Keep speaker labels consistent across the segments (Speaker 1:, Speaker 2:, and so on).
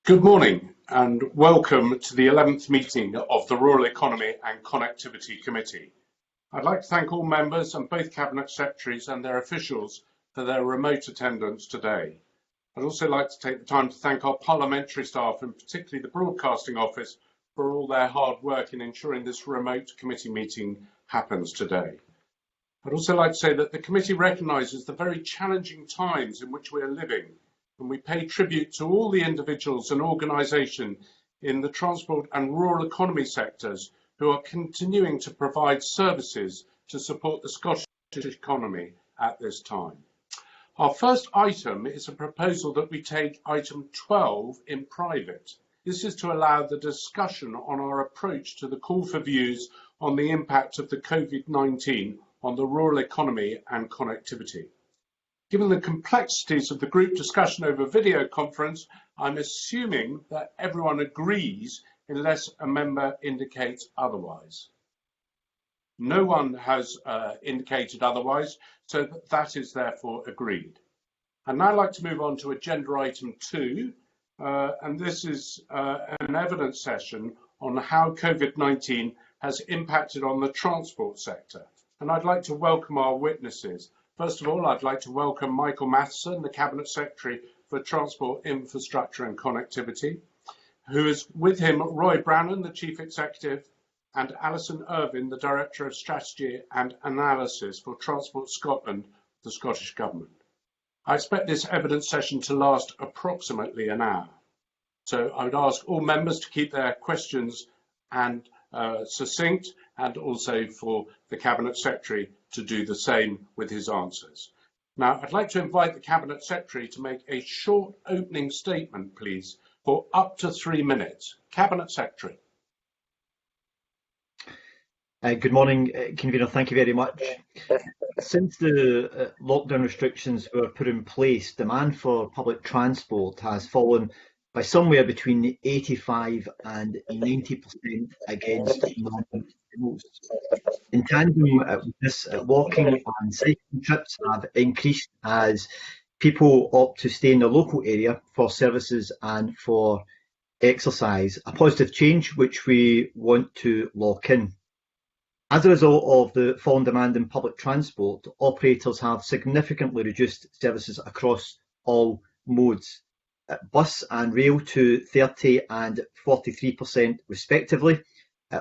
Speaker 1: Good morning and welcome to the 11th meeting of the Rural Economy and Connectivity Committee. I'd like to thank all members and both Cabinet Secretaries and their officials for their remote attendance today. I'd also like to take the time to thank our parliamentary staff and particularly the Broadcasting Office for all their hard work in ensuring this remote committee meeting happens today. I'd also like to say that the committee recognises the very challenging times in which we are living, and we pay tribute to all the individuals and organisations in the transport and rural economy sectors who are continuing to provide services to support the Scottish economy at this time. Our first item is a proposal that we take item 12 in private. This is to allow the discussion on our approach to the call for views on the impact of the COVID-19 on the rural economy and connectivity. Given the complexities of the group discussion over video conference, I'm assuming that everyone agrees unless a member indicates otherwise. No one has indicated otherwise, so that is therefore agreed. I'd now like to move on to agenda item 2, and this is an evidence session on how COVID-19 has impacted on the transport sector. And I'd like to welcome our witnesses. First of all, I'd like to welcome Michael Matheson, the Cabinet Secretary for Transport, Infrastructure and Connectivity, who is with him Roy Brannan, the Chief Executive, and Alison Irvine, the Director of Strategy and Analysis for Transport Scotland, the Scottish Government. I expect this evidence session to last approximately an hour. So I would ask all members to keep their questions and succinct, and also for the Cabinet Secretary to do the same with his answers. Now, I'd like to invite the Cabinet Secretary to make a short opening statement, please, for up to 3 minutes. Cabinet Secretary.
Speaker 2: Good morning, Convener. Thank you very much. Since the lockdown restrictions were put in place, demand for public transport has fallen by somewhere between 85 and 90% against normal levels. In tandem with this, walking and cycling trips have increased as people opt to stay in the local area for services and for exercise, a positive change which we want to lock in. As a result of the fall in demand in public transport, operators have significantly reduced services across all modes. Bus and rail to 30 and 43% respectively.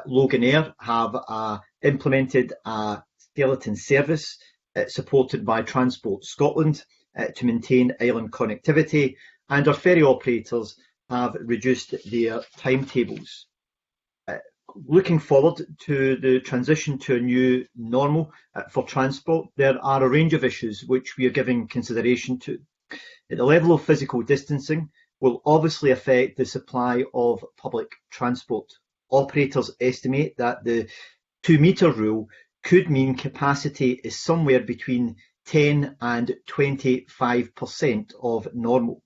Speaker 2: Loganair have implemented a skeleton service supported by Transport Scotland to maintain island connectivity, and our ferry operators have reduced their timetables. Looking forward to the transition to a new normal for transport, there are a range of issues which we are giving consideration to. The level of physical distancing will obviously affect the supply of public transport. Operators estimate that the 2-metre rule could mean capacity is somewhere between 10 and 25% of normal.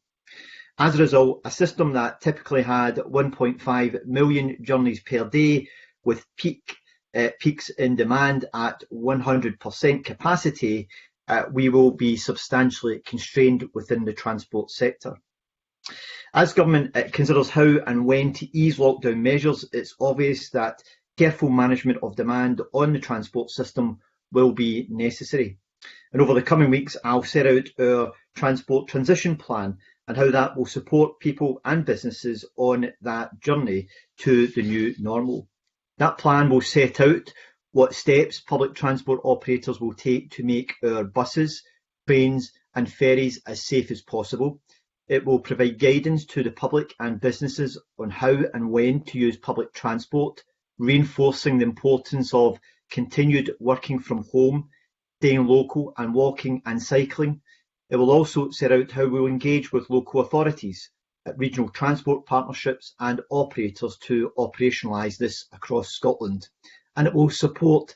Speaker 2: As a result, a system that typically had 1.5 million journeys per day with peaks in demand at 100% capacity, we will be substantially constrained within the transport sector. As government considers how and when to ease lockdown measures, it's obvious that careful management of demand on the transport system will be necessary. And over the coming weeks, I'll set out our transport transition plan and how that will support people and businesses on that journey to the new normal. That plan will set out what steps public transport operators will take to make our buses, trains and ferries as safe as possible. It will provide guidance to the public and businesses on how and when to use public transport, reinforcing the importance of continued working from home, staying local and walking and cycling. It will also set out how we will engage with local authorities, regional transport partnerships and operators to operationalise this across Scotland. And it will support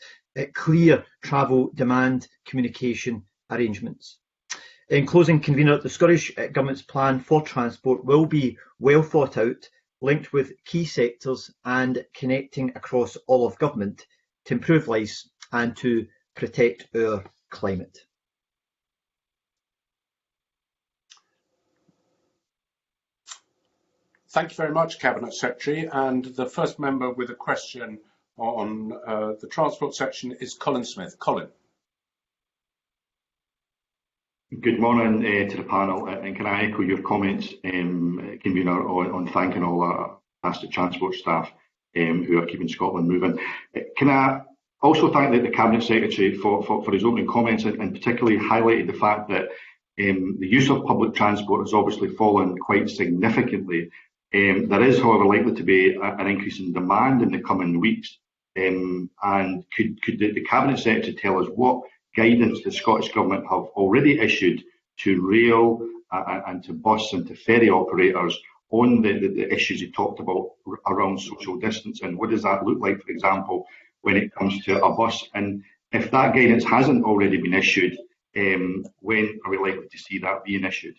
Speaker 2: clear travel demand communication arrangements. In closing, Convener, the Scottish Government's plan for transport will be well thought out, linked with key sectors and connecting across all of government to improve lives and to protect our climate.
Speaker 1: Thank you very much, Cabinet Secretary. And the first member with a question on the transport section is Colin Smith. Colin.
Speaker 3: Good morning to the panel, and can I echo your comments, Convener, on thanking all our fantastic transport staff who are keeping Scotland moving. Can I also thank the Cabinet Secretary for his opening comments, and particularly highlighted the fact that the use of public transport has obviously fallen quite significantly. There is, however, likely to be an increase in demand in the coming weeks. And could the Cabinet Secretary tell us what guidance the Scottish Government have already issued to rail and to bus and to ferry operators on the issues he talked about around social distancing? What does that look like, for example, when it comes to a bus? And if that guidance hasn't already been issued, when are we likely to see that being issued?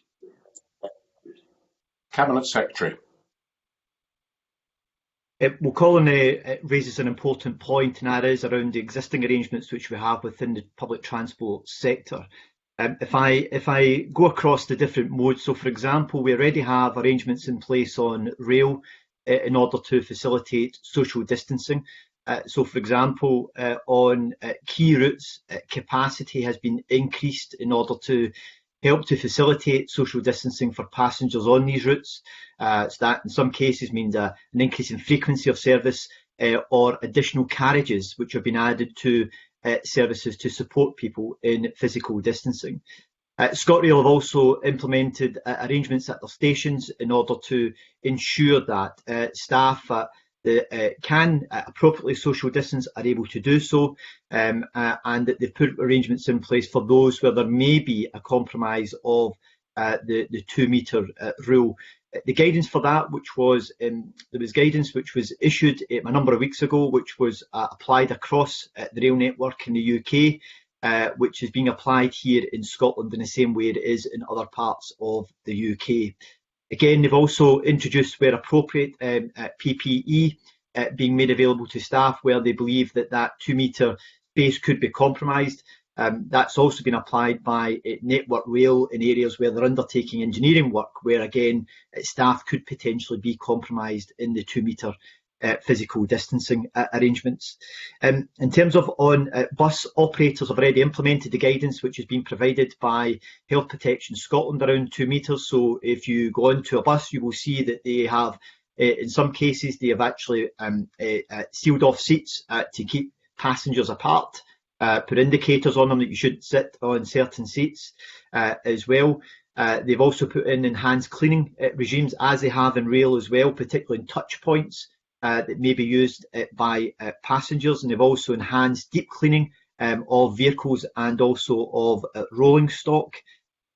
Speaker 1: Cabinet Secretary.
Speaker 2: Well, Colin raises an important point, and that is around the existing arrangements which we have within the public transport sector. If I go across the different modes, so for example, we already have arrangements in place on rail in order to facilitate social distancing. So for example, on key routes, capacity has been increased in order to help to facilitate social distancing for passengers on these routes. So that in some cases means an increase in frequency of service or additional carriages which have been added to services to support people in physical distancing. ScotRail have also implemented arrangements at their stations in order to ensure that staff that can appropriately social distance are able to do so, and that they've put arrangements in place for those where there may be a compromise of the 2 metre rule. The guidance for that, which was there was guidance which was issued a number of weeks ago, which was applied across the rail network in the UK, which is being applied here in Scotland in the same way it is in other parts of the UK. Again, they've also introduced, where appropriate, PPE being made available to staff where they believe that that 2 metre space could be compromised. That's also been applied by Network Rail in areas where they're undertaking engineering work, where again staff could potentially be compromised in the 2 metre physical distancing arrangements. In terms of on bus operators have already implemented the guidance which has been provided by Health Protection Scotland around 2 metres. So if you go onto a bus, you will see that they have, in some cases, they have actually sealed off seats to keep passengers apart, put indicators on them that you shouldn't sit on certain seats as well. They've also put in enhanced cleaning regimes, as they have in rail as well, particularly in touch points that may be used by passengers, and they've also enhanced deep cleaning of vehicles and also of rolling stock.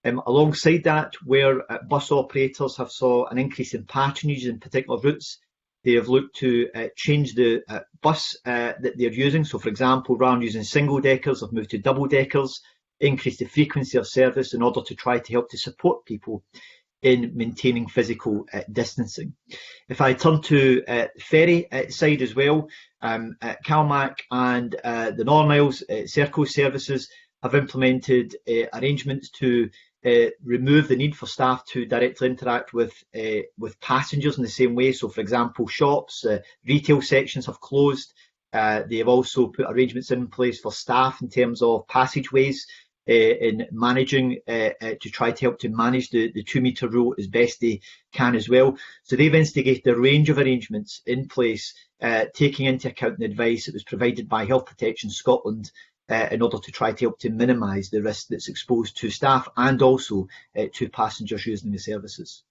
Speaker 2: Alongside that, where bus operators have saw an increase in patronage in particular routes, they have looked to change the bus that they're using. So for example, rather than using single deckers, they've moved to double deckers, increased the frequency of service in order to try to help to support people in maintaining physical distancing. If I turn to ferry side as well, CalMac and the Northern Isles Serco services have implemented arrangements to remove the need for staff to directly interact with passengers in the same way. So for example, shops, retail sections have closed. They have also put arrangements in place for staff in terms of passageways, in managing to try to help to manage the 2 metre rule as best they can as well. So they've instigated a range of arrangements in place, taking into account the advice that was provided by Health Protection Scotland in order to try to help to minimise the risk that's exposed to staff and also to passengers using the services.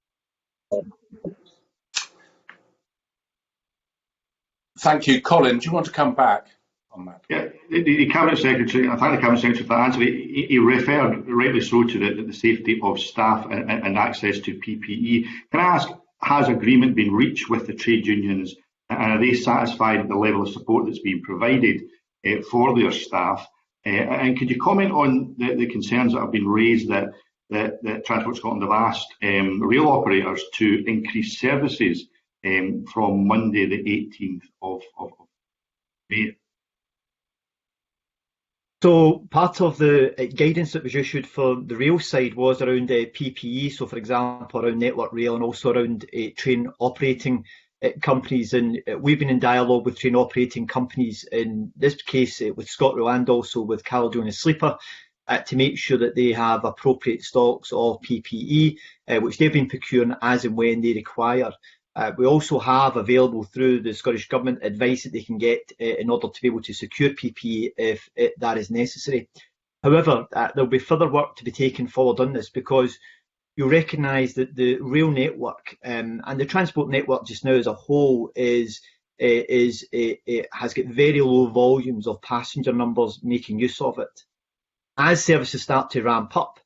Speaker 3: Thank you. Colin, do you want to come back on that? Yeah, the Cabinet Secretary, I thank the Cabinet Secretary for that answer. He referred rightly so to the safety of staff and access to PPE. Can I ask, has agreement been reached with the trade unions, and are they satisfied with the level of support that's being provided for their staff? And could you comment on the concerns that have been raised that Transport Scotland have asked rail operators to increase services from Monday the 18th of May?
Speaker 2: So part of the guidance that was issued for the rail side was around PPE, so for example around Network Rail and also around train operating companies, and we've been in dialogue with train operating companies, in this case with ScotRail and also with Caledonian Sleeper, to make sure that they have appropriate stocks of PPE, which they've been procuring as and when they require. We also have available through the Scottish Government advice that they can get in order to be able to secure PPE if that is necessary. However, there will be further work to be taken forward on this, because you'll recognise that the rail network and the transport network just now as a whole has got very low volumes of passenger numbers making use of it. As services start to ramp up,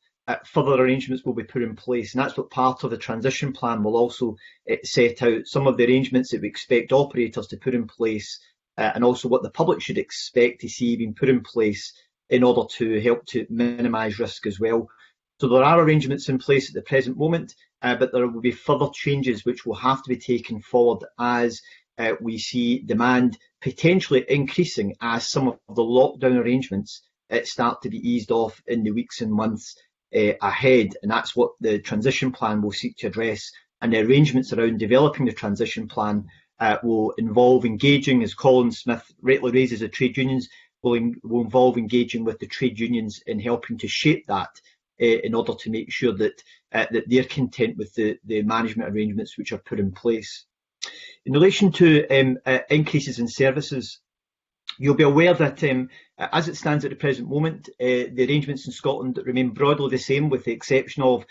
Speaker 2: further arrangements will be put in place, and that's what part of the transition plan will also set out, some of the arrangements that we expect operators to put in place, and also what the public should expect to see being put in place in order to help to minimise risk as well. So there are arrangements in place at the present moment, but there will be further changes which will have to be taken forward as we see demand potentially increasing as some of the lockdown arrangements start to be eased off in the weeks and months ahead, and that's what the transition plan will seek to address. And the arrangements around developing the transition plan will involve engaging, as Colin Smith rightly raises, the trade unions, will involve engaging with the trade unions in helping to shape that in order to make sure that that they're content with the management arrangements which are put in place. In relation to increases in services, you'll be aware that as it stands at the present moment, the arrangements in Scotland remain broadly the same, with the exception of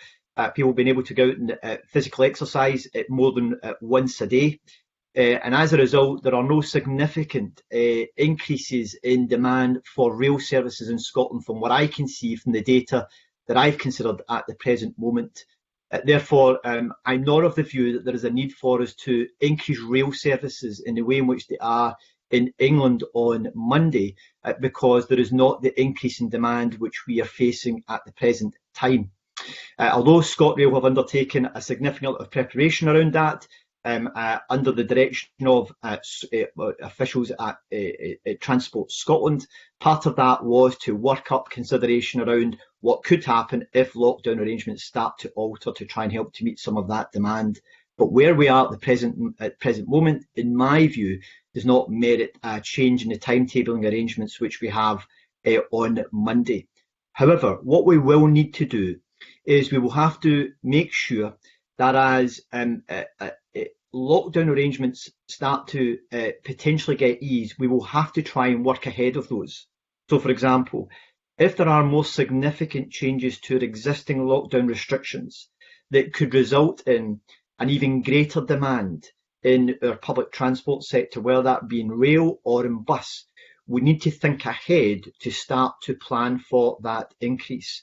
Speaker 2: people being able to go out and physical exercise more than once a day. And as a result, there are no significant increases in demand for rail services in Scotland from what I can see from the data that I've considered at the present moment. Therefore, I'm not of the view that there is a need for us to increase rail services in the way in which they are in England on Monday, because there is not the increase in demand which we are facing at the present time. Although ScotRail have undertaken a significant amount of preparation around that, under the direction of officials at Transport Scotland, part of that was to work up consideration around what could happen if lockdown arrangements start to alter to try and help to meet some of that demand. But where we are at the present moment, in my view, does not merit a change in the timetabling arrangements which we have on Monday. However, what we will need to do is we will have to make sure that as lockdown arrangements start to potentially get eased, we will have to try and work ahead of those. So, for example, if there are more significant changes to our existing lockdown restrictions that could result in an even greater demand in our public transport sector, whether that be in rail or in bus, we need to think ahead to start to plan for that increase.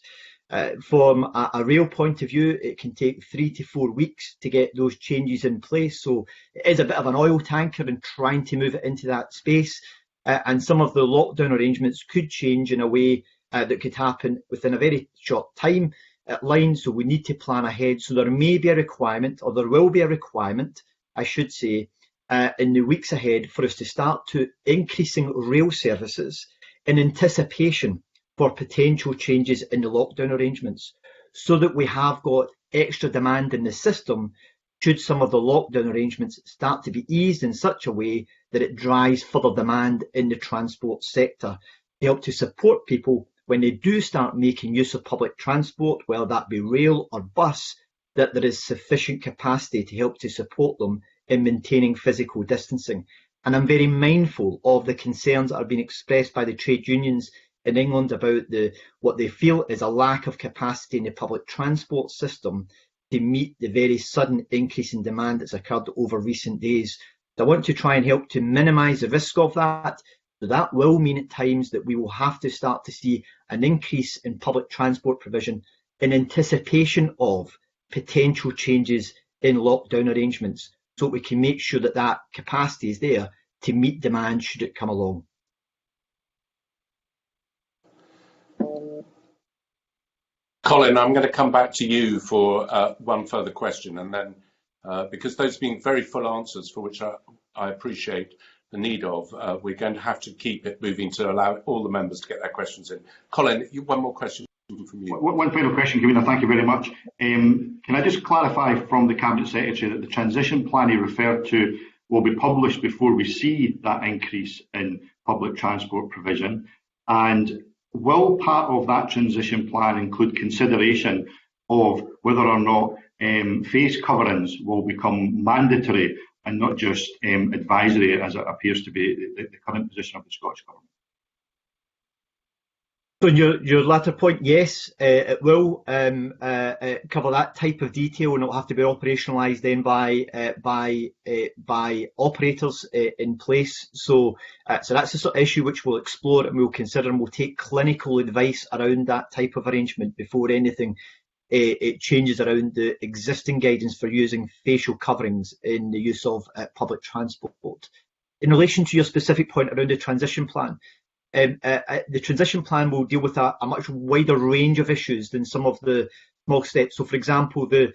Speaker 2: From a rail point of view, it can take 3 to 4 weeks to get those changes in place. So it is a bit of an oil tanker in trying to move it into that space. And some of the lockdown arrangements could change in a way that could happen within a very short time line. So we need to plan ahead. So there may be a requirement, or there will be a requirement, I should say, in the weeks ahead for us to start to increasing rail services in anticipation for potential changes in the lockdown arrangements, so that we have got extra demand in the system should some of the lockdown arrangements start to be eased in such a way that it drives further demand in the transport sector, to help to support people when they do start making use of public transport, whether that be rail or bus, that there is sufficient capacity to help to support them in maintaining physical distancing. And I'm very mindful of the concerns that are being expressed by the trade unions in England about what they feel is a lack of capacity in the public transport system to meet the very sudden increase in demand that's occurred over recent days. So I want to try and help to minimise the risk of that. So that will mean at times that we will have to start to see an increase in public transport provision in anticipation of potential changes in lockdown arrangements, so we can make sure that that capacity is there to meet demand should it come along.
Speaker 1: Colin, I'm going to come back to you for one further question, and then because those have been very full answers, for which I appreciate, the need of, we're going to have to keep it moving to allow all the members to get their questions in. Colin, one more question from you.
Speaker 3: One final question, Convener. Thank you very much. Can I just clarify from the Cabinet Secretary that the transition plan he referred to will be published before we see that increase in public transport provision? And will part of that transition plan include consideration of whether or not face coverings will become mandatory and not just advisory, as it appears to be the current position of the Scottish Government?
Speaker 2: So your latter point, yes, it will cover that type of detail, and it will have to be operationalised then by operators in place. So that's the sort of issue which we'll explore and we'll consider, and we'll take clinical advice around that type of arrangement before anything it changes around the existing guidance for using facial coverings in the use of public transport. In relation to your specific point around the transition plan, the transition plan will deal with a much wider range of issues than some of the small steps. So, for example, the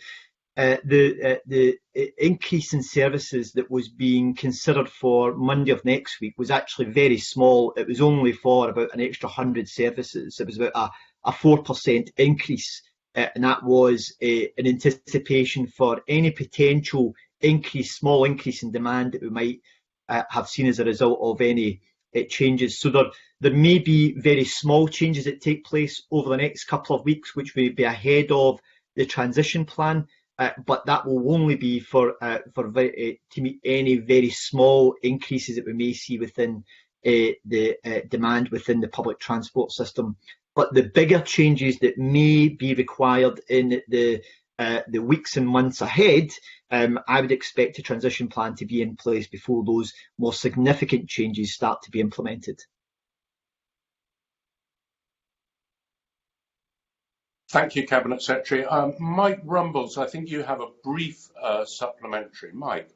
Speaker 2: increase in services that was being considered for Monday of next week was actually very small. It was only for about an extra 100 services. It was about a 4% increase, and that was an anticipation for any potential small increase in demand that we might have seen as a result of any changes. So there may be very small changes that take place over the next couple of weeks, which may be ahead of the transition plan, but that will only be to meet any very small increases that we may see within the demand within the public transport system. But the bigger changes that may be required in the weeks and months ahead, I would expect a transition plan to be in place before those more significant changes start to be implemented.
Speaker 1: Thank you, Cabinet Secretary. Mike Rumbles, I think you have a brief supplementary. Mike.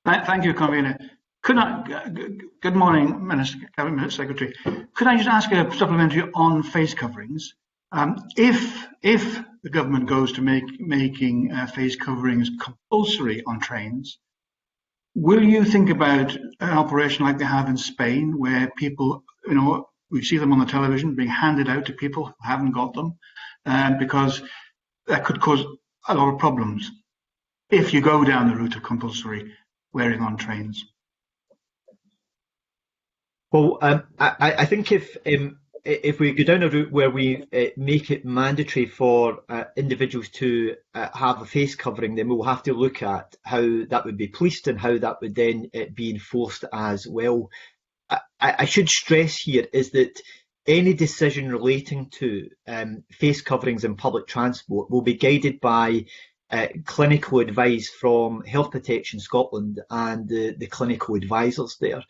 Speaker 4: Thank you, Convener. Good morning, Cabinet Secretary. Could I just ask a supplementary on face coverings? If the government goes to making face coverings compulsory on trains, will you think about an operation like they have in Spain, where people, we see them on the television being handed out to people who haven't got them, because that could cause a lot of problems if you go down the route of compulsory wearing on trains?
Speaker 2: Well, I think if we go down a route where we make it mandatory for individuals to have a face covering, then we'll have to look at how that would be policed and how that would then be enforced as well. I should stress here is that any decision relating to face coverings in public transport will be guided by clinical advice from Health Protection Scotland and the clinical advisors there.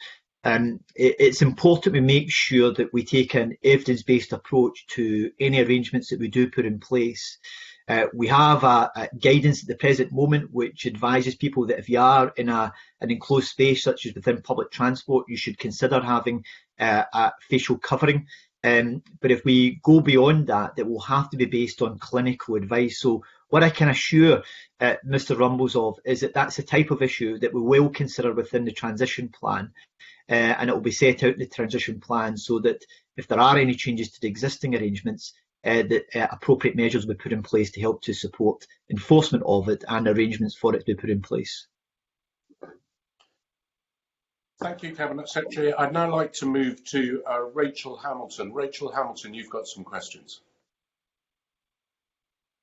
Speaker 2: It's important we make sure that we take an evidence-based approach to any arrangements that we do put in place. We have a guidance at the present moment which advises people that if you are in an enclosed space such as within public transport, you should consider having a facial covering. But if we go beyond that, it will have to be based on clinical advice. So what I can assure Mr Rumbles of is that that's the type of issue that we will consider within the transition plan. And it will be set out in the transition plan so that if there are any changes to the existing arrangements, that appropriate measures will be put in place to help to support enforcement of it and arrangements for it to be put in place.
Speaker 1: Thank you, Cabinet Secretary. I'd now like to move to Rachel Hamilton. Rachel Hamilton, you've got some questions.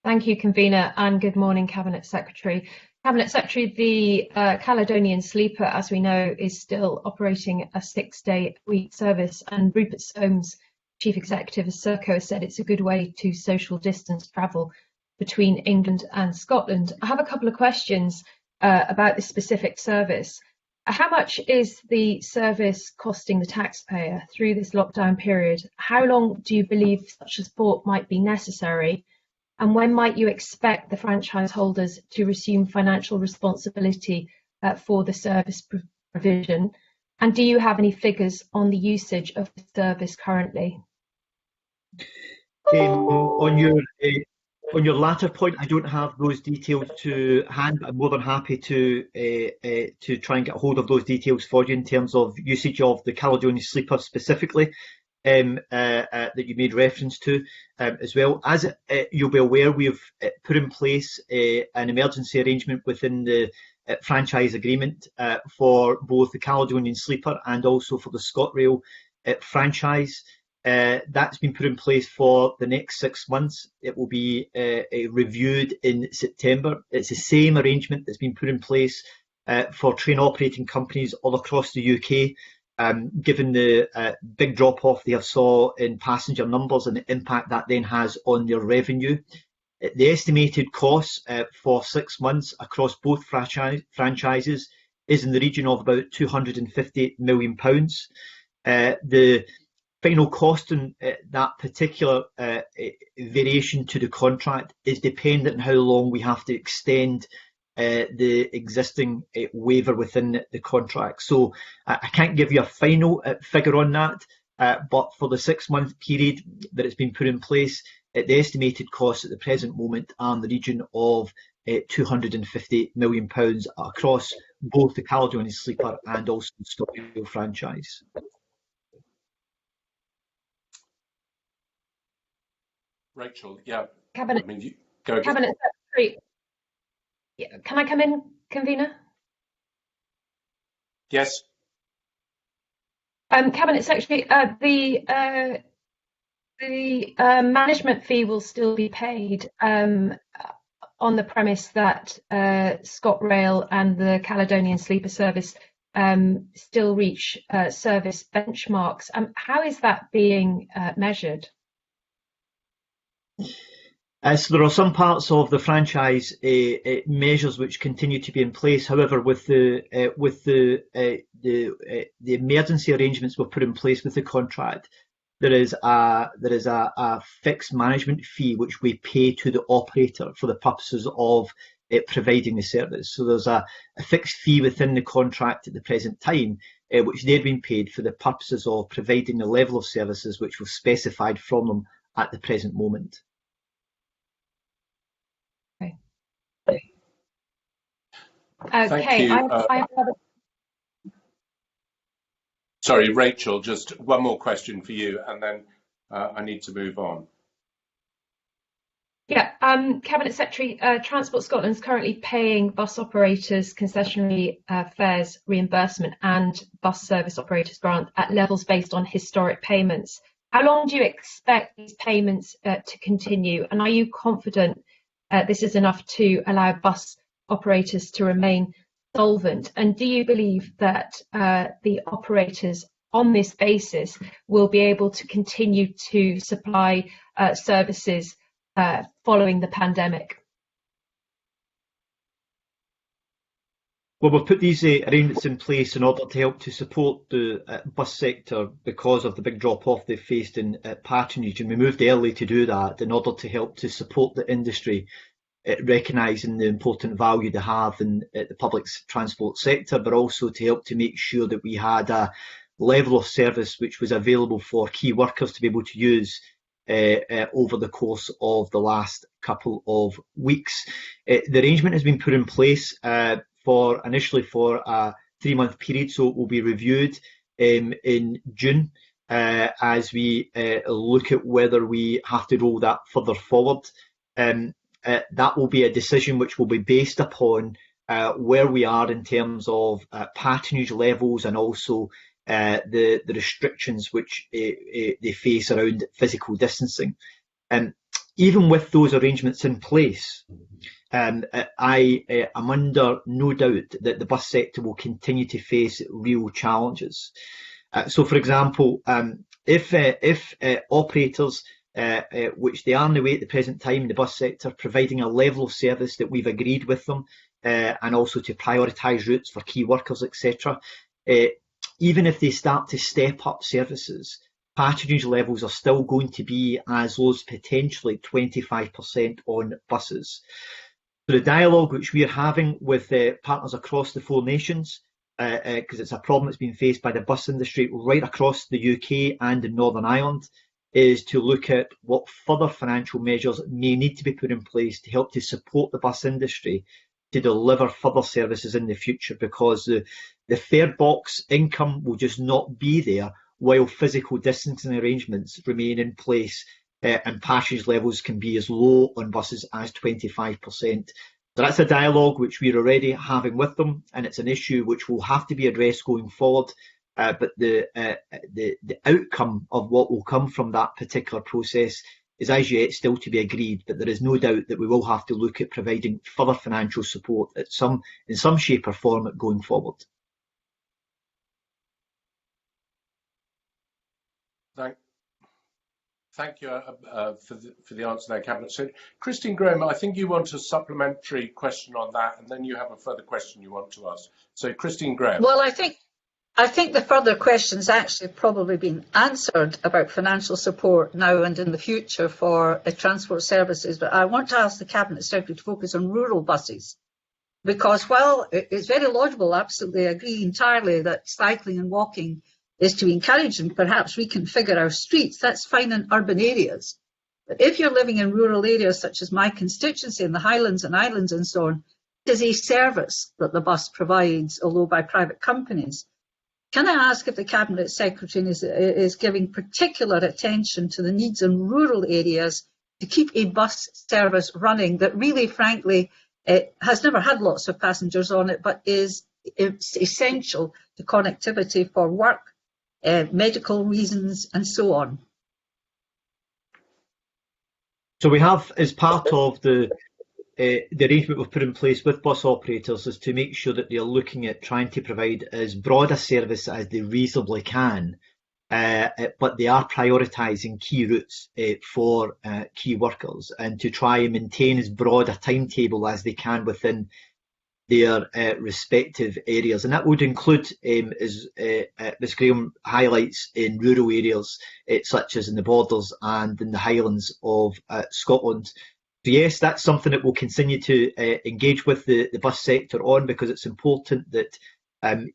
Speaker 5: Thank you, Convener, and good morning, Cabinet Secretary. Cabinet Secretary, the Caledonian Sleeper, as we know, is still operating a 6-day-a-week service, and Rupert Soames, Chief Executive of Serco, has said it's a good way to social distance travel between England and Scotland. I have a couple of questions about this specific service. How much is the service costing the taxpayer through this lockdown period? How long do you believe such a support might be necessary? And when might you expect the franchise holders to resume financial responsibility for the service provision? And do you have any figures on the usage of the service currently?
Speaker 2: On On your latter point, I don't have those details to hand, but I'm more than happy to try and get a hold of those details for you in terms of usage of the Caledonian Sleeper specifically that you made reference to as well. As you'll be aware, we've put in place an emergency arrangement within the franchise agreement for both the Caledonian Sleeper and also for the ScotRail franchise. That's been put in place for the next 6 months. It will be reviewed in September. It's the same arrangement that's been put in place for train operating companies all across the UK. Given the big drop-off they have saw in passenger numbers and the impact that then has on their revenue. The estimated cost for 6 months across both franchises is in the region of about £250 million. The final cost on that particular variation to the contract is dependent on how long we have to extend the existing waiver within the contract. So I can't give you a final figure on that, but for the 6 month period that it's been put in place, the estimated costs at the present moment are in the region of £250 million across both the Caledonian Sleeper and also the ScotRail franchise.
Speaker 1: Rachel, yeah.
Speaker 5: Cabinet,
Speaker 1: I mean, go again.
Speaker 5: Cabinet Secretary. Yeah, can I come in, convener?
Speaker 1: Yes.
Speaker 5: Cabinet Secretary, the management fee will still be paid on the premise that ScotRail and the Caledonian Sleeper service still reach service benchmarks. How is that being measured?
Speaker 2: So there are some parts of the franchise measures which continue to be in place. However, with the emergency arrangements we've put in place with the contract, there is a fixed management fee which we pay to the operator for the purposes of providing the service. So there's a fixed fee within the contract at the present time, which they're being paid for the purposes of providing the level of services which was specified from them at the present moment.
Speaker 1: Thank you.
Speaker 5: I have another.
Speaker 1: Sorry, Rachel, just one more question for you, and then I need to move on.
Speaker 5: Yeah, Cabinet Secretary, Transport Scotland is currently paying bus operators concessionary fares reimbursement and bus service operators grant at levels based on historic payments. How long do you expect these payments to continue? And are you confident this is enough to allow bus operators to remain solvent? And do you believe that the operators on this basis will be able to continue to supply services following the pandemic?
Speaker 2: Well, we've put these arrangements in place in order to help to support the bus sector because of the big drop-off they faced in patronage, and we moved early to do that in order to help to support the industry, recognising the important value they have in the public transport sector, but also to help to make sure that we had a level of service which was available for key workers to be able to use over the course of the last couple of weeks. The arrangement has been put in place initially for a 3 month period, so it will be reviewed in June as we look at whether we have to roll that further forward. That will be a decision which will be based upon where we are in terms of patronage levels and also the restrictions which they face around physical distancing. Even with those arrangements in place, I am under no doubt that the bus sector will continue to face real challenges. So, for example, if operators, which they are in the way at the present time in the bus sector, providing a level of service that we've agreed with them, and also to prioritise routes for key workers, etc., even if they start to step up services, patronage levels are still going to be as low as potentially 25% on buses. So the dialogue which we are having with partners across the 4 nations, because it's a problem that's been faced by the bus industry right across the UK and in Northern Ireland, is to look at what further financial measures may need to be put in place to help to support the bus industry to deliver further services in the future, because the fare box income will just not be there while physical distancing arrangements remain in place and passage levels can be as low on buses as 25%. So that's a dialogue which we're already having with them, and it's an issue which will have to be addressed going forward. But the outcome of what will come from that particular process is as yet still to be agreed, but there is no doubt that we will have to look at providing further financial support in some shape or form going forward.
Speaker 1: Thank you for the answer there, Cabinet Secretary. Christine Graham, I think you want a supplementary question on that, and then you have a further question you want to ask. So, Christine Graham.
Speaker 6: Well, I think the further questions actually probably been answered about financial support now and in the future for transport services, but I want to ask the Cabinet Secretary to focus on rural buses, because while it's very laudable, absolutely agree entirely that cycling and walking is to encourage and perhaps reconfigure our streets, that's fine in urban areas. But if you're living in rural areas such as my constituency in the Highlands and Islands and so on, it is a service that the bus provides, although by private companies. Can I ask if the Cabinet Secretary is giving particular attention to the needs in rural areas to keep a bus service running that really, frankly, has never had lots of passengers on it, but is essential to connectivity for work, medical reasons, and so on?
Speaker 2: So we have, as part of the arrangement we've put in place with bus operators, is to make sure that they're looking at trying to provide as broad a service as they reasonably can, but they are prioritising key routes for key workers, and to try and maintain as broad a timetable as they can within their respective areas. And that would include, as Ms Graham highlights, in rural areas such as in the Borders and in the Highlands of Scotland. So yes, that's something that we'll continue to engage with the bus sector on, because it's important that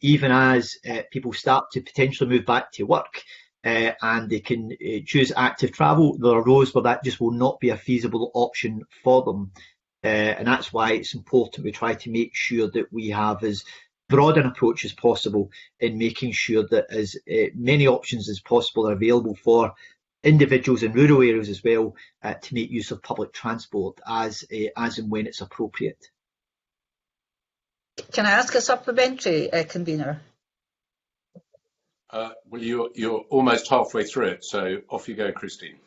Speaker 2: even as people start to potentially move back to work and they can choose active travel, there are rows where that just will not be a feasible option for them. And that's why it's important we try to make sure that we have as broad an approach as possible in making sure that as many options as possible are available for individuals in rural areas as well, to make use of public transport as and when it's appropriate.
Speaker 6: Can I ask a supplementary, Convener?
Speaker 1: Well, you're almost halfway through it, so off you go, Christine.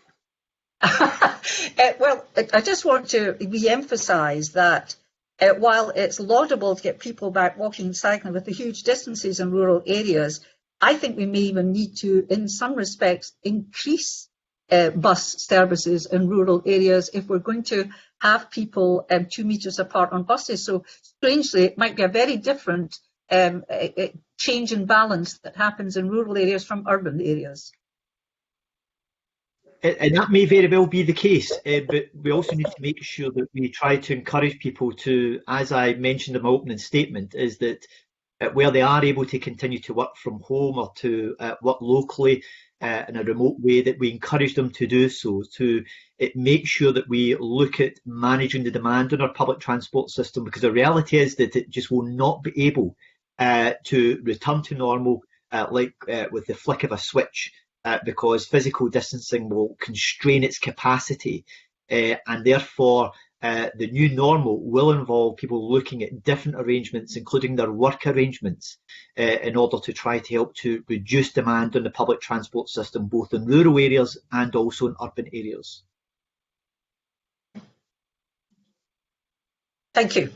Speaker 6: Well, I just want to re-emphasise that while it's laudable to get people back walking and cycling with the huge distances in rural areas, I think we may even need to, in some respects, increase bus services in rural areas if we're going to have people 2 metres apart on buses. So strangely, it might be a very different change in balance that happens in rural areas from urban areas.
Speaker 2: And that may very well be the case, but we also need to make sure that we try to encourage people to, as I mentioned in my opening statement, is that where they are able to continue to work from home or to work locally in a remote way, that we encourage them to do so, to make sure that we look at managing the demand on our public transport system, because the reality is that it just will not be able to return to normal with the flick of a switch. Because physical distancing will constrain its capacity, and therefore the new normal will involve people looking at different arrangements, including their work arrangements, in order to try to help to reduce demand on the public transport system, both in rural areas and also in urban areas.
Speaker 6: Thank you.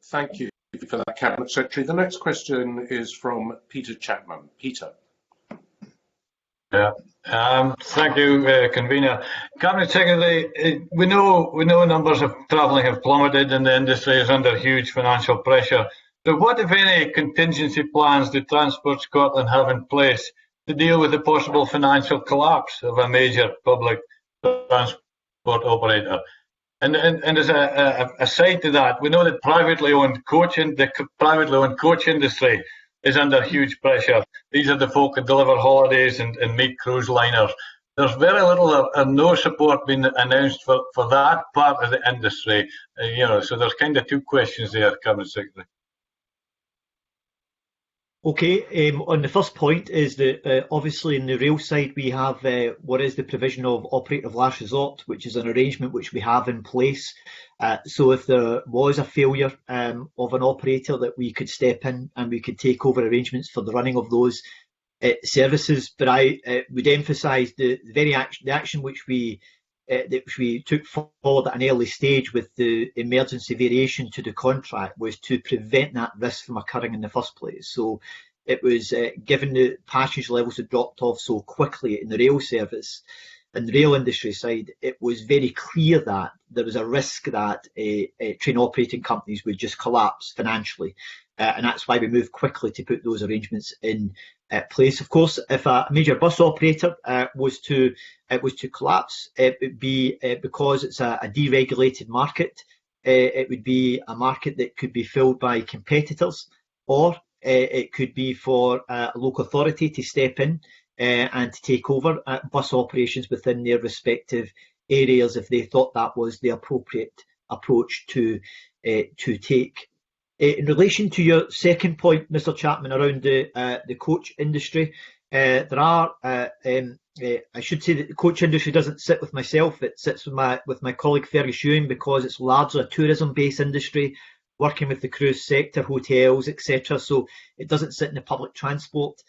Speaker 1: Thank you for that, Cabinet Secretary. The next question is from Peter Chapman. Peter.
Speaker 7: Yeah, thank you, Convener. Cabinet Secretary, we know numbers of travelling have plummeted and the industry is under huge financial pressure. So what, if any, contingency plans do Transport Scotland have in place to deal with the possible financial collapse of a major public transport operator? And as a side to that, we know that the privately owned coach industry is under huge pressure. These are the folk that deliver holidays and make cruise liners. There's very little or no support being announced for that part of the industry. So there's kind of two questions there, Cabinet Secretary.
Speaker 2: Okay, on the first point is that obviously in the rail side we have what is the provision of operator of last resort, which is an arrangement which we have in place. So if there was a failure of an operator, that we could step in and we could take over arrangements for the running of those services. But I would emphasise the action which we took forward at an early stage with the emergency variation to the contract was to prevent that risk from occurring in the first place. So it was, given the passage levels had dropped off so quickly in the rail service and the rail industry side, it was very clear that there was a risk that train operating companies would just collapse financially. And that's why we moved quickly to put those arrangements in place. Of course, if a major bus operator was to collapse, it would be because it's a deregulated market. It would be a market that could be filled by competitors, or it could be for a local authority to step in and to take over bus operations within their respective areas if they thought that was the appropriate approach to take. In relation to your second point, Mr. Chapman, around the coach industry, there are, I should say that the coach industry doesn't sit with myself, it sits with my colleague Fergus Ewing, because it's largely a tourism-based industry, working with the cruise sector, hotels, etc. So it doesn't sit in the public transport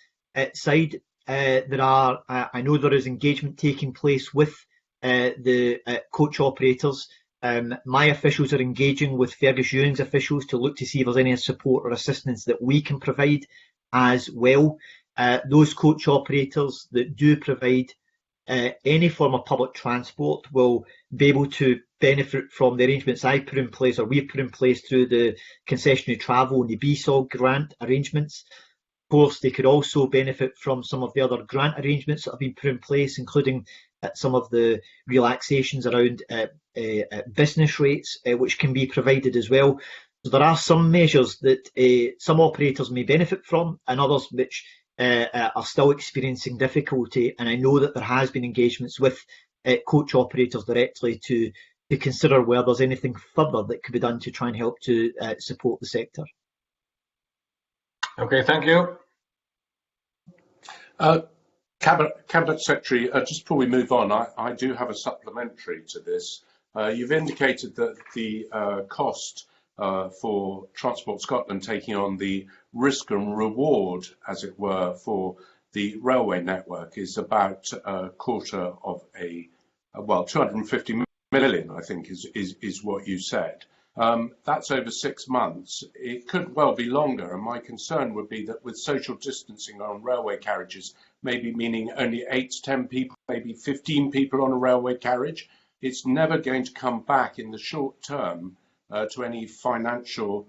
Speaker 2: side. I know there is engagement taking place with the coach operators. My officials are engaging with Fergus Ewing's officials to look to see if there's any support or assistance that we can provide as well. Those coach operators that do provide any form of public transport will be able to benefit from the arrangements I put in place, or we've put in place, through the concessionary travel and the BSOG grant arrangements. Of course, they could also benefit from some of the other grant arrangements that have been put in place, including some of the relaxations around business rates, which can be provided as well. So there are some measures that some operators may benefit from, and others which are still experiencing difficulty. And I know that there has been engagements with coach operators directly to consider whether there's anything further that could be done to try and help to support the sector.
Speaker 7: Okay, thank you.
Speaker 1: Cabinet Secretary, just before we move on, I do have a supplementary to this. You've indicated that the cost for Transport Scotland taking on the risk and reward, as it were, for the railway network is about a quarter of well, 250 million, I think, is what you said. That's over 6 months. It could well be longer, and my concern would be that with social distancing on railway carriages, maybe meaning only 8 to 10 people, maybe 15 people on a railway carriage, it's never going to come back in the short term to any financial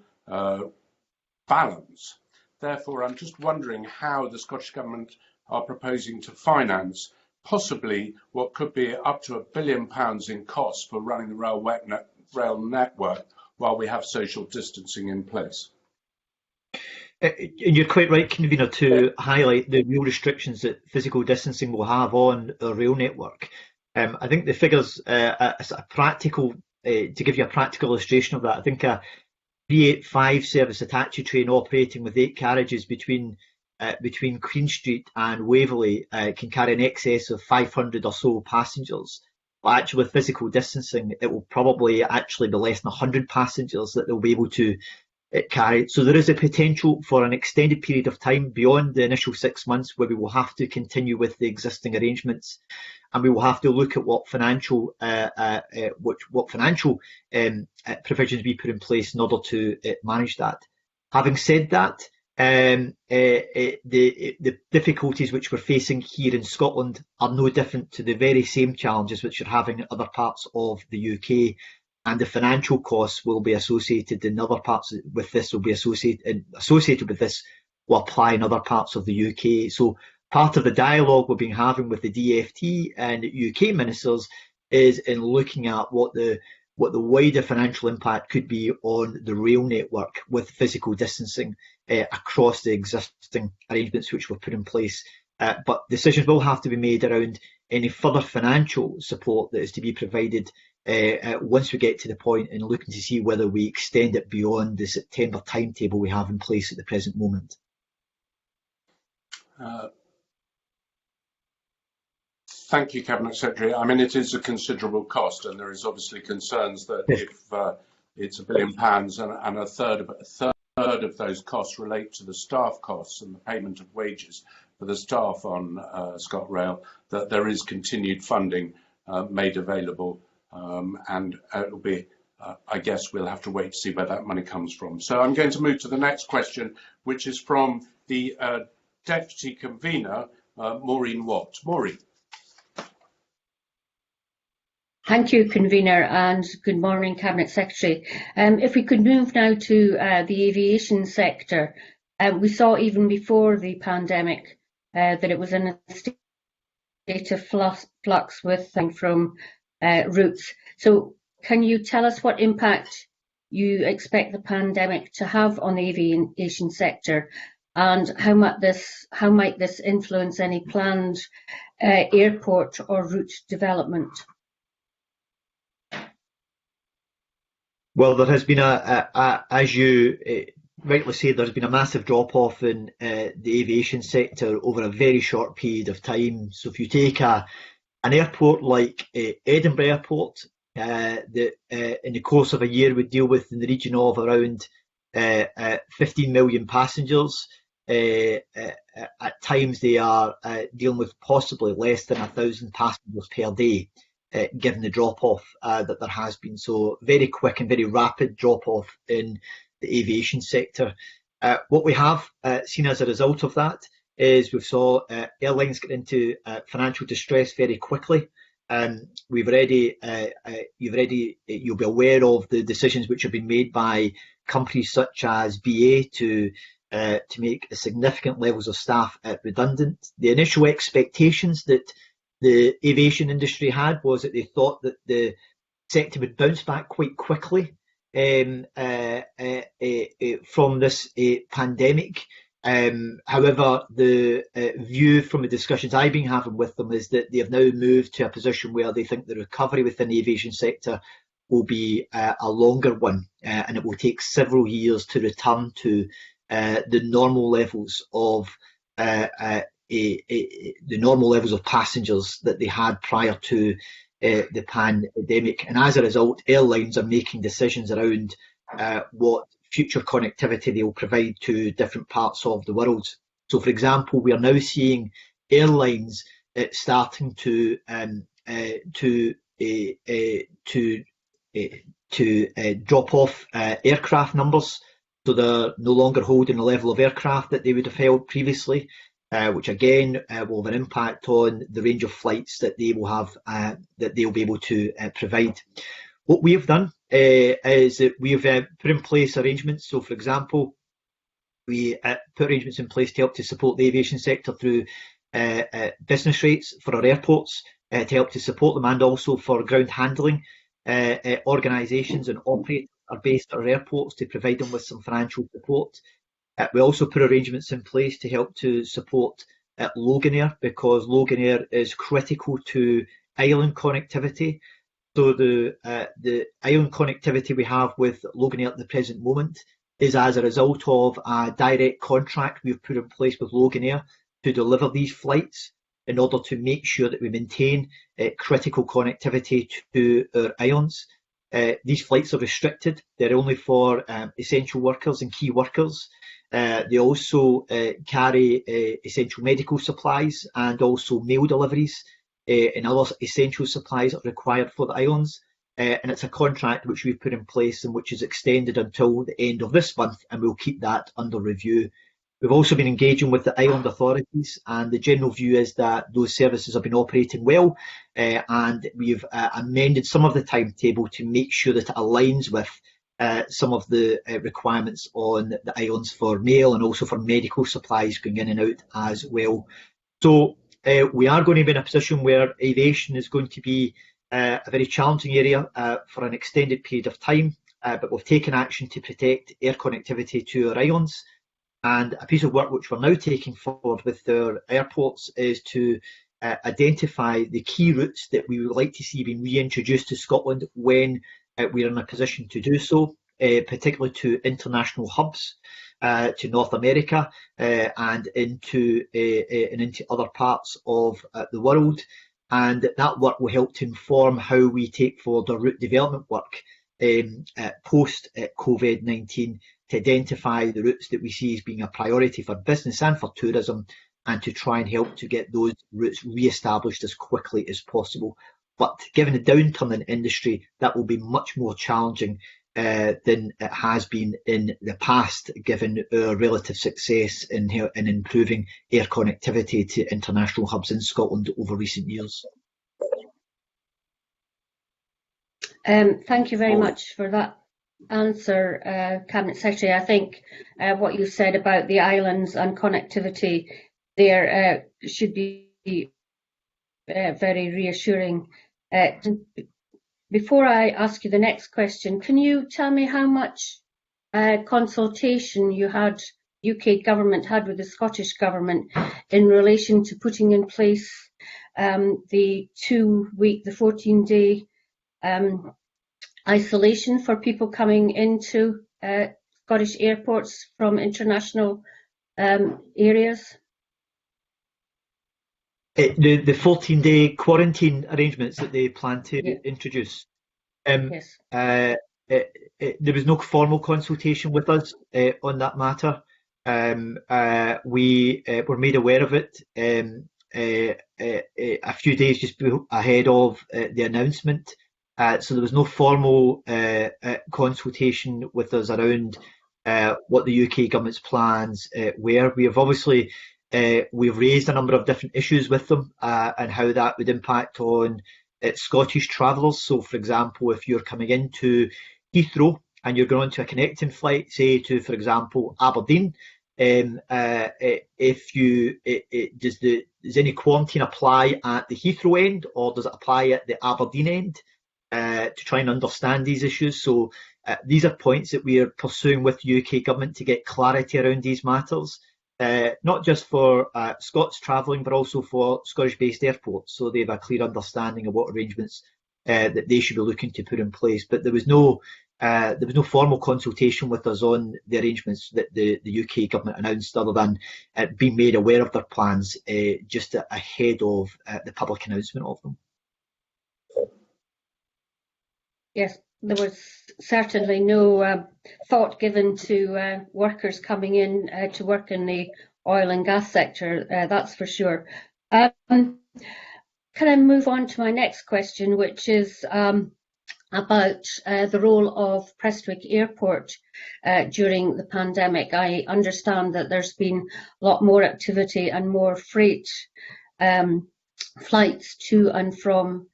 Speaker 1: balance. Therefore, I'm just wondering how the Scottish Government are proposing to finance possibly what could be up to £1 billion in costs for running the rail network while we have social distancing in place.
Speaker 2: You're quite right, Convener, to highlight the real restrictions that physical distancing will have on the rail network. I think the figures, to give you a practical illustration of that, I think a 385 service Hitachi train operating with 8 carriages between Queen Street and Waverley can carry in excess of 500 or so passengers. But actually, with physical distancing, it will probably actually be less than 100 passengers that they'll be able to carry. So there is a potential for an extended period of time beyond the initial 6 months where we will have to continue with the existing arrangements, and we will have to look at what financial provisions we put in place in order to manage that. Having said that, the difficulties which we're facing here in Scotland are no different to the very same challenges which are having in other parts of the UK, and the financial costs will be associated in other parts with this, will be associated with this, will apply in other parts of the UK. So part of the dialogue we've been having with the DfT and UK ministers is in looking at what what the wider financial impact could be on the rail network with physical distancing across the existing arrangements which were put in place. But decisions will have to be made around any further financial support that is to be provided once we get to the point in looking to see whether we extend it beyond the September timetable we have in place at the present moment.
Speaker 1: Thank you, Cabinet Secretary. I mean, it is a considerable cost, and there is obviously concerns that if it's £1 billion and a third of those costs relate to the staff costs and the payment of wages for the staff on ScotRail, that there is continued funding made available, and it'll be, I guess we'll have to wait to see where that money comes from. So I'm going to move to the next question, which is from the Deputy Convener, Maureen Watt. Maureen.
Speaker 8: Thank you, Convener, and good morning, Cabinet Secretary. If we could move now to the aviation sector, we saw even before the pandemic that it was in a state of flux with from routes. So can you tell us what impact you expect the pandemic to have on the aviation sector, and how might this influence any planned airport or route development?
Speaker 2: Well, there has been as you rightly say, there's been a massive drop-off in the aviation sector over a very short period of time. So if you take an airport like Edinburgh Airport, that in the course of a year would deal with in the region of around 15 million passengers. At times they are dealing with possibly less than 1,000 passengers per day. Given the drop-off that there has been. So very quick and very rapid drop-off in the aviation sector. What we have seen as a result of that is we've saw airlines get into financial distress very quickly. You'll be aware of the decisions which have been made by companies such as BA to make significant levels of staff redundant. The initial expectations that the aviation industry had was that they thought that the sector would bounce back quite quickly from this pandemic. However, the view from the discussions I've been having with them is that they have now moved to a position where they think the recovery within the aviation sector will be a longer one, and it will take several years to return to the normal levels of passengers that they had prior to the pandemic. And as a result, airlines are making decisions around what future connectivity they will provide to different parts of the world. So, for example, we are now seeing airlines starting to drop off aircraft numbers. So they're no longer holding the level of aircraft that they would have held previously. Which again will have an impact on the range of flights that they will have, that they'll be able to provide. What we have done is that we have put in place arrangements. So, for example, we put arrangements in place to help to support the aviation sector through business rates for our airports, to help to support them, and also for ground handling organisations and operators are based at our airports to provide them with some financial support. We also put arrangements in place to help to support Loganair, because Loganair is critical to island connectivity. So the island connectivity we have with Loganair at the present moment is as a result of a direct contract we've put in place with Loganair to deliver these flights in order to make sure that we maintain critical connectivity to our islands. These flights are restricted. They're only for essential workers and key workers. They also carry essential medical supplies and also mail deliveries and other essential supplies that are required for the islands. And it's a contract which we've put in place and which is extended until the end of this month, and we'll keep that under review. We've also been engaging with the island authorities, and the general view is that those services have been operating well, and we've amended some of the timetable to make sure that it aligns with some of the requirements on the islands for mail and also for medical supplies going in and out as well. So we are going to be in a position where aviation is going to be a very challenging area for an extended period of time, but we've taken action to protect air connectivity to our islands. And a piece of work which we're now taking forward with our airports is to identify the key routes that we would like to see being reintroduced to Scotland when we're in a position to do so, particularly to international hubs, to North America and into other parts of the world. And that work will help to inform how we take forward our route development work post COVID-19 to identify the routes that we see as being a priority for business and for tourism, and to try and help to get those routes re-established as quickly as possible. But given the downturn in industry, that will be much more challenging than it has been in the past, given our relative success in improving air connectivity to international hubs in Scotland over recent years.
Speaker 8: Thank you very much for that answer, Cabinet Secretary. I think what you said about the islands and connectivity there should be very reassuring. Before I ask you the next question, can you tell me how much consultation UK government had with the Scottish government in relation to putting in place the 14-day isolation for people coming into Scottish airports from international areas?
Speaker 2: The 14-day quarantine arrangements that they plan to introduce.
Speaker 8: Yes.
Speaker 2: There was no formal consultation with us on that matter. We were made aware of it a few days just ahead of the announcement. So there was no formal consultation with us around what the UK government's plans were. We have obviously we've raised a number of different issues with them and how that would impact on Scottish travellers. So, for example, if you're coming into Heathrow and you're going to a connecting flight, say to, for example, Aberdeen, does any quarantine apply at the Heathrow end, or does it apply at the Aberdeen end? To try and understand these issues. So these are points that we are pursuing with the UK government to get clarity around these matters, not just for Scots travelling, but also for Scottish-based airports, so they have a clear understanding of what arrangements that they should be looking to put in place. But there was no formal consultation with us on the arrangements that the UK government announced, other than being made aware of their plans just ahead of the public announcement of them.
Speaker 8: Yes, there was certainly no thought given to workers coming in to work in the oil and gas sector, that's for sure. Can I move on to my next question, which is about the role of Prestwick Airport during the pandemic? I understand that there's been a lot more activity and more freight flights to and from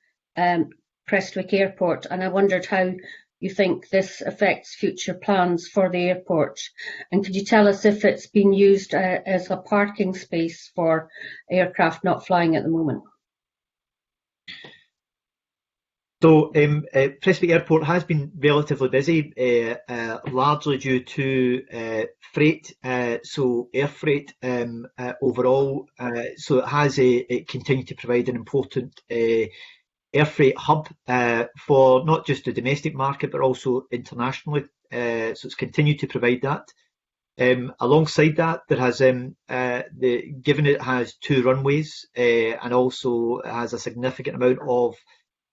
Speaker 8: Prestwick Airport, and I wondered how you think this affects future plans for the airport. And could you tell us if it's been used as a parking space for aircraft not flying at the moment?
Speaker 2: So Prestwick Airport has been relatively busy, largely due to freight, so air freight overall. So it has continued to provide an important air freight hub for not just the domestic market but also internationally. So it's continued to provide that. Alongside that, there has given it has 2 runways and also has a significant amount of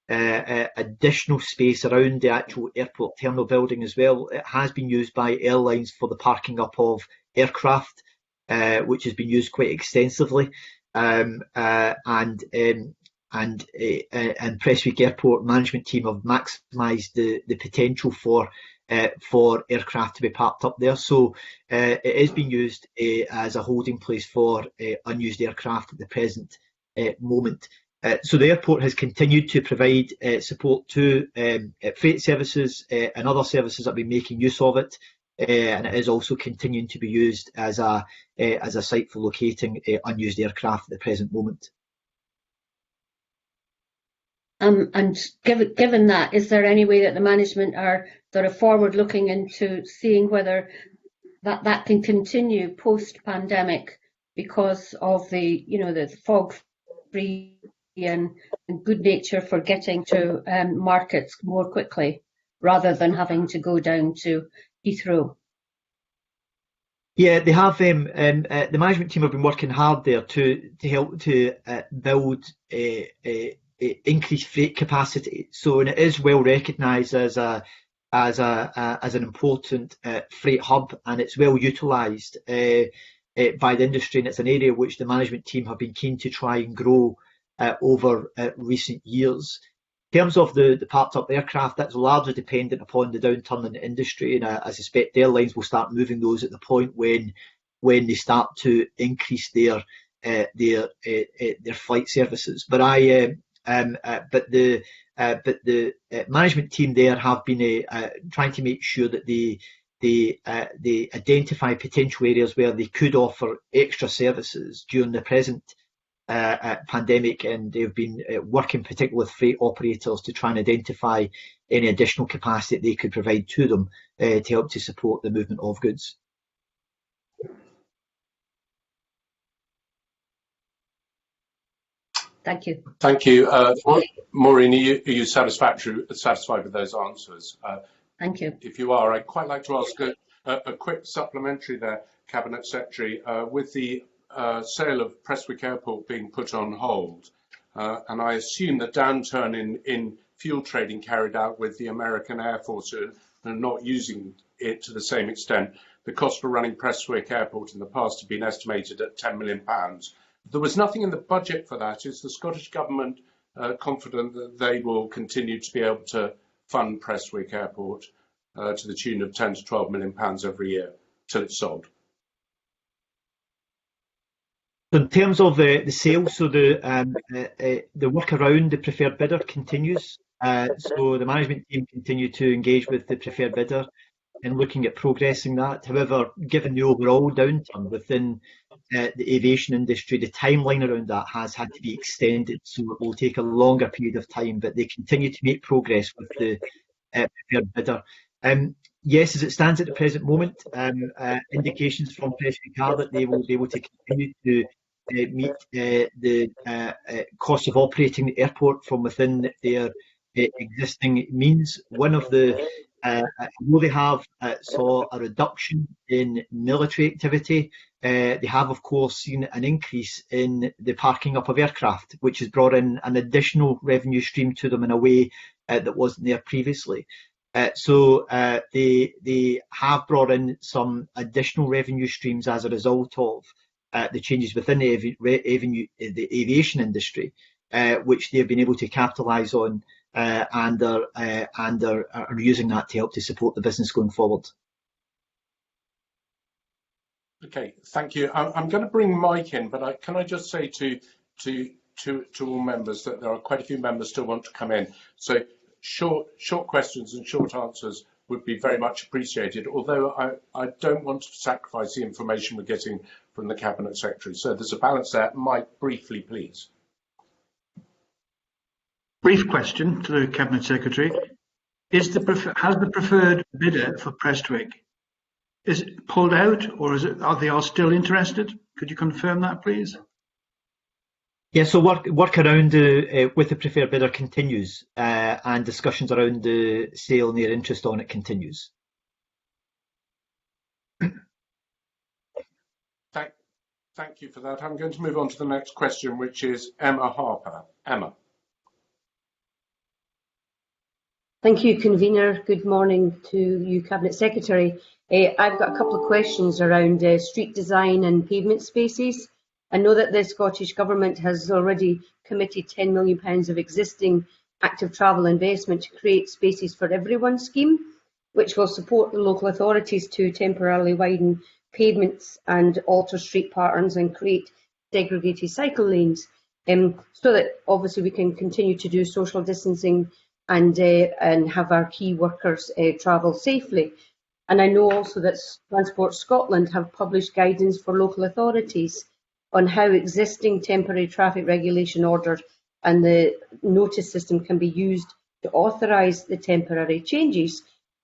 Speaker 2: additional space around the actual airport terminal building as well. It has been used by airlines for the parking up of aircraft, which has been used quite extensively. And Prestwick Airport management team have maximised the potential for aircraft to be parked up there. So it is being used as a holding place for unused aircraft at the present moment. So the airport has continued to provide support to freight services and other services that have been making use of it, and it is also continuing to be used as a site for locating unused aircraft at the present moment.
Speaker 8: And given that, is there any way that the management are sort of forward looking into seeing whether that can continue post pandemic because of the fog free and good nature for getting to markets more quickly rather than having to go down to Heathrow?
Speaker 2: Yeah, they have. The management team have been working hard there to help to build increased freight capacity. So, and it is well recognised as an important freight hub, and it's well utilised by the industry, and it's an area which the management team have been keen to try and grow over recent years. In terms of the parked up aircraft, that's largely dependent upon the downturn in the industry, and I suspect the airlines will start moving those at the point when they start to increase their flight services. But the management team there have been trying to make sure that they identify potential areas where they could offer extra services during the present pandemic, and they've been working particularly with freight operators to try and identify any additional capacity they could provide to them to help to support the movement of goods.
Speaker 8: Thank you.
Speaker 1: Thank you. Maureen, are you satisfied with those answers?
Speaker 8: Thank you.
Speaker 1: If you are, I'd quite like to ask a quick supplementary there, Cabinet Secretary, with the sale of Prestwick Airport being put on hold, and I assume the downturn in fuel trading carried out with the American Air Force and not using it to the same extent. The cost for running Prestwick Airport in the past had been estimated at £10 million. There was nothing in the budget for that. Is the Scottish Government confident that they will continue to be able to fund Prestwick Airport to the tune of £10 to £12 million every year till it's sold?
Speaker 2: In terms of the sale, so the work around the preferred bidder continues. So the management team continue to engage with the preferred bidder in looking at progressing that. However, given the overall downturn within the aviation industry, the timeline around that has had to be extended, so it will take a longer period of time, but they continue to make progress with the preferred bidder. Yes, as it stands at the present moment, indications from Prestwick are that they will be able to continue to meet the cost of operating the airport from within their existing means. One of the although they have saw a reduction in military activity, they have of course seen an increase in the parking up of aircraft, which has brought in an additional revenue stream to them in a way that wasn't there previously. So they have brought in some additional revenue streams as a result of the changes within the aviation industry, which they've been able to capitalise on, and are using that to help to support the business going forward.
Speaker 1: Okay, thank you. I'm going to bring Mike in, but can I just say to all members that there are quite a few members still want to come in. So short questions and short answers would be very much appreciated, although I don't want to sacrifice the information we're getting from the Cabinet Secretary. So there's a balance there. Mike, briefly, please.
Speaker 4: Brief question to the Cabinet Secretary. Has the preferred bidder for Prestwick is it pulled out, or are they all still interested? Could you confirm that, please?
Speaker 2: Yeah, so work around with the preferred bidder continues, and discussions around the sale and their interest on it continues.
Speaker 1: Thank you for that. I'm going to move on to the next question, which is Emma Harper. Emma.
Speaker 9: Thank you, Convener. Good morning to you, Cabinet Secretary. I've got a couple of questions around street design and pavement spaces. I know that the Scottish Government has already committed £10 million of existing active travel investment to create Spaces for Everyone scheme, which will support the local authorities to temporarily widen pavements and alter street patterns and create segregated cycle lanes, so that obviously we can continue to do social distancing and have our key workers travel safely. And I know also that Transport Scotland have published guidance for local authorities on how existing temporary traffic regulation orders and the notice system can be used to authorise the temporary changes.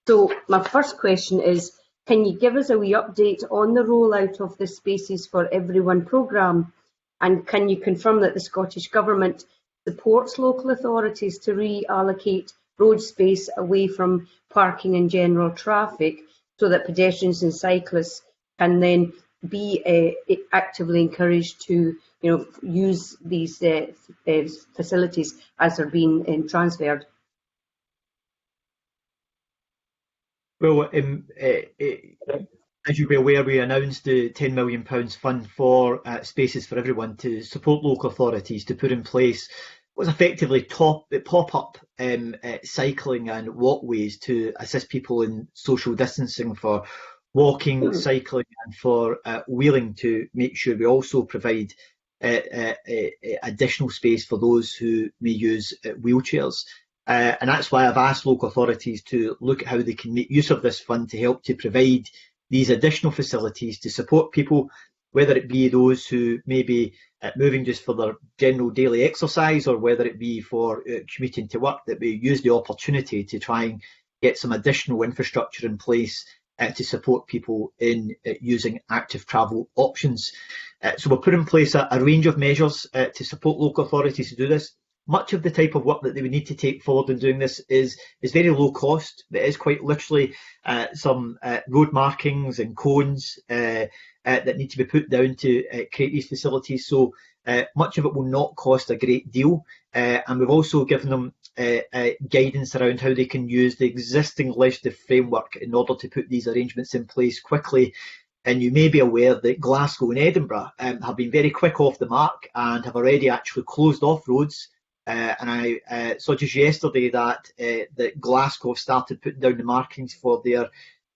Speaker 9: So my first question is, can you give us a wee update on the rollout of the Spaces for Everyone programme? And can you confirm that the Scottish Government supports local authorities to reallocate road space away from parking and general traffic so that pedestrians and cyclists can then be actively encouraged to use these facilities as they're being transferred?
Speaker 2: Well, as you'll be aware, we announced the £10 million fund for Spaces for Everyone to support local authorities to put in place what was effectively pop-up cycling and walkways to assist people in social distancing for walking, cycling and for wheeling, to make sure we also provide additional space for those who may use wheelchairs. And that's why I've asked local authorities to look at how they can make use of this fund to help to provide these additional facilities to support people, whether it be those who may be moving just for their general daily exercise, or whether it be for commuting to work, that we use the opportunity to try and get some additional infrastructure in place to support people in using active travel options. So we'll put in place a range of measures to support local authorities to do this. Much of the type of work that they would need to take forward in doing this is very low cost. There is quite literally some road markings and cones that need to be put down to create these facilities. So much of it will not cost a great deal. And we've also given them guidance around how they can use the existing legislative framework in order to put these arrangements in place quickly. And you may be aware that Glasgow and Edinburgh have been very quick off the mark and have already actually closed off roads. And I saw just yesterday that Glasgow have started putting down the markings for their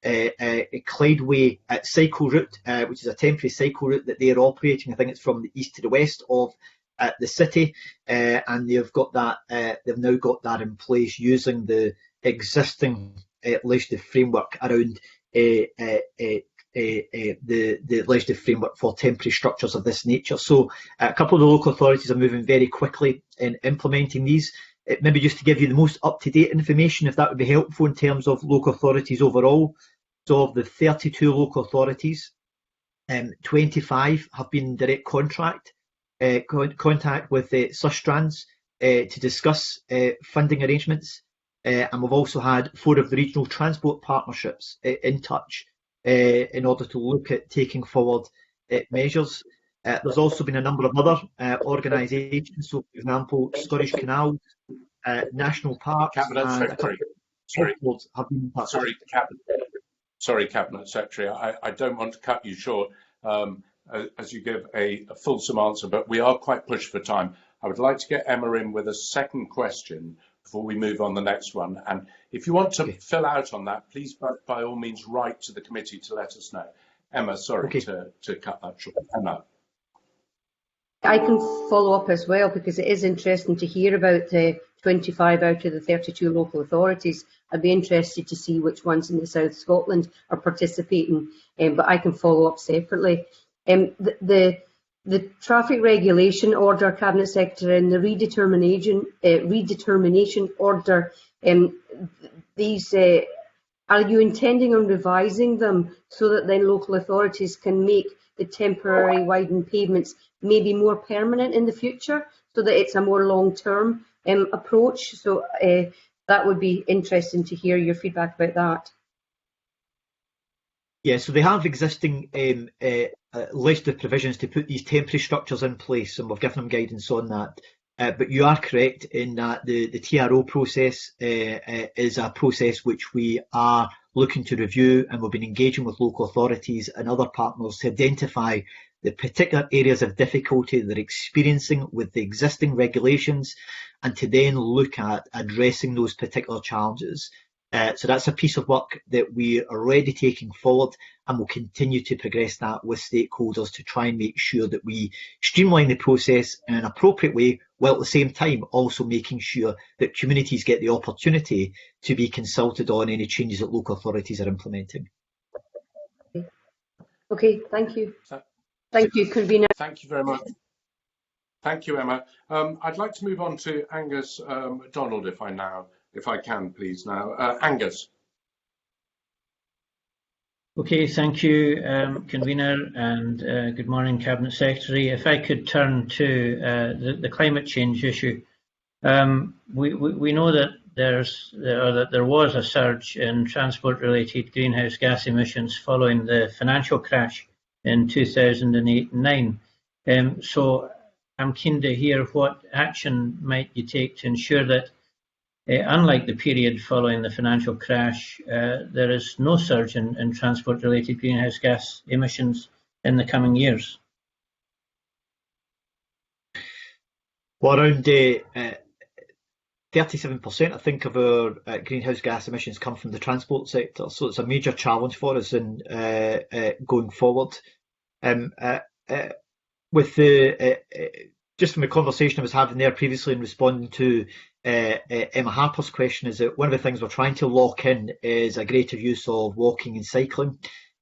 Speaker 2: Clydeway cycle route, which is a temporary cycle route that they're operating. I think it's from the east to the west of the city, and they've got that. They've now got that in place using the existing legislative framework around the legislative framework for temporary structures of this nature. So a couple of the local authorities are moving very quickly in implementing these. Maybe just to give you the most up-to-date information, if that would be helpful in terms of local authorities overall. So of the 32 local authorities, 25 have been in direct contact with Sustrans to discuss funding arrangements. And we've also had 4 of the regional transport partnerships in touch in order to look at taking forward measures. There's also been a number of other organisations, so for example, Scottish Canals, National Parks,
Speaker 1: Cabinet
Speaker 2: and
Speaker 1: Secretary.
Speaker 2: have been in touch.
Speaker 1: Sorry, Cabinet Secretary, I don't want to cut you short as you give a fulsome answer, but we are quite pushed for time. I would like to get Emma in with a second question before we move on the next one. And if you want to fill out on that, please by all means write to the committee to let us know. Emma, sorry to cut that short. Emma.
Speaker 9: I can follow up as well, because it is interesting to hear about the 25 out of the 32 local authorities. I'd be interested to see which ones in the South Scotland are participating, but I can follow up separately. The traffic regulation order, Cabinet Secretary, and the redetermination order, these are you intending on revising them so that then local authorities can make the temporary widened pavements maybe more permanent in the future, so that it's a more long-term approach? So that would be interesting to hear your feedback about that.
Speaker 2: Yeah, so they have existing legislative provisions to put these temporary structures in place, and we've given them guidance on that. But you are correct in that the TRO process is a process which we are looking to review, and we've been engaging with local authorities and other partners to identify the particular areas of difficulty they're experiencing with the existing regulations, and to then look at addressing those particular challenges. So that's a piece of work that we are already taking forward, and we'll continue to progress that with stakeholders to try and make sure that we streamline the process in an appropriate way, while at the same time also making sure that communities get the opportunity to be consulted on any changes that local authorities are implementing.
Speaker 9: Okay, thank you. Thank you, Convener.
Speaker 1: Thank you very much. Thank you, Emma. I'd like to move on to Angus MacDonald, if I can, please now. Angus.
Speaker 10: Okay, thank you, Convener, and good morning, Cabinet Secretary. If I could turn to the climate change issue. We know that there was a surge in transport-related greenhouse gas emissions following the financial crash in 2008 and 9. So I'm keen to hear what action might you take to ensure that, unlike the period following the financial crash, there is no surge in transport-related greenhouse gas emissions in the coming years.
Speaker 2: Well, around 37%, I think, of our greenhouse gas emissions come from the transport sector, so it's a major challenge for us in going forward. With the just from the conversation I was having there previously in responding to Emma Harper's question, is that one of the things we're trying to lock in is a greater use of walking and cycling,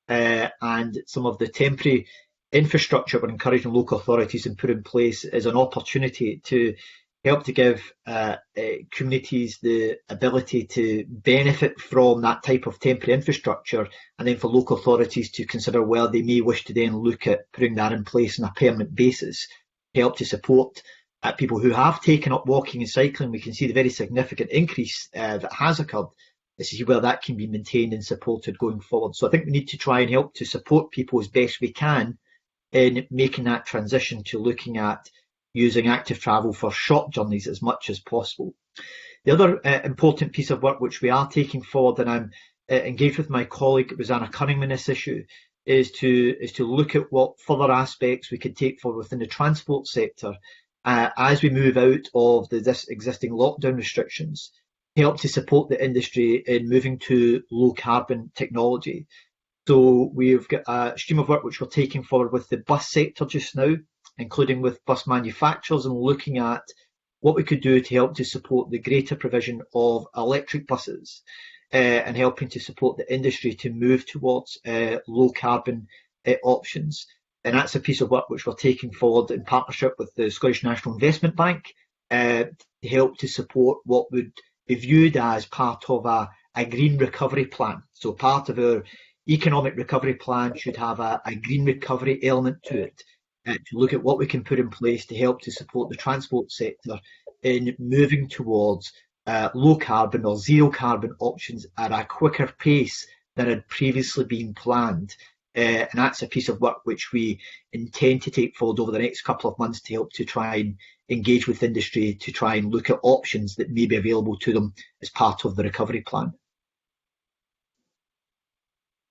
Speaker 2: and some of the temporary infrastructure we're encouraging local authorities to put in place is an opportunity to help to give communities the ability to benefit from that type of temporary infrastructure, and then for local authorities to consider whether they may wish to then look at putting that in place on a permanent basis, help to support people who have taken up walking and cycling. We can see the very significant increase that has occurred. This is where that can be maintained and supported going forward. So I think we need to try and help to support people as best we can in making that transition to looking at using active travel for short journeys as much as possible. The other important piece of work which we are taking forward, and I'm engaged with my colleague Rosanna Cunningham in this issue, is to look at what further aspects we could take forward within the transport sector as we move out of this existing lockdown restrictions, help to support the industry in moving to low carbon technology. So we've got a stream of work which we're taking forward with the bus sector just now, including with bus manufacturers, and looking at what we could do to help to support the greater provision of electric buses, and helping to support the industry to move towards low carbon options. And that's a piece of work which we're taking forward in partnership with the Scottish National Investment Bank to help to support what would be viewed as part of a green recovery plan. So part of our economic recovery plan should have a green recovery element to it, to look at what we can put in place to help to support the transport sector in moving towards low carbon or zero carbon options at a quicker pace than had previously been planned. And that's a piece of work which we intend to take forward over the next couple of months to help to try and engage with industry to try and look at options that may be available to them as part of the recovery plan.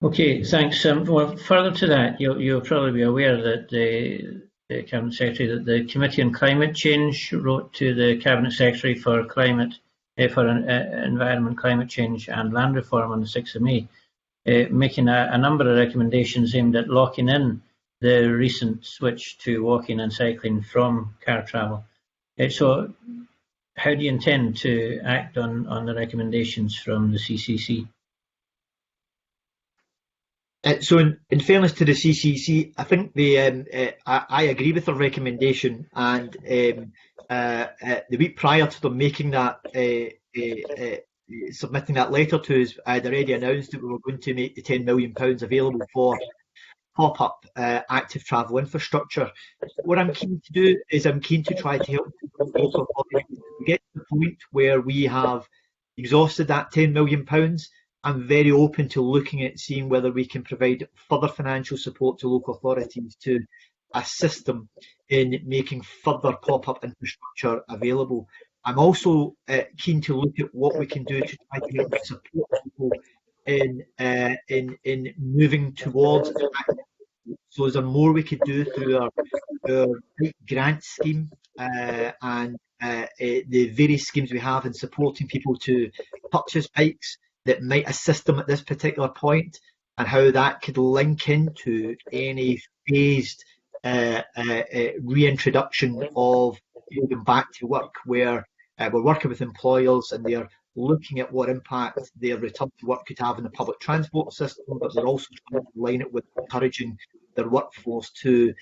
Speaker 10: Okay, thanks. Well, further to that, you'll probably be aware that the Cabinet Secretary, that the Committee on Climate Change wrote to the Cabinet Secretary for Environment, Climate Change and Land Reform on the 6th of May, making a number of recommendations aimed at locking in the recent switch to walking and cycling from car travel. So how do you intend to act on the recommendations from the CCC?
Speaker 2: So in fairness to the CCC, I think I agree with the recommendation, and the week prior to them making that, submitting that letter to us, I'd already announced that we were going to make the £10 million available for pop-up active travel infrastructure. What I'm keen to do is I'm keen to try to help local authorities get to the point where we have exhausted that £10 million. I'm very open to looking at seeing whether we can provide further financial support to local authorities to assist them in making further pop-up infrastructure available. I'm also keen to look at what we can do to try to help support people in moving towards. So is there more we could do through our grant scheme and the various schemes we have in supporting people to purchase bikes that might assist them at this particular point, and how that could link into any phased reintroduction of moving back to work, where we're working with employers and they're looking at what impact their return to work could have in the public transport system, but they're also trying to line it with encouraging their workforce to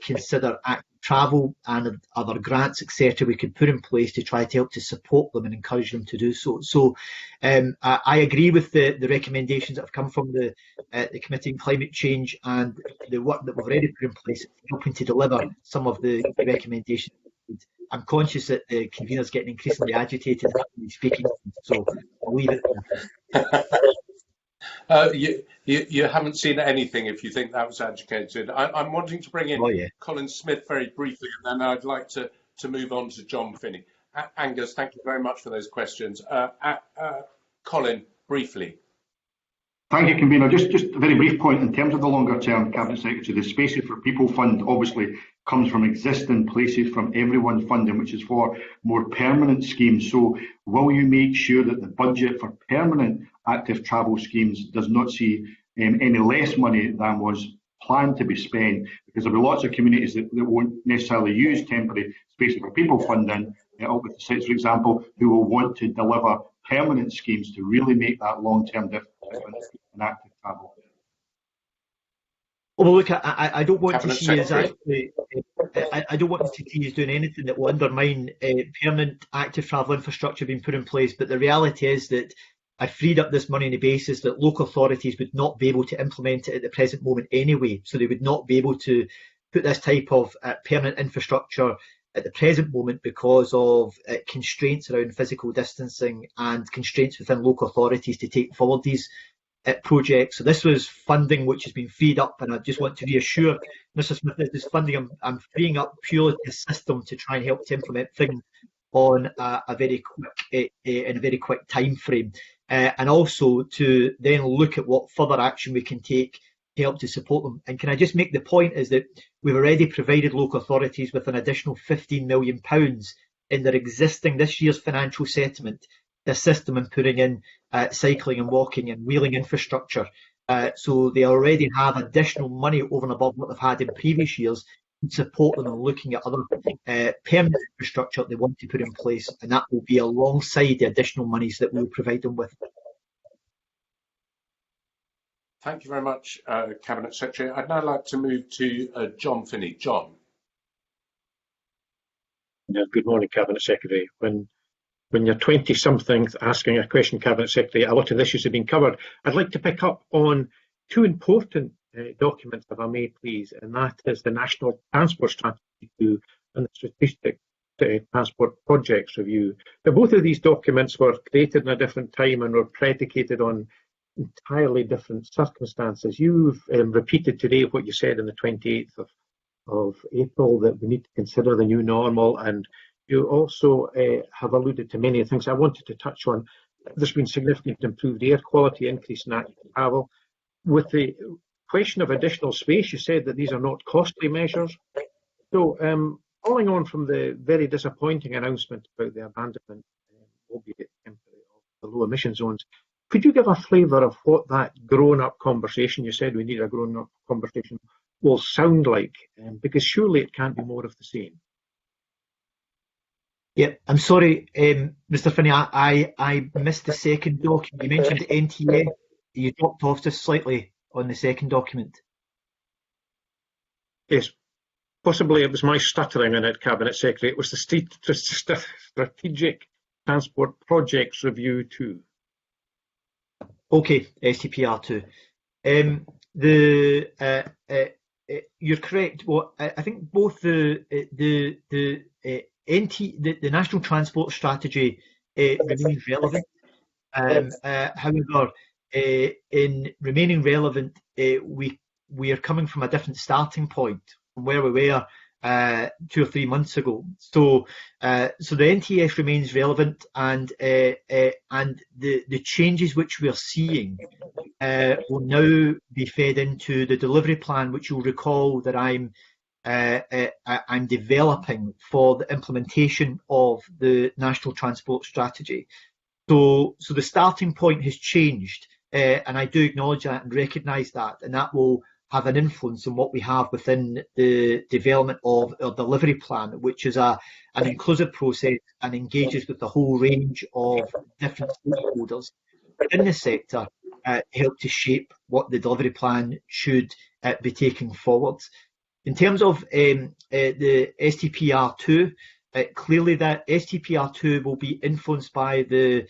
Speaker 2: consider active travel and other grants, etc., we could put in place to try to help to support them and encourage them to do so. So I agree with the recommendations that have come from the Committee on Climate Change, and the work that we've already put in place, helping to deliver some of the recommendations. I'm conscious that the convener's getting increasingly agitated speaking, so I'll leave it there.
Speaker 1: You haven't seen anything if you think that was agitated. I'm wanting to bring in Colin Smith very briefly, and then I'd like to move on to John Finney. Angus, thank you very much for those questions. Colin, briefly.
Speaker 3: Thank you, Convener. Just a very brief point in terms of the longer term, Cabinet Secretary. The Spaces for People Fund obviously comes from existing Places from Everyone funding, which is for more permanent schemes. So will you make sure that the budget for permanent active travel schemes does not see any less money than was planned to be spent? Because there will be lots of communities that won't necessarily use temporary Spaces for People funding, up with the Six, for example, who will want to deliver permanent schemes to really make that long-term difference in active travel.
Speaker 2: Well, look, I don't want to see us actually. I don't want to see us doing anything that will undermine permanent active travel infrastructure being put in place. But the reality is that I freed up this money on the basis that local authorities would not be able to implement it at the present moment anyway. So they would not be able to put this type of permanent infrastructure at the present moment because of constraints around physical distancing and constraints within local authorities to take forward these projects. So this was funding which has been freed up, and I just want to reassure Mr. Smith that this funding I'm freeing up purely the system to try and help to implement things on a very quick in a very quick time frame, and also to then look at what further action we can take to help to support them. And can I just make the point is that we've already provided local authorities with an additional £15 million in their existing this year's financial settlement to assist them in putting in cycling and walking and wheeling infrastructure. So they already have additional money over and above what they've had in previous years to support them in looking at other permanent infrastructure they want to put in place, and that will be alongside the additional monies that we'll provide them with.
Speaker 1: Thank you very much, Cabinet Secretary. I'd now like to move to John Finney. John.
Speaker 11: Yeah, good morning, Cabinet Secretary. When you're 20-something asking a question, Cabinet Secretary, a lot of issues have been covered. I'd like to pick up on two important documents, if I may, please, and that is the National Transport Strategy and the Strategic Transport Projects Review. Now, both of these documents were created in a different time and were predicated on entirely different circumstances. You've repeated today what you said on the 28th of April, that we need to consider the new normal, and you also have alluded to many things I wanted to touch on. There's been significant improved air quality, increase in active travel. With the question of additional space, you said that these are not costly measures. So following on from the very disappointing announcement about the abandonment, albeit temporary, of the low emission zones, could you give a flavour of what that grown-up conversation, you said we need a grown-up conversation, will sound like? Because surely it can't be more of the same.
Speaker 2: Yeah, I'm sorry, Mr. Finney, I missed the second document. You mentioned NTA. You dropped off just slightly on the second document.
Speaker 11: Yes, possibly it was my stuttering in it, Cabinet Secretary. It was the Strategic Transport Projects Review 2.
Speaker 2: Okay, STPR2. You're correct. Well, I think both the National Transport Strategy remains relevant. However, in remaining relevant, we are coming from a different starting point from where we were 2 or 3 months ago. So the NTS remains relevant, and the changes which we are seeing will now be fed into the delivery plan, which you'll recall that I'm developing for the implementation of the National Transport Strategy. So the starting point has changed, and I do acknowledge that and recognise that, and that will have an influence on what we have within the development of our delivery plan, which is an inclusive process and engages with the whole range of different stakeholders in the sector to help to shape what the delivery plan should be taking forward. In terms of the STPR2, clearly that STPR2 will be influenced by the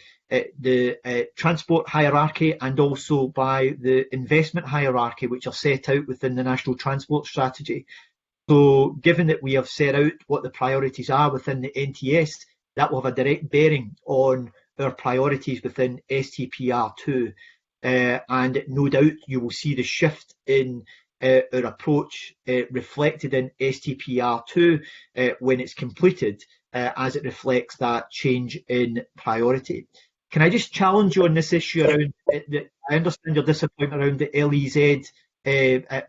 Speaker 2: transport hierarchy and also by the investment hierarchy, which are set out within the National Transport Strategy. So given that we have set out what the priorities are within the NTS, that will have a direct bearing on our priorities within STPR2. And no doubt you will see the shift in our approach reflected in STPR2 when it's completed, as it reflects that change in priority. Can I just challenge you on this issue around, I understand your disappointment around the LEZ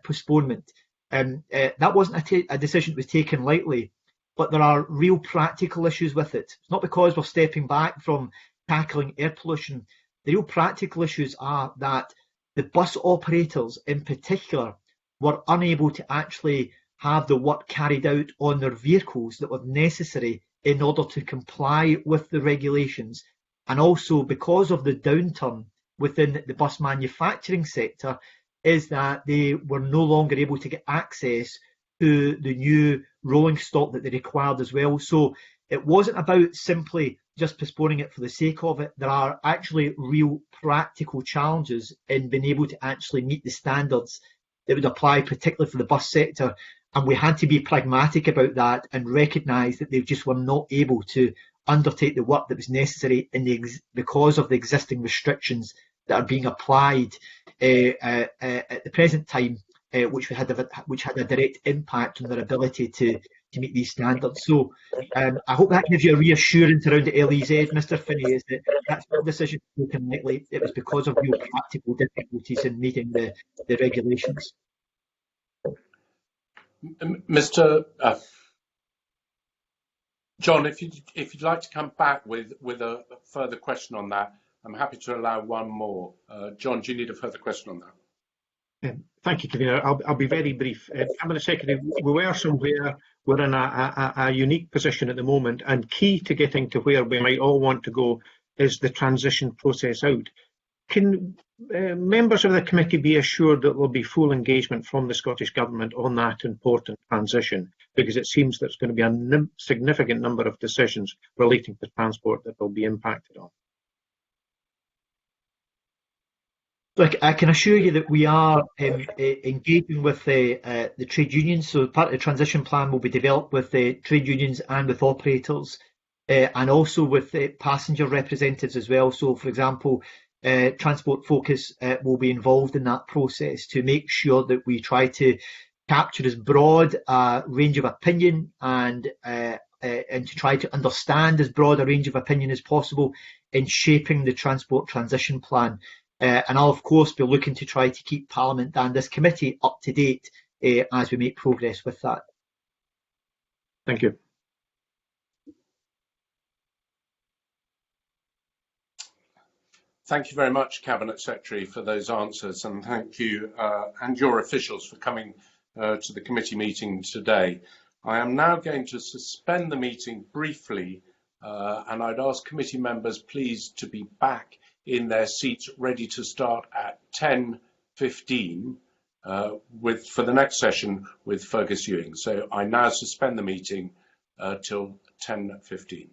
Speaker 2: postponement. That wasn't a decision that was taken lightly, but there are real practical issues with it. It's not because we're stepping back from tackling air pollution. The real practical issues are that the bus operators in particular were unable to actually have the work carried out on their vehicles that were necessary in order to comply with the regulations. And also because of the downturn within the bus manufacturing sector, is that they were no longer able to get access to the new rolling stock that they required as well. So it wasn't about simply just postponing it for the sake of it. There are actually real practical challenges in being able to actually meet the standards that would apply, particularly for the bus sector. And we had to be pragmatic about that and recognise that they just were not able to undertake the work that was necessary because of the existing restrictions that are being applied at the present time, which had a direct impact on their ability to meet these standards. So I hope that gives you a reassurance around the LEZ, Mr. Finney, is that that's not a decision taken lightly. It was because of real practical difficulties in meeting the regulations.
Speaker 1: Mr. John, if you'd like to come back with a further question on that, I'm happy to allow one more. John, do you need a further question on that?
Speaker 11: Thank you, Convener. I'll be very brief. Cabinet Secretary, we're in a unique position at the moment, and key to getting to where we might all want to go is the transition process out. Can members of the committee be assured that there will be full engagement from the Scottish Government on that important transition? Because it seems there's going to be a significant number of decisions relating to transport that will be impacted on.
Speaker 2: Look, I can assure you that we are engaging with the trade unions. So part of the transition plan will be developed with the trade unions and with operators, and also with passenger representatives as well. So, for example, Transport Focus will be involved in that process to make sure that we try to capture as broad a range of opinion and to try to understand as broad a range of opinion as possible in shaping the transport transition plan. And I'll, of course, be looking to try to keep Parliament and this committee up to date as we make progress with that.
Speaker 11: Thank you.
Speaker 1: Thank you very much, Cabinet Secretary, for those answers, and thank you and your officials for coming to the committee meeting today. I am now going to suspend the meeting briefly, and I'd ask committee members please to be back in their seats ready to start at 10:15 for the next session with Fergus Ewing. So I now suspend the meeting till 10:15.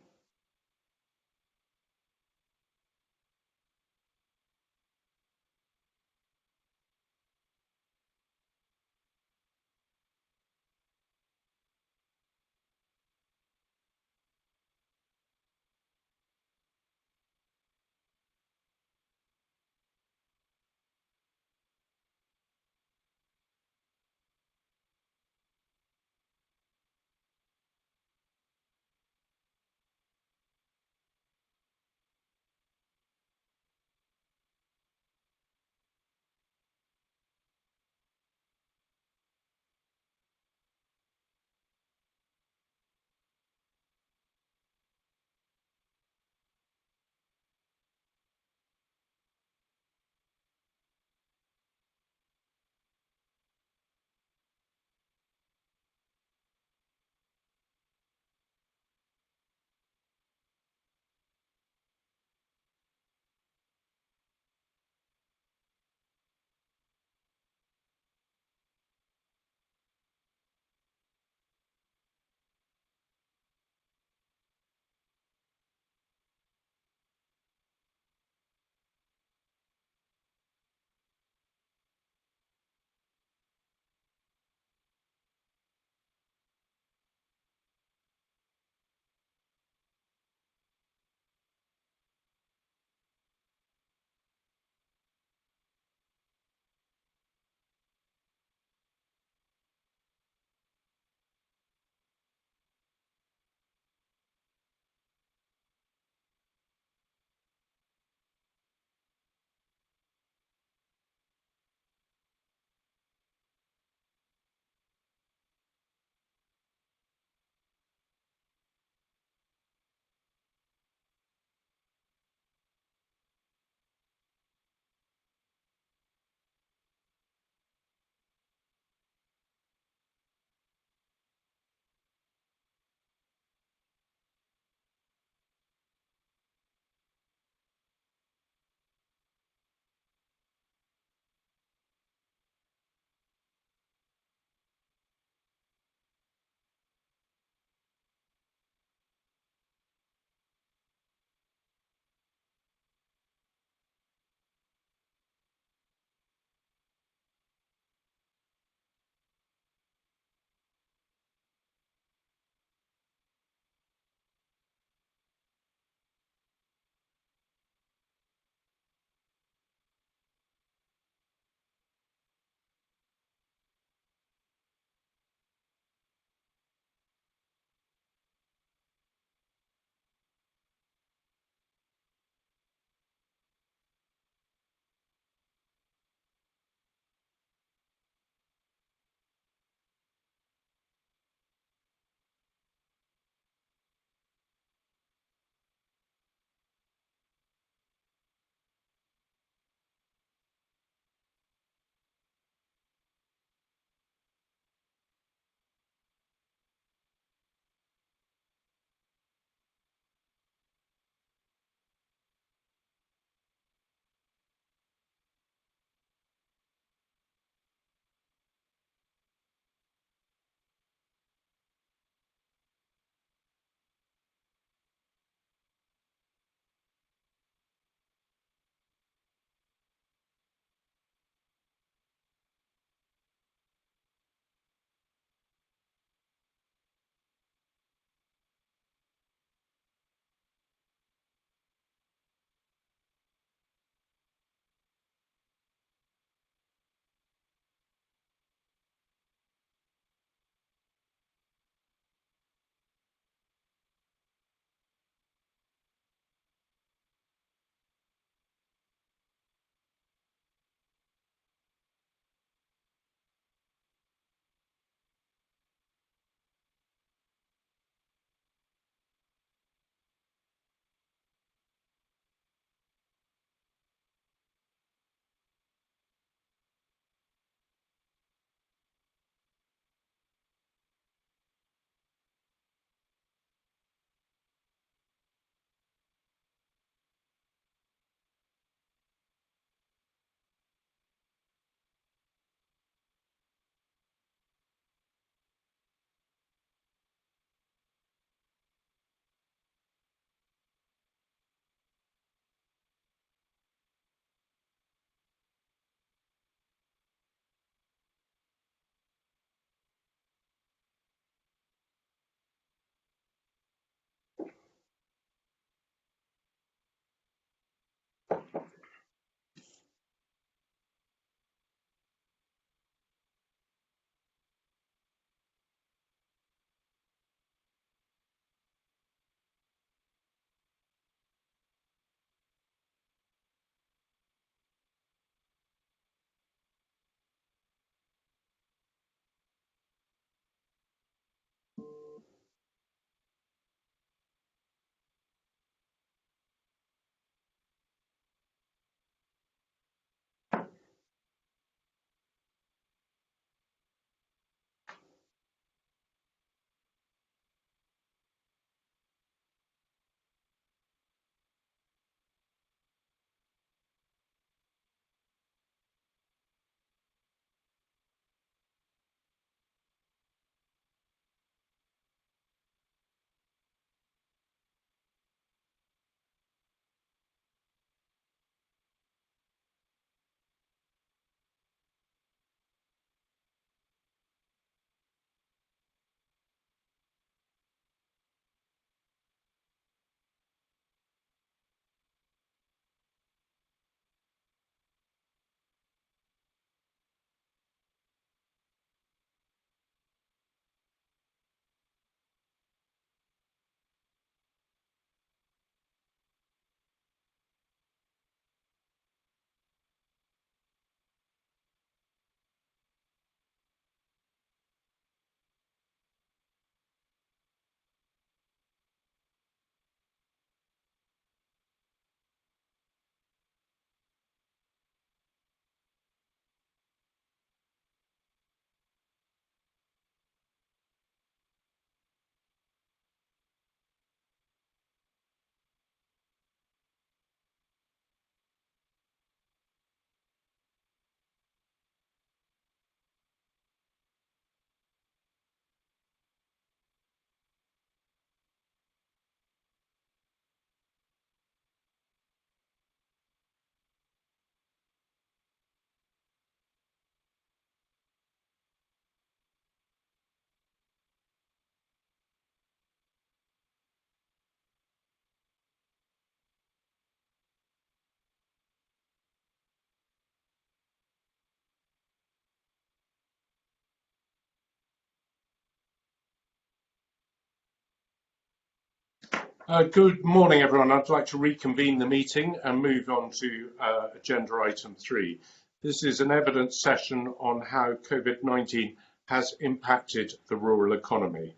Speaker 1: Good morning, everyone. I'd like to reconvene the meeting and move on to agenda item 3. This is an evidence session on how COVID-19 has impacted the rural economy.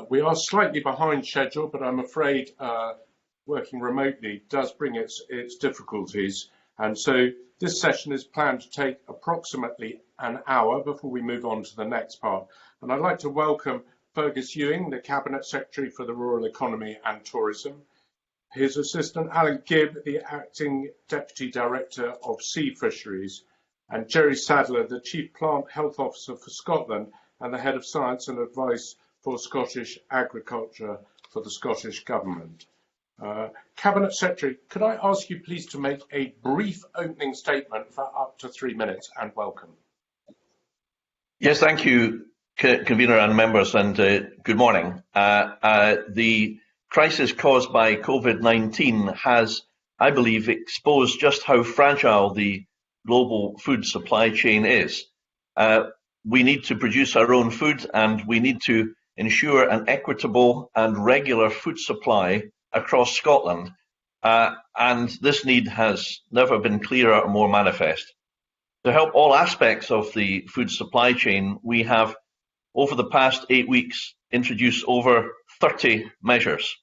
Speaker 1: We are slightly behind schedule, but I'm afraid working remotely does bring its difficulties. And so this session is planned to take approximately an hour before we move on to the next part. And I'd like to welcome Fergus Ewing, the Cabinet Secretary for the Rural Economy and Tourism, his assistant Alan Gibb, the Acting Deputy Director of Sea Fisheries, and Jerry Sadler, the Chief Plant Health Officer for Scotland and the Head of Science and Advice for Scottish Agriculture for the Scottish Government. Cabinet Secretary, could I ask you please to make a brief opening statement for up to 3 minutes, and welcome.
Speaker 12: Yes, thank you, Convener and members, and good morning. The crisis caused by COVID-19 has, I believe, exposed just how fragile the global food supply chain is. We need to produce our own food, and we need to ensure an equitable and regular food supply across Scotland. And this need has never been clearer or more manifest. To help all aspects of the food supply chain, we have over the past 8 weeks, introduced over 30 measures.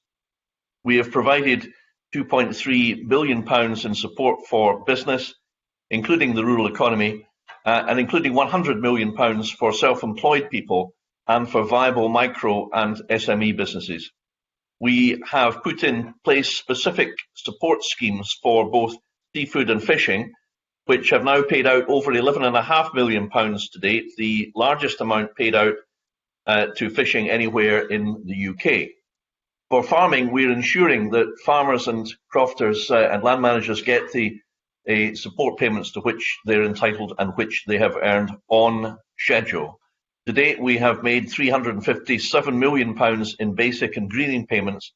Speaker 12: We have provided £2.3 billion in support for business, including the rural economy, and including £100 million for self-employed people and for viable micro and SME businesses. We have put in place specific support schemes for both seafood and fishing, which have now paid out over £11.5 million to date, the largest amount paid out to fishing anywhere in the UK. For farming, we're ensuring that farmers and crofters and land managers get the support payments to which they're entitled and which they have earned on schedule. To date, we have made £357 million in basic and greening payments,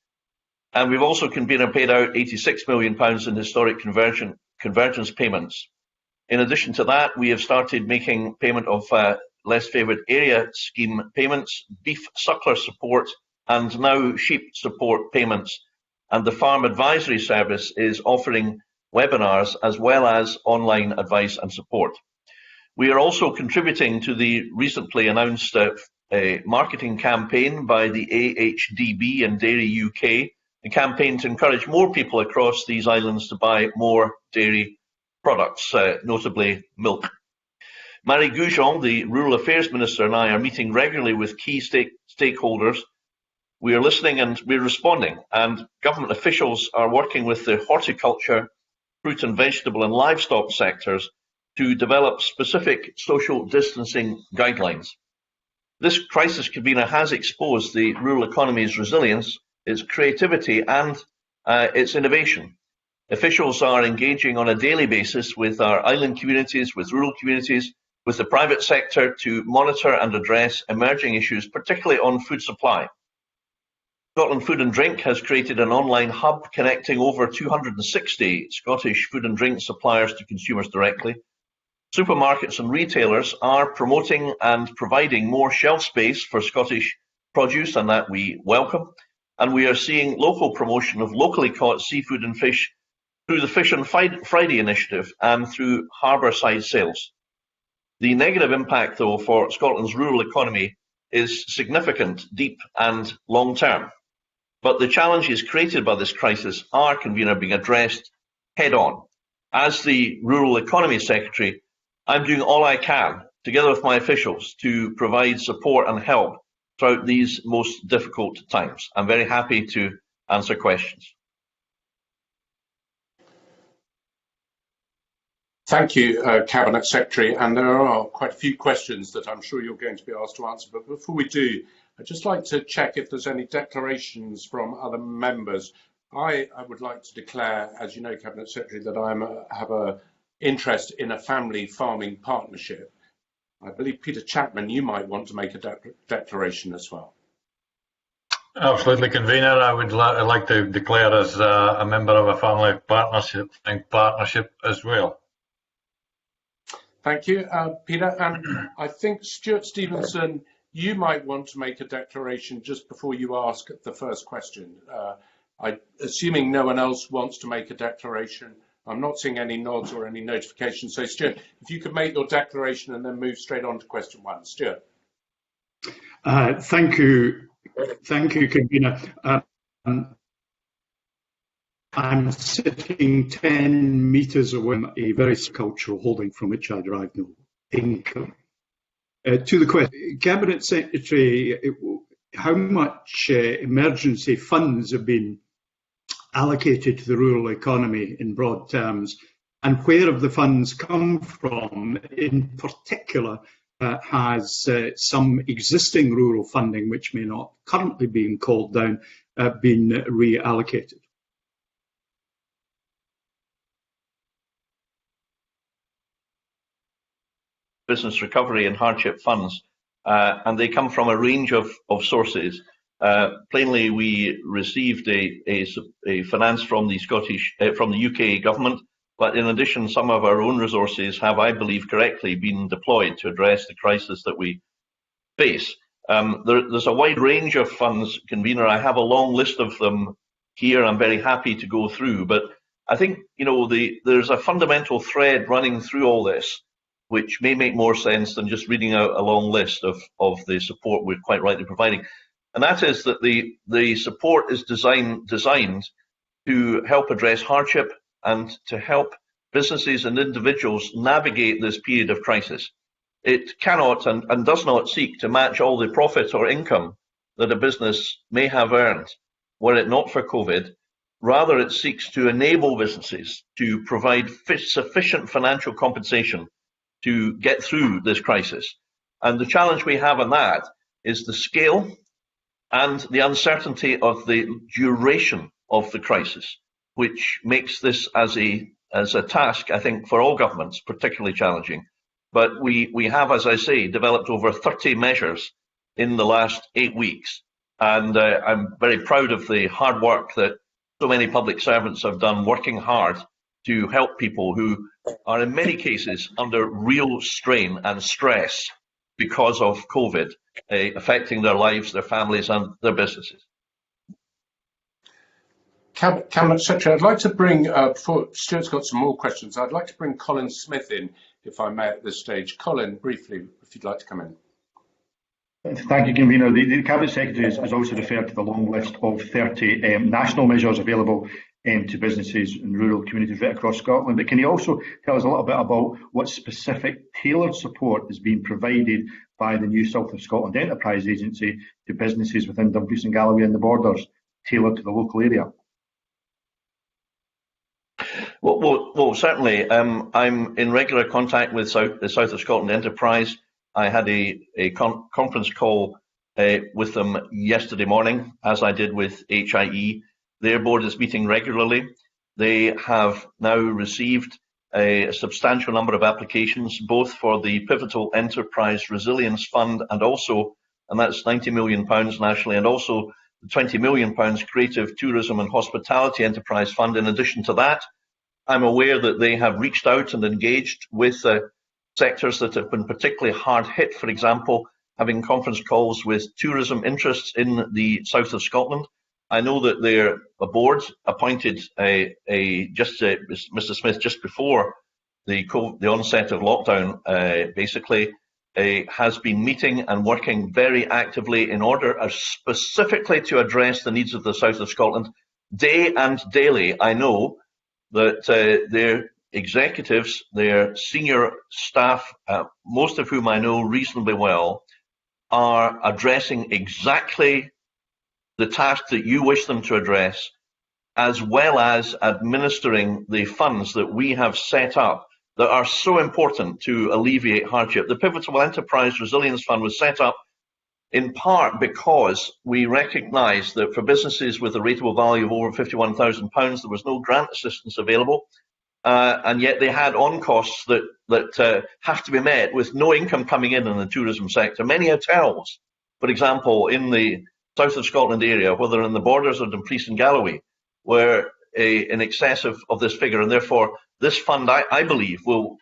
Speaker 12: and we've also paid out £86 million in historic convergence payments. In addition to that, we have started making payment of less favoured area scheme payments, beef suckler support, and now sheep support payments. And the Farm Advisory Service is offering webinars as well as online advice and support. We are also contributing to the recently announced marketing campaign by the AHDB and Dairy UK, a campaign to encourage more people across these islands to buy more dairy products, notably milk. Marie Goujon, the Rural Affairs Minister, and I are meeting regularly with key stakeholders. We are listening and we're responding, and government officials are working with the horticulture, fruit and vegetable and livestock sectors to develop specific social distancing guidelines. This crisis, Convener, has exposed the rural economy's resilience, its creativity and its innovation. Officials are engaging on a daily basis with our island communities, with rural communities, with the private sector to monitor and address emerging issues, particularly on food supply. Scotland Food and Drink has created an online hub connecting over 260 Scottish food and drink suppliers to consumers directly. Supermarkets and retailers are promoting and providing more shelf space for Scottish produce, and that we welcome. And we are seeing local promotion of locally caught seafood and fish through the Fish on Friday initiative and through harbour-side sales. The negative impact, though, for Scotland's rural economy is significant, deep and long-term. But the challenges created by this crisis are, Convener, being addressed head-on. As the Rural Economy Secretary, I'm doing all I can, together with my officials, to provide support and help throughout these most difficult times. I'm very happy to answer questions.
Speaker 1: Thank you, Cabinet Secretary, and there are quite a few questions that I'm sure you're going to be asked to answer, but before we do, I'd just like to check if there's any declarations from other members. I would like to declare, as you know, Cabinet Secretary, that I have an interest in a family farming partnership. I believe, Peter Chapman, you might want to make a declaration as well.
Speaker 7: Absolutely, Convener. I would like to declare as a member of a family partnership as well.
Speaker 1: Thank you, Peter. And I think Stuart Stevenson, you might want to make a declaration just before you ask the first question. Assuming no one else wants to make a declaration, I'm not seeing any nods or any notifications. So Stuart, if you could make your declaration and then move straight on to question 1. Stuart.
Speaker 13: Thank you, convener. I'm sitting 10 metres away from a very cultural holding from which I derive no income. To the question, Cabinet Secretary, how much emergency funds have been allocated to the rural economy in broad terms, and where have the funds come from? In particular, has some existing rural funding, which may not currently being called down, been reallocated?
Speaker 12: Business recovery and hardship funds, and they come from a range of sources. Plainly, we received a finance from the UK government, but in addition, some of our own resources have, I believe correctly, been deployed to address the crisis that we face. There's a wide range of funds, convener. I have a long list of them here. I'm very happy to go through, but I think there's a fundamental thread running through all this, which may make more sense than just reading out a long list of the support we're quite rightly providing. And that is that the support is designed to help address hardship and to help businesses and individuals navigate this period of crisis. It cannot and does not seek to match all the profit or income that a business may have earned were it not for COVID. Rather, it seeks to enable businesses to provide sufficient financial compensation to get through this crisis. And the challenge we have on that is the scale and the uncertainty of the duration of the crisis, which makes this as a task, I think, for all governments, particularly challenging. But we have, as I say, developed over 30 measures in the last 8 weeks. And I'm very proud of the hard work that so many public servants have done, working hard to help people who are in many cases under real strain and stress because of COVID, affecting their lives, their families and their businesses.
Speaker 1: Cabinet Secretary, I'd like to bring, before Stuart's got some more questions, I'd like to bring Colin Smith in, if I may, at this stage. Colin, briefly, if you'd like to come in.
Speaker 3: Thank you, convener. The Cabinet Secretary has also referred to the long list of 30 national measures available to businesses and rural communities right across Scotland. But can you also tell us a little bit about what specific tailored support is being provided by the new South of Scotland Enterprise Agency to businesses within Dumfries and Galloway and the borders, tailored to the local area?
Speaker 12: Well, certainly. I'm in regular contact with the South of Scotland Enterprise. I had a conference call with them yesterday morning, as I did with HIE. Their board is meeting regularly. They have now received a substantial number of applications, both for the Pivotal Enterprise Resilience Fund and that's £90 million nationally, and also the £20 million Creative Tourism and Hospitality Enterprise Fund. In addition to that, I'm aware that they have reached out and engaged with sectors that have been particularly hard hit, for example, having conference calls with tourism interests in the south of Scotland. I know that their board appointed Mr. Smith just before the onset of lockdown, has been meeting and working very actively in order specifically to address the needs of the south of Scotland. Day and daily, I know that their executives, their senior staff, most of whom I know reasonably well, are addressing exactly the task that you wish them to address, as well as administering the funds that we have set up that are so important to alleviate hardship. The Pivotal Enterprise Resilience Fund was set up in part because we recognised that for businesses with a rateable value of over £51,000, there was no grant assistance available, and yet they had on-costs that have to be met with no income coming in the tourism sector. Many hotels, for example, in the south of Scotland area, whether in the borders of Dumfries and Galloway, were in excess of this figure, and therefore this fund, I believe, will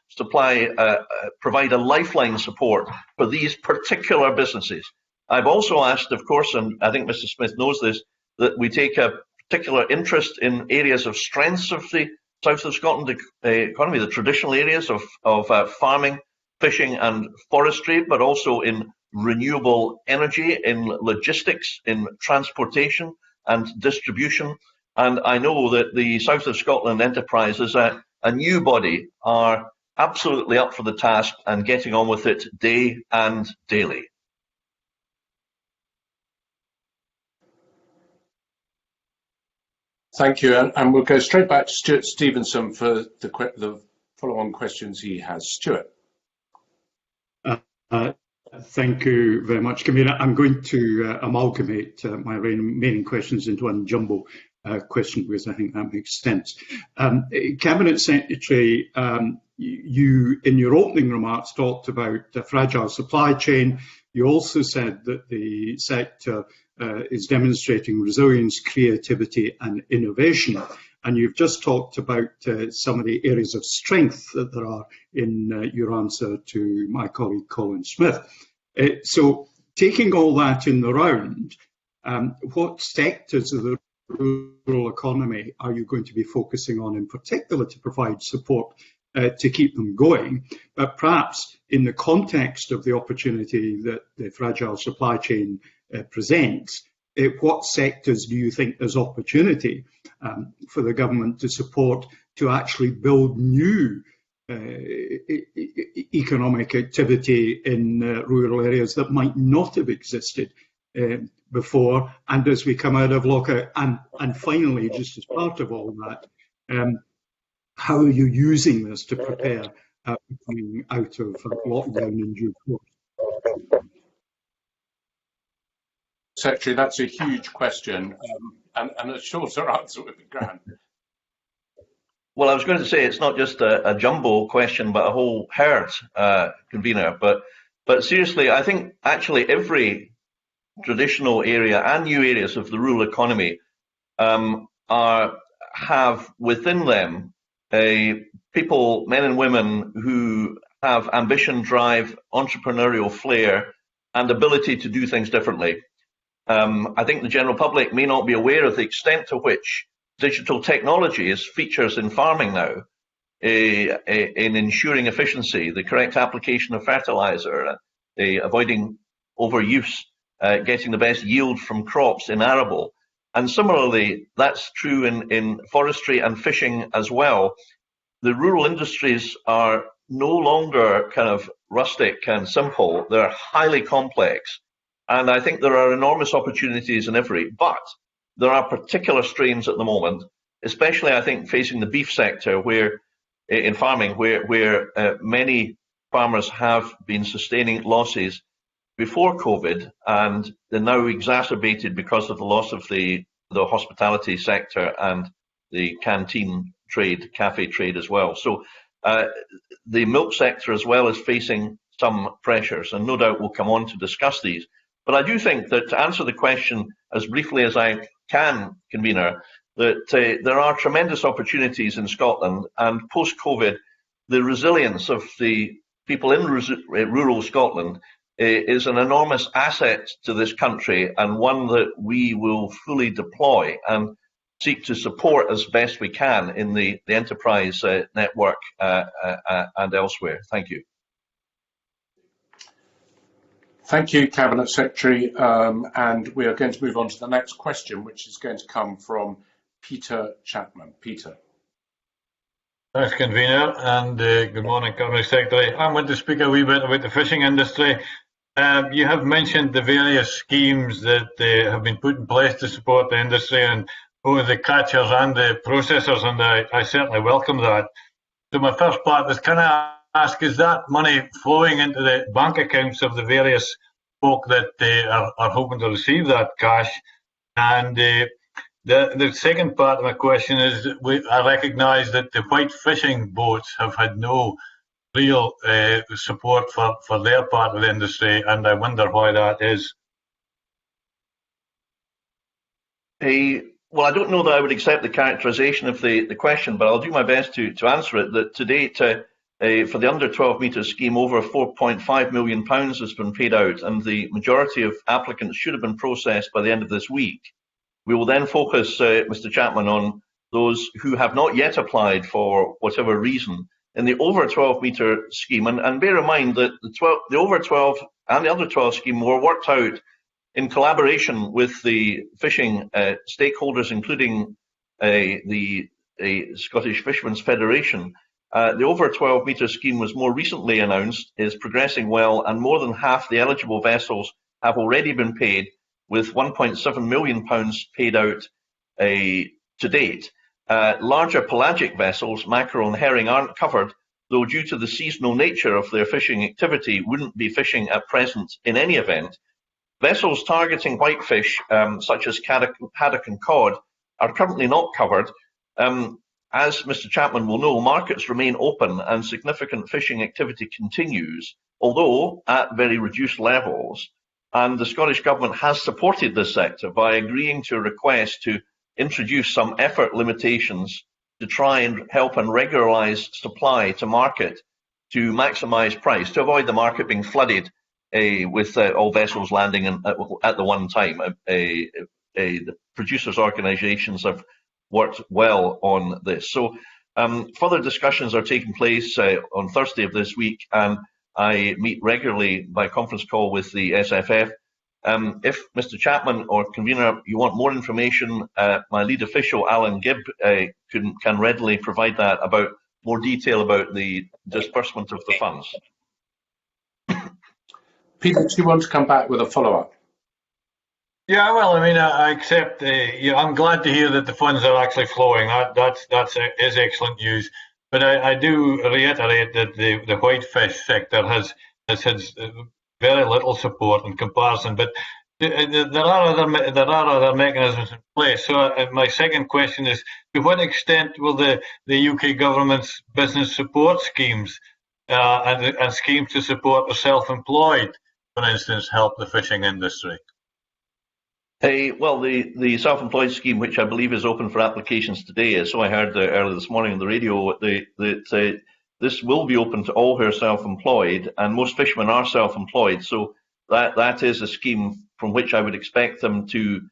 Speaker 12: provide a lifeline support for these particular businesses. I've also asked, of course, and I think Mr. Smith knows this, that we take a particular interest in areas of strengths of the south of Scotland economy, the traditional areas of farming, fishing and forestry, but also in renewable energy, in logistics, in transportation and distribution. And I know that the South of Scotland enterprises, a new body, are absolutely up for the task and getting on with it day and daily.
Speaker 1: Thank you, and we'll go straight back to Stuart Stevenson for the follow-on questions he has. Stuart.
Speaker 13: Thank you very much, Convener. I'm going to amalgamate my remaining questions into one jumbo question, because I think that makes sense. Cabinet Secretary, you in your opening remarks talked about a fragile supply chain. You also said that the sector is demonstrating resilience, creativity and innovation. And you've just talked about some of the areas of strength that there are in your answer to my colleague Colin Smith. So taking all that in the round, what sectors of the rural economy are you going to be focusing on in particular to provide support to keep them going? But perhaps in the context of the opportunity that the fragile supply chain presents, what sectors do you think there's opportunity for the government to support to actually build new economic activity in rural areas that might not have existed before, and as we come out of lockout? And finally, just as part of all that, how are you using this to prepare coming out of lockdown in due course?
Speaker 1: Secretary, that's a huge question, and a shorter answer would be grand.
Speaker 12: Well, I was going to say it's not just a jumbo question, but a whole herd, Convener. But seriously, I think actually every traditional area and new areas of the rural economy have within them people, men and women, who have ambition, drive, entrepreneurial flair, and ability to do things differently. I think the general public may not be aware of the extent to which digital technology is features in farming now, in ensuring efficiency, the correct application of fertilizer, avoiding overuse, getting the best yield from crops in arable. And similarly, that's true in forestry and fishing as well. The rural industries are no longer kind of rustic and simple. They're highly complex. And I think there are enormous opportunities in every, but there are particular strains at the moment, especially I think facing the beef sector, where in farming, where many farmers have been sustaining losses before COVID, and they're now exacerbated because of the loss of the hospitality sector and the canteen trade, cafe trade as well. So the milk sector as well is facing some pressures, and no doubt we'll come on to discuss these. But I do think that, to answer the question as briefly as I can, Convener, that there are tremendous opportunities in Scotland, and post-COVID, the resilience of the people in rural Scotland is an enormous asset to this country, and one that we will fully deploy and seek to support as best we can in the enterprise network and elsewhere. Thank you.
Speaker 1: Thank you, Cabinet Secretary. And we are going to move on to the next question, which is going to come from Peter Chapman. Peter.
Speaker 7: Thanks, Convener, and good morning, Cabinet Secretary. I'm going to speak a wee bit about the fishing industry. You have mentioned the various schemes that have been put in place to support the industry, and both the catchers and the processors, and I certainly welcome that. So my first part is, can I ask, is that money flowing into the bank accounts of the various folk that are hoping to receive that cash? And the second part of my question is, I recognise that the white fishing boats have had no real support for their part of the industry, and I wonder why that is.
Speaker 12: Well, I don't know that I would accept the characterisation of the question, but I'll do my best to answer it. That to date, for the under 12 metres scheme, over £4.5 million has been paid out, and the majority of applicants should have been processed by the end of this week. We will then focus, Mr. Chapman, on those who have not yet applied for whatever reason in the over 12 metre scheme. And bear in mind that the over 12 and the under 12 scheme were worked out in collaboration with the fishing stakeholders, including the Scottish Fishermen's Federation. The over 12 metre scheme was more recently announced, is progressing well, and more than half the eligible vessels have already been paid, with £1.7 million paid out to date. Larger pelagic vessels, mackerel and herring, aren't covered, though due to the seasonal nature of their fishing activity wouldn't be fishing at present in any event. Vessels targeting whitefish, such as haddock and cod, are currently not covered. As Mr. Chapman will know, markets remain open and significant fishing activity continues, although at very reduced levels. And the Scottish Government has supported this sector by agreeing to a request to introduce some effort limitations to try and help and regularise supply to market to maximise price, to avoid the market being flooded with all vessels landing at the one time. The producers' organisations have worked well on this. So further discussions are taking place on Thursday of this week, and I meet regularly by conference call with the SFF. If Mr. Chapman or convener, you want more information, my lead official, Alan Gibb, can readily provide that about more detail about the disbursement of the funds.
Speaker 1: Peter, do you want to come back with a follow-up?
Speaker 7: Yeah, well, I mean, I accept. I'm glad to hear that the funds are actually flowing. That is excellent news. But I do reiterate that the whitefish sector has had very little support in comparison. But there are other mechanisms in place. So my second question is: to what extent will the UK government's business support schemes and schemes to support the self-employed, for instance, help the fishing industry?
Speaker 12: Well, the self-employed scheme, which I believe is open for applications today, so I heard earlier this morning on the radio, that this will be open to all who are self-employed, and most fishermen are self-employed. So that is a scheme from which I would expect them to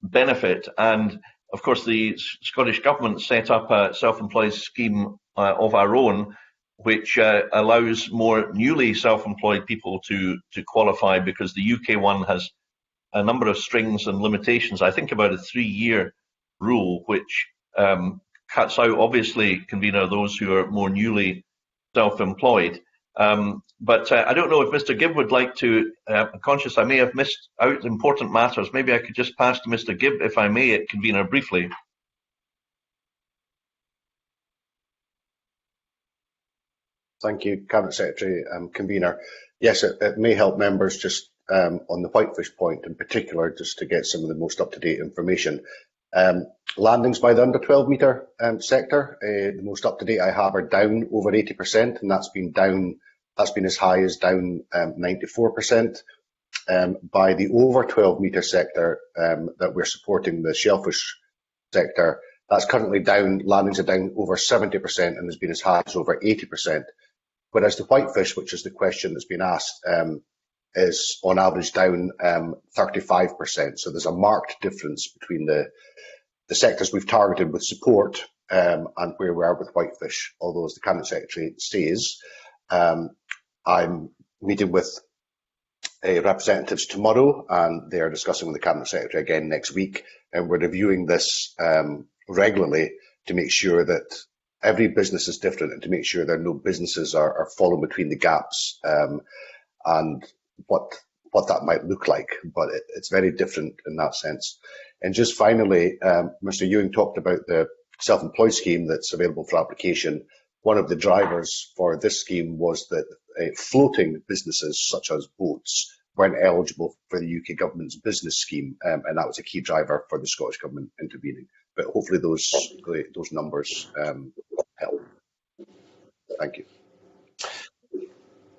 Speaker 12: benefit. And of course, the Scottish Government set up a self-employed scheme of our own, which allows more newly self-employed people to qualify, because the UK one has a number of strings and limitations. I think about a 3-year rule, which cuts out, obviously, convener, those who are more newly self-employed. But I don't know if Mr. Gibb would like to, I'm conscious I may have missed out important matters. Maybe I could just pass to Mr. Gibb, if I may, convener, briefly.
Speaker 14: Thank you, Cabinet Secretary and Convener. Yes, it may help members just on the whitefish point in particular, just to get some of the most up-to-date information. Landings by the under 12 metre sector, the most up-to-date I have are down over 80%, and that's been as high as down 94%. By the over 12 metre sector that we're supporting, the shellfish sector, that's currently down, landings are down over 70% and has been as high as over 80%. Whereas the whitefish, which is the question that's been asked, is on average down 35%. So there's a marked difference between the sectors we've targeted with support and where we are with whitefish. Although, as the Cabinet Secretary says, I'm meeting with representatives tomorrow, and they are discussing with the Cabinet Secretary again next week, and we're reviewing this regularly to make sure that every business is different and to make sure that no businesses are falling between the gaps, and what that might look like. But it's very different in that sense. And just finally, Mr. Ewing talked about the self-employed scheme that's available for application. One of the drivers for this scheme was that floating businesses such as boats weren't eligible for the UK government's business scheme, and that was a key driver for the Scottish Government intervening. But hopefully those numbers help. Thank you.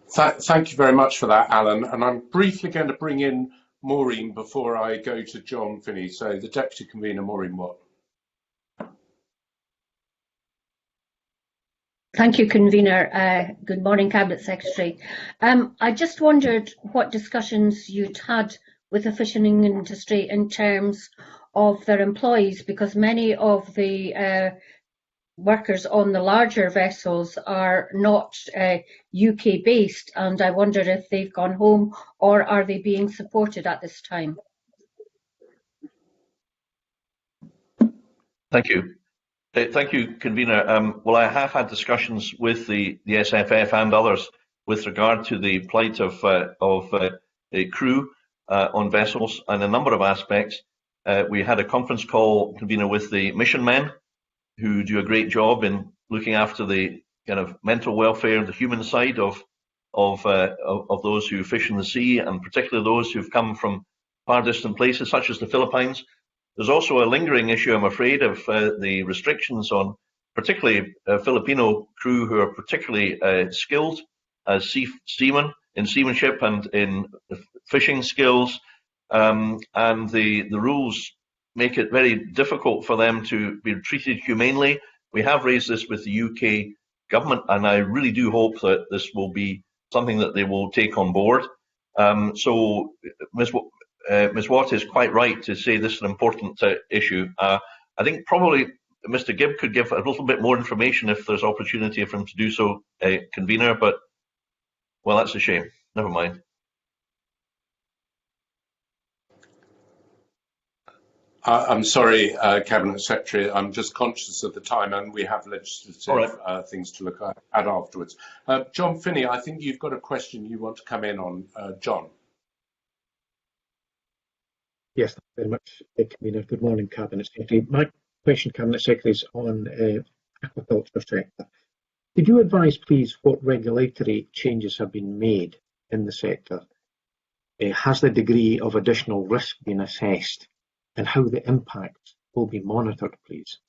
Speaker 1: Thank you very much for that, Alan. And I'm briefly going to bring in Maureen before I go to John Finney. So the Deputy Convener, Maureen Watt.
Speaker 8: Thank you, Convener. Good morning, Cabinet Secretary. I just wondered what discussions you'd had with the fishing industry in terms of their employees, because many of the workers on the larger vessels are not UK based, and I wonder if they've gone home or are they being supported at this time?
Speaker 12: Thank you. Thank you, Convener. Well, I have had discussions with the SFF and others with regard to the plight of crew on vessels and a number of aspects. We had a conference call, Convener, with the mission men, who do a great job in looking after the kind of mental welfare, the human side of those who fish in the sea, and particularly those who've come from far distant places, such as the Philippines. There's also a lingering issue, I'm afraid, of the restrictions on particularly Filipino crew who are particularly skilled as seamen in seamanship and in fishing skills, and the rules make it very difficult for them to be treated humanely. We have raised this with the UK government, and I really do hope that this will be something that they will take on board. So Ms. Watt is quite right to say this is an important issue. I think probably Mr. Gibb could give a little bit more information if there's opportunity for him to do so, Convener, but, well, that's a shame. Never mind.
Speaker 1: I'm sorry, Cabinet Secretary, I'm just conscious of the time and we have legislative things to look at afterwards. John Finney, I think you've got a question you want to come in on. John.
Speaker 11: Yes, thank you very much, Convener. Good morning, Cabinet Secretary. My question, Cabinet Secretary, is on aquaculture sector. Could you advise, please, what regulatory changes have been made in the sector? Has the degree of additional risk been assessed, and how the impacts will be monitored, please?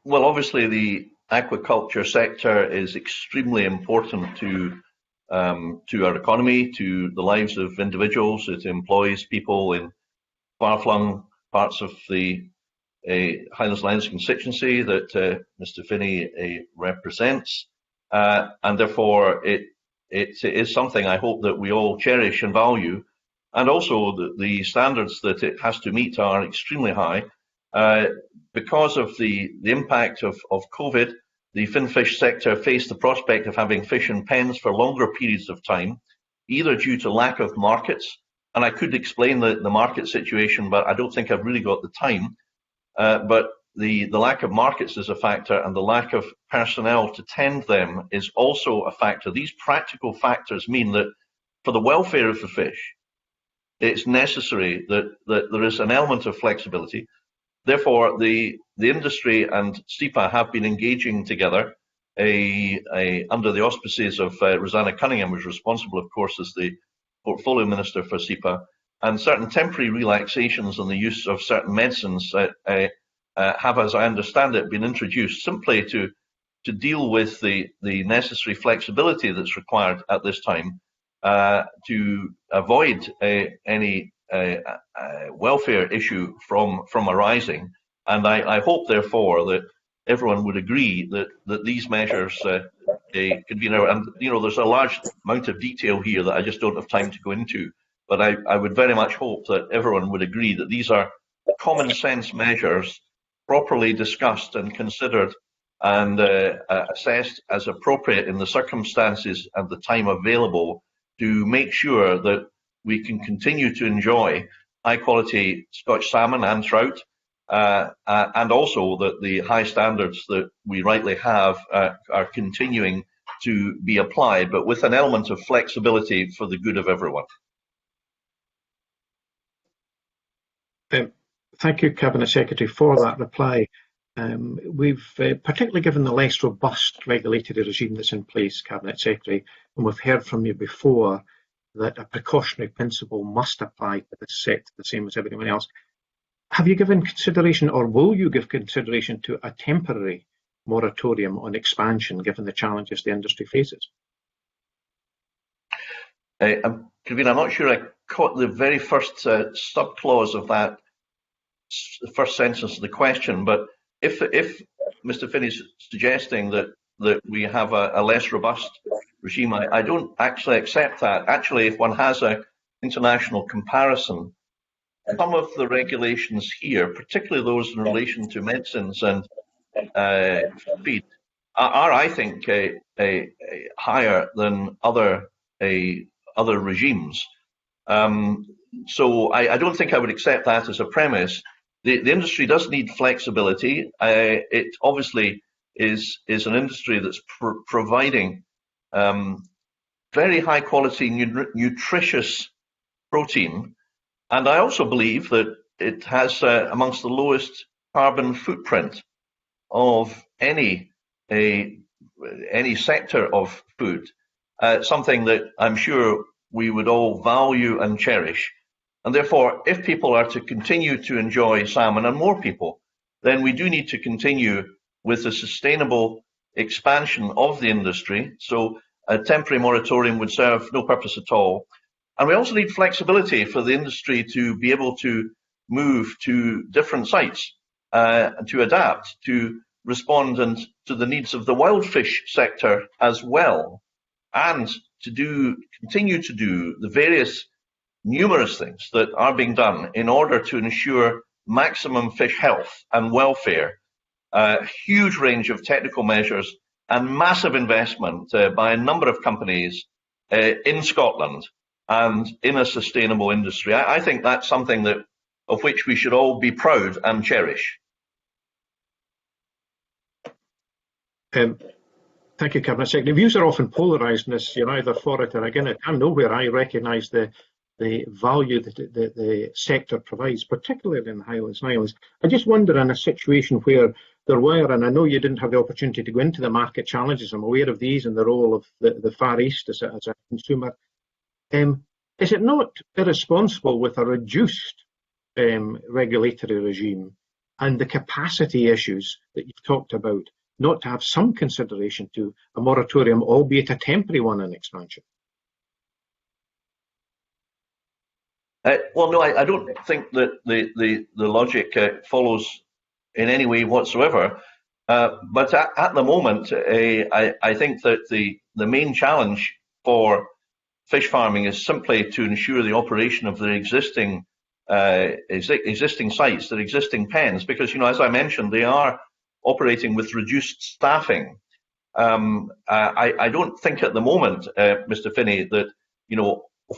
Speaker 12: Well, obviously, the aquaculture sector is extremely important to our economy, to the lives of individuals. It employs people in far-flung parts of the Highlands Lands constituency that Mr. Finney represents, and therefore it is something I hope that we all cherish and value. And also the standards that it has to meet are extremely high. Because of the impact of COVID, the finfish sector faced the prospect of having fish in pens for longer periods of time, either due to lack of markets, and I could explain the market situation, but I don't think I've really got the time. But the lack of markets is a factor, and the lack of personnel to tend them is also a factor. These practical factors mean that for the welfare of the fish, it's necessary that there is an element of flexibility. Therefore, the industry and SEPA have been engaging together under the auspices of Rosanna Cunningham, who's responsible, of course, as the portfolio minister for SEPA, and certain temporary relaxations on the use of certain medicines have, as I understand it, been introduced simply to deal with the necessary flexibility that's required at this time to avoid any welfare issue from arising. And I hope, therefore, that everyone would agree that these measures, Convener, and there's a large amount of detail here that I just don't have time to go into, but I would very much hope that everyone would agree that these are common sense measures, properly discussed and considered and assessed as appropriate in the circumstances and the time available to make sure that we can continue to enjoy high quality Scotch salmon and trout, and also that the high standards that we rightly have are continuing to be applied, but with an element of flexibility for the good of everyone.
Speaker 11: Thank you, Cabinet Secretary, for that reply. We've particularly given the less robust regulatory regime that's in place, Cabinet Secretary, and we've heard from you before that a precautionary principle must apply to this sector the same as everyone else. Have you given consideration, or will you give consideration to a temporary moratorium on expansion given the challenges the industry faces?
Speaker 12: Convener, I'm not sure I caught the very first subclause of that first sentence of the question, but if Mr. Finney is suggesting that we have a less robust regime, I don't actually accept that. Actually, if one has an international comparison, some of the regulations here, particularly those in relation to medicines and feed, are I think, higher than other regimes. So I don't think I would accept that as a premise. The industry does need flexibility. It obviously is an industry that's providing very high quality, nutritious protein. And I also believe that it has amongst the lowest carbon footprint of any sector of food, something that I'm sure we would all value and cherish. And therefore, if people are to continue to enjoy salmon, and more people, then we do need to continue with the sustainable expansion of the industry. So a temporary moratorium would serve no purpose at all. And we also need flexibility for the industry to be able to move to different sites, to adapt, to respond and to the needs of the wild fish sector as well, and to continue to do the various numerous things that are being done in order to ensure maximum fish health and welfare. A huge range of technical measures and massive investment by a number of companies in Scotland and in a sustainable industry. I think that's something of which we should all be proud and cherish.
Speaker 11: Thank you, Cabinet Secretary. Views are often polarised in this. You're either for it or against it. I'm nowhere. I recognise the value that the sector provides, particularly in the Highlands and Islands. I just wonder, in a situation where there were, and I know you didn't have the opportunity to go into the market challenges, I'm aware of these and the role of the Far East as a consumer. Is it not irresponsible with a reduced regulatory regime and the capacity issues that you've talked about not to have some consideration to a moratorium, albeit a temporary one, on expansion?
Speaker 12: Well, no, I don't think that the logic follows in any way whatsoever. But at the moment, I think that the main challenge for fish farming is simply to ensure the operation of the existing sites, their existing pens, because, as I mentioned, they are operating with reduced staffing. I don't think at the moment, Mr. Finney, that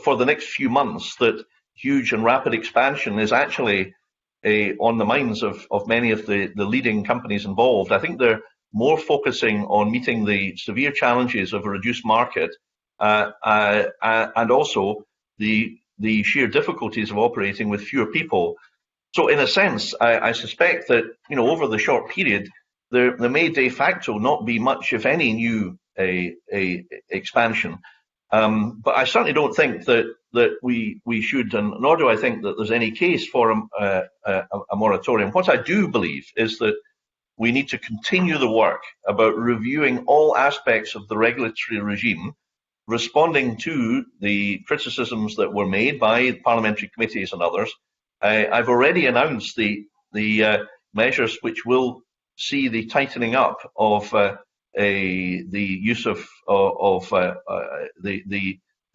Speaker 12: for the next few months that huge and rapid expansion is actually on the minds of many of the leading companies involved. I think they're more focusing on meeting the severe challenges of a reduced market and also the sheer difficulties of operating with fewer people. So in a sense, I suspect that over the short period, there may de facto not be much, if any, new expansion. But I certainly don't think that we should, and nor do I think that there's any case for a moratorium. What I do believe is that we need to continue the work about reviewing all aspects of the regulatory regime, responding to the criticisms that were made by parliamentary committees and others. I've already announced the measures which will see the tightening up of the use of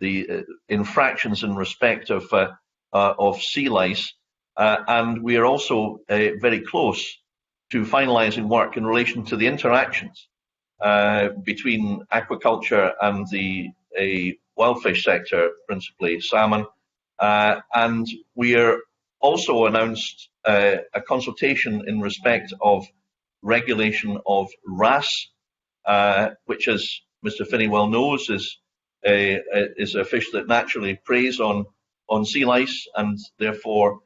Speaker 12: the infractions in respect of sea lice, and we are also very close to finalising work in relation to the interactions between aquaculture and the wild fish sector, principally salmon, and we are also announced a consultation in respect of regulation of wrasse, which, as Mr. Finney well knows, is a fish that naturally preys on sea lice and therefore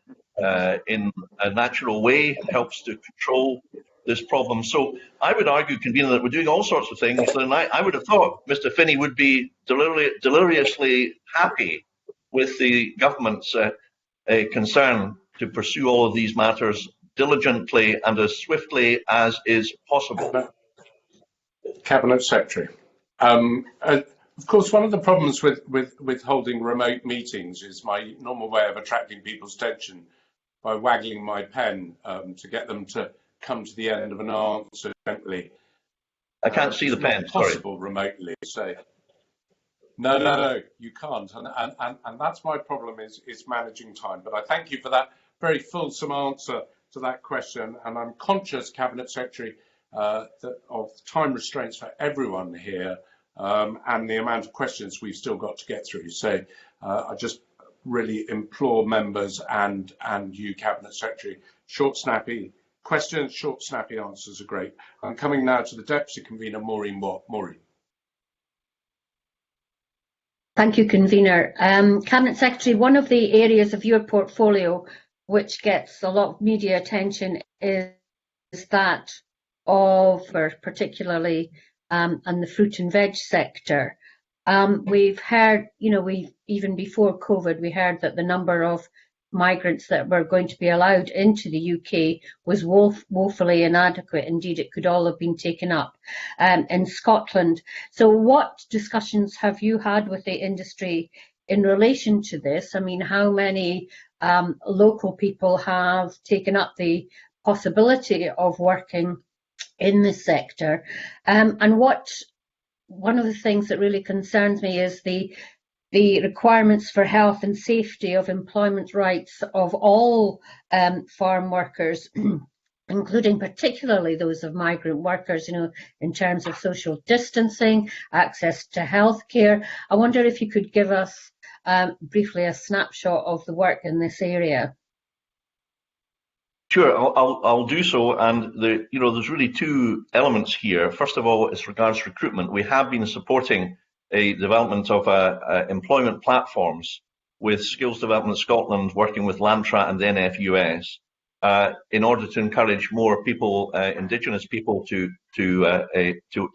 Speaker 12: in a natural way helps to control this problem. So I would argue, Convener, that we're doing all sorts of things, and I would have thought Mr. Finney would be deliriously happy with the government's concern to pursue all of these matters diligently and as swiftly as is possible.
Speaker 1: Cabinet Secretary. Of course, one of the problems with holding remote meetings is my normal way of attracting people's attention by waggling my pen to get them to come to the end of an answer gently.
Speaker 12: I can't see the pen, sorry.
Speaker 1: Possible remotely, so No, you can't, and that's my problem is managing time. But I thank you for that very fulsome answer to that question, and I'm conscious, Cabinet Secretary, that of time restraints for everyone here, and the amount of questions we've still got to get through. So I just really implore members and you, Cabinet Secretary, short, snappy questions, short, snappy answers are great. I'm coming now to the Deputy Convener, Maureen Watt. Maureen.
Speaker 8: Thank you, Convener. Cabinet Secretary, one of the areas of your portfolio which gets a lot of media attention is that of, particularly, and the fruit and veg sector. We've heard, even before COVID, we heard that the number of migrants that were going to be allowed into the UK was woefully inadequate. Indeed, it could all have been taken up in Scotland. So what discussions have you had with the industry in relation to this? I mean, how many local people have taken up the possibility of working in this sector? And one of the things that really concerns me is the requirements for health and safety of employment rights of all farm workers, including particularly those of migrant workers, in terms of social distancing, access to healthcare. I wonder if you could give us briefly a snapshot of the work in this area.
Speaker 12: Sure, I'll do so. And there's really two elements here. First of all, as regards recruitment, we have been supporting a development of employment platforms with Skills Development Scotland working with Lantrat and NFUS in order to encourage more people, Indigenous people, to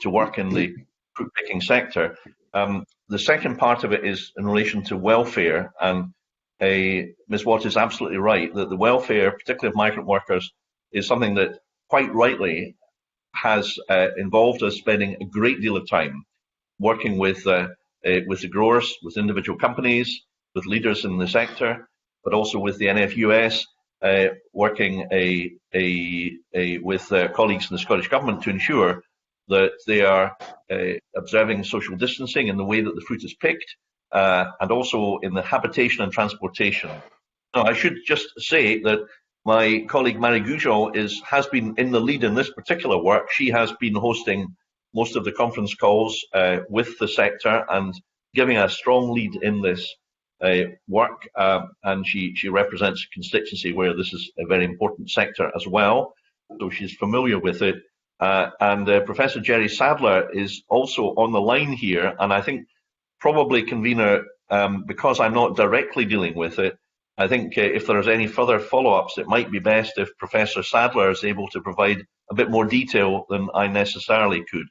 Speaker 12: work in the fruit picking sector. The second part of it is in relation to welfare, and Ms. Watt is absolutely right that the welfare, particularly of migrant workers, is something that quite rightly has involved us spending a great deal of time working with the growers, with individual companies, with leaders in the sector, but also with the NFUS, working with colleagues in the Scottish Government to ensure that they are observing social distancing in the way that the fruit is picked, and also in the habitation and transportation. Now, I should just say that my colleague Mary Gujol has been in the lead in this particular work. She has been hosting most of the conference calls with the sector and giving a strong lead in this work, and she represents a constituency where this is a very important sector as well, so she's familiar with it. And Professor Jerry Sadler is also on the line here, and I think probably, Convener, because I'm not directly dealing with it, I think if there's any further follow-ups, it might be best if Professor Sadler is able to provide a bit more detail than I necessarily could.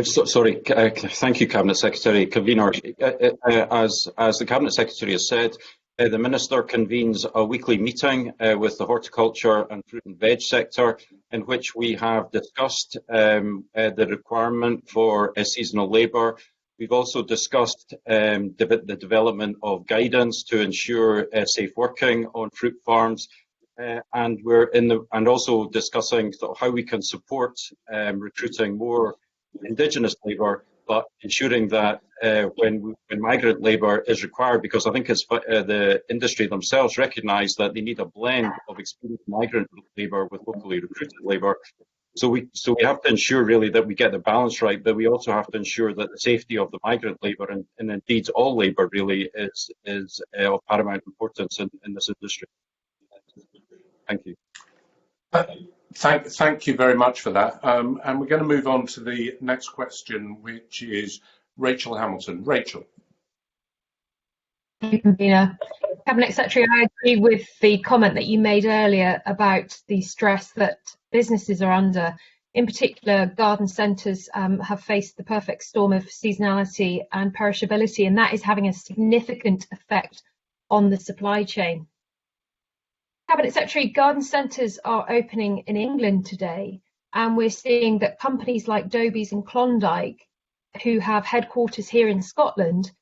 Speaker 15: Sorry, thank you, Cabinet Secretary. Convener, as the Cabinet Secretary has said, the Minister convenes a weekly meeting with the horticulture and fruit and veg sector, in which we have discussed the requirement for seasonal labour. We've also discussed the development of guidance to ensure safe working on fruit farms, and also discussing how we can support recruiting more Indigenous labour, but ensuring that when migrant labour is required, because I think it's the industry themselves recognise that they need a blend of experienced migrant labour with locally recruited labour. So we have to ensure really that we get the balance right, but we also have to ensure that the safety of the migrant labour and indeed all labour really is of paramount importance in this industry. Thank you.
Speaker 1: Thank you very much for that. And we're going to move on to the next question, which is Rachel Hamilton. Rachel.
Speaker 5: Thank you, Convener. Cabinet Secretary, I agree with the comment that you made earlier about the stress that businesses are under. In particular, garden centres have faced the perfect storm of seasonality and perishability, and that is having a significant effect on the supply chain. Cabinet Secretary, garden centres are opening in England today, and we're seeing that companies like Dobies and Klondike, who have headquarters here in Scotland,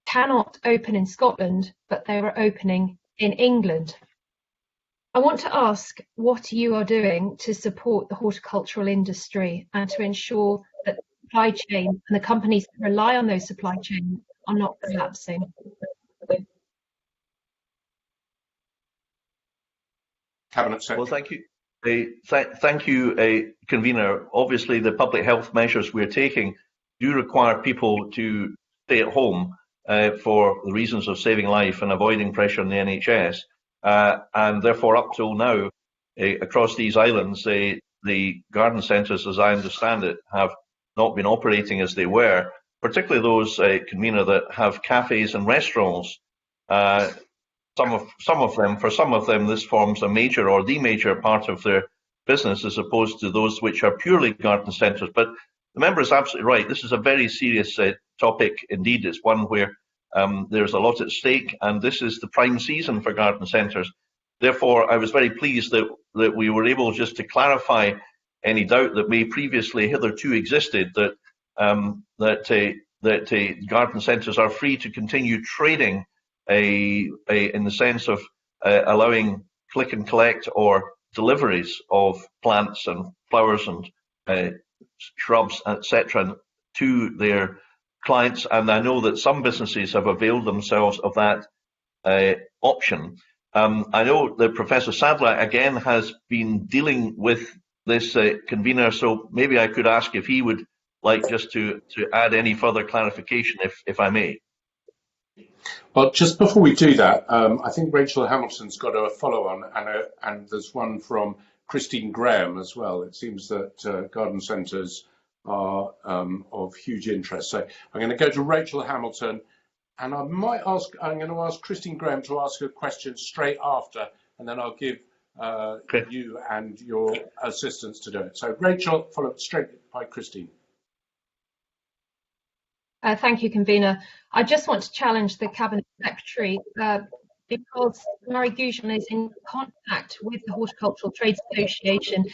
Speaker 5: cannot open in Scotland, but they are opening in England. I want to ask what you are doing to support the horticultural industry and to ensure that the supply chain and the companies that rely on those supply chains are not collapsing.
Speaker 1: Cabinet Secretary.
Speaker 12: Well, thank you. Thank you, Convener. Obviously, the public health measures we're taking do require people to stay at home for the reasons of saving life and avoiding pressure on the NHS. And therefore, up till now, across these islands, the garden centres, as I understand it, have not been operating as they were, particularly those, Convener, that have cafes and restaurants. For some of them, this forms a major or the major part of their business, as opposed to those which are purely garden centres. But the member is absolutely right. This is a very serious topic indeed. It's one where there's a lot at stake, and this is the prime season for garden centres. Therefore, I was very pleased that we were able just to clarify any doubt that may previously hitherto existed, that garden centres are free to continue trading in the sense of allowing click and collect or deliveries of plants and flowers and shrubs, etc., to their clients. And I know that some businesses have availed themselves of that option. I know that Professor Sadler again has been dealing with this, Convener, so maybe I could ask if he would like just to add any further clarification, if I may.
Speaker 1: Well, just before we do that, I think Rachel Hamilton's got a follow-on, and there's one from Christine Graham as well. It seems that garden centres are of huge interest. So I'm going to go to Rachel Hamilton, and I'm going to ask Christine Graham to ask a question straight after, and then I'll give you and your assistants to do it. So Rachel, followed straight by Christine.
Speaker 5: Thank you, Convener. I just want to challenge the Cabinet Secretary because Murray Goujon is in contact with the Horticultural Trades Association.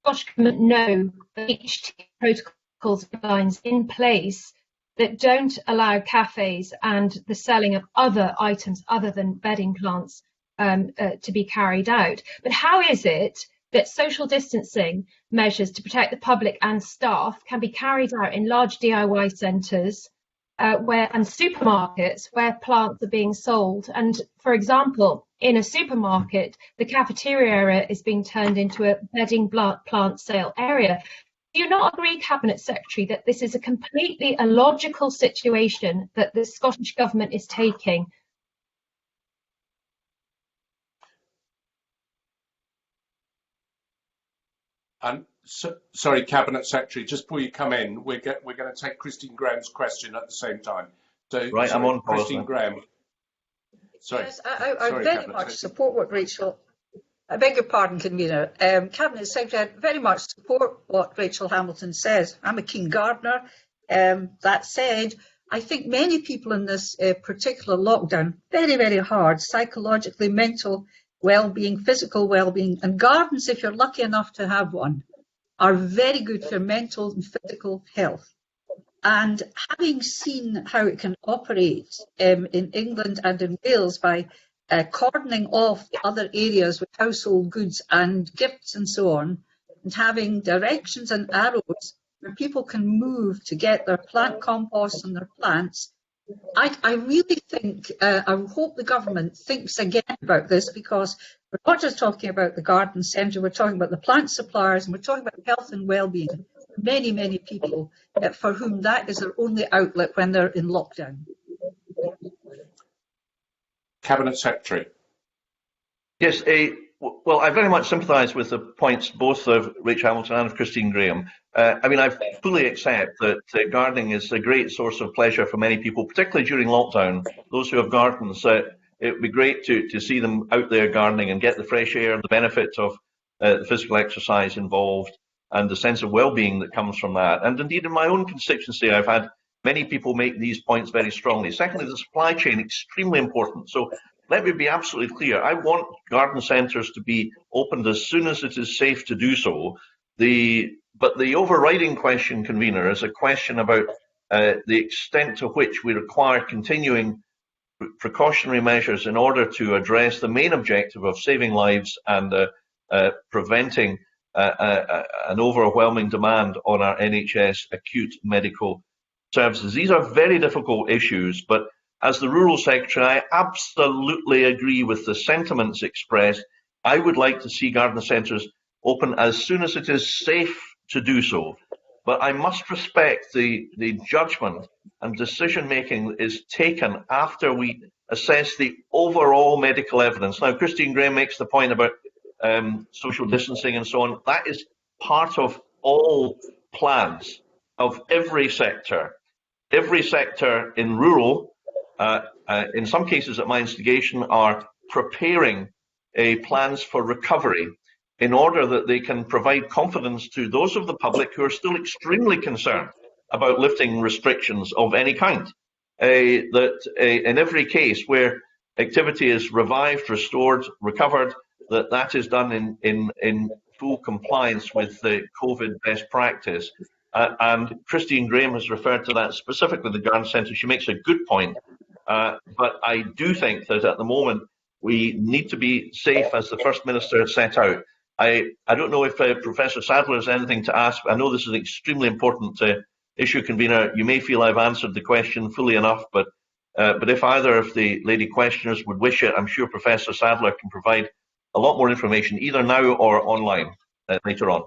Speaker 5: Scottish Government know that each protocols guidelines in place that don't allow cafes and the selling of other items other than bedding plants to be carried out. But how is it that social distancing measures to protect the public and staff can be carried out in large DIY centres and supermarkets where plants are being sold? And for example, in a supermarket, the cafeteria area is being turned into a bedding plant sale area. Do you not agree, Cabinet Secretary, that this is a completely illogical situation that the Scottish Government is taking?
Speaker 1: Sorry, Cabinet Secretary, just before you come in, we're going to take Christine Graham's question at the same time. So,
Speaker 12: right, I'm on.
Speaker 1: Christine Graham. Sorry.
Speaker 6: Yes, I very much support what Rachel. I beg your pardon, Convener. Cabinet Secretary, I very much support what Rachel Hamilton says. I'm a keen gardener. That said, I think many people in this particular lockdown, very, very hard, psychologically, mental well-being, physical well-being, and gardens, if you're lucky enough to have one, are very good for mental and physical health. And having seen how it can operate in England and in Wales by cordoning off the other areas with household goods and gifts and so on, and having directions and arrows where people can move to get their plant compost and their plants, I really think, I hope the government thinks again about this, because we're not just talking about the garden centre, we're talking about the plant suppliers, and we're talking about health and well-being. Many, many people for whom that is their only outlet when they're in lockdown.
Speaker 1: Cabinet Secretary.
Speaker 12: Yes, well, I very much sympathise with the points both of Rachel Hamilton and of Christine Graham. I mean, I fully accept that gardening is a great source of pleasure for many people, particularly during lockdown. Those who have gardens, it would be great to see them out there gardening and get the fresh air and the benefit of the physical exercise involved and the sense of well-being that comes from that. And indeed, in my own constituency, I've had many people make these points very strongly. Secondly, the supply chain, extremely important. So let me be absolutely clear. I want garden centres to be opened as soon as it is safe to do so. But the overriding question, Convener, is a question about the extent to which we require continuing precautionary measures in order to address the main objective of saving lives and preventing an overwhelming demand on our NHS acute medical services. These are very difficult issues, but as the Rural Secretary, I absolutely agree with the sentiments expressed. I would like to see garden centres open as soon as it is safe to do so. But I must respect the judgment and decision making is taken after we assess the overall medical evidence. Now, Christine Graham makes the point about social distancing and so on. That is part of all plans of every sector. Every sector in rural, in some cases at my instigation, are preparing plans for recovery in order that they can provide confidence to those of the public who are still extremely concerned about lifting restrictions of any kind. That in every case where activity is revived, restored, recovered, that is done in full compliance with the COVID best practice. And Christine Graham has referred to that specifically, the garden centre. She makes a good point. But I do think that at the moment we need to be safe, as the First Minister has set out. I don't know if Professor Sadler has anything to ask. I know this is an extremely important issue, Convener. You may feel I've answered the question fully enough, but if either of the lady questioners would wish it, I'm sure Professor Sadler can provide a lot more information, either now or online later on.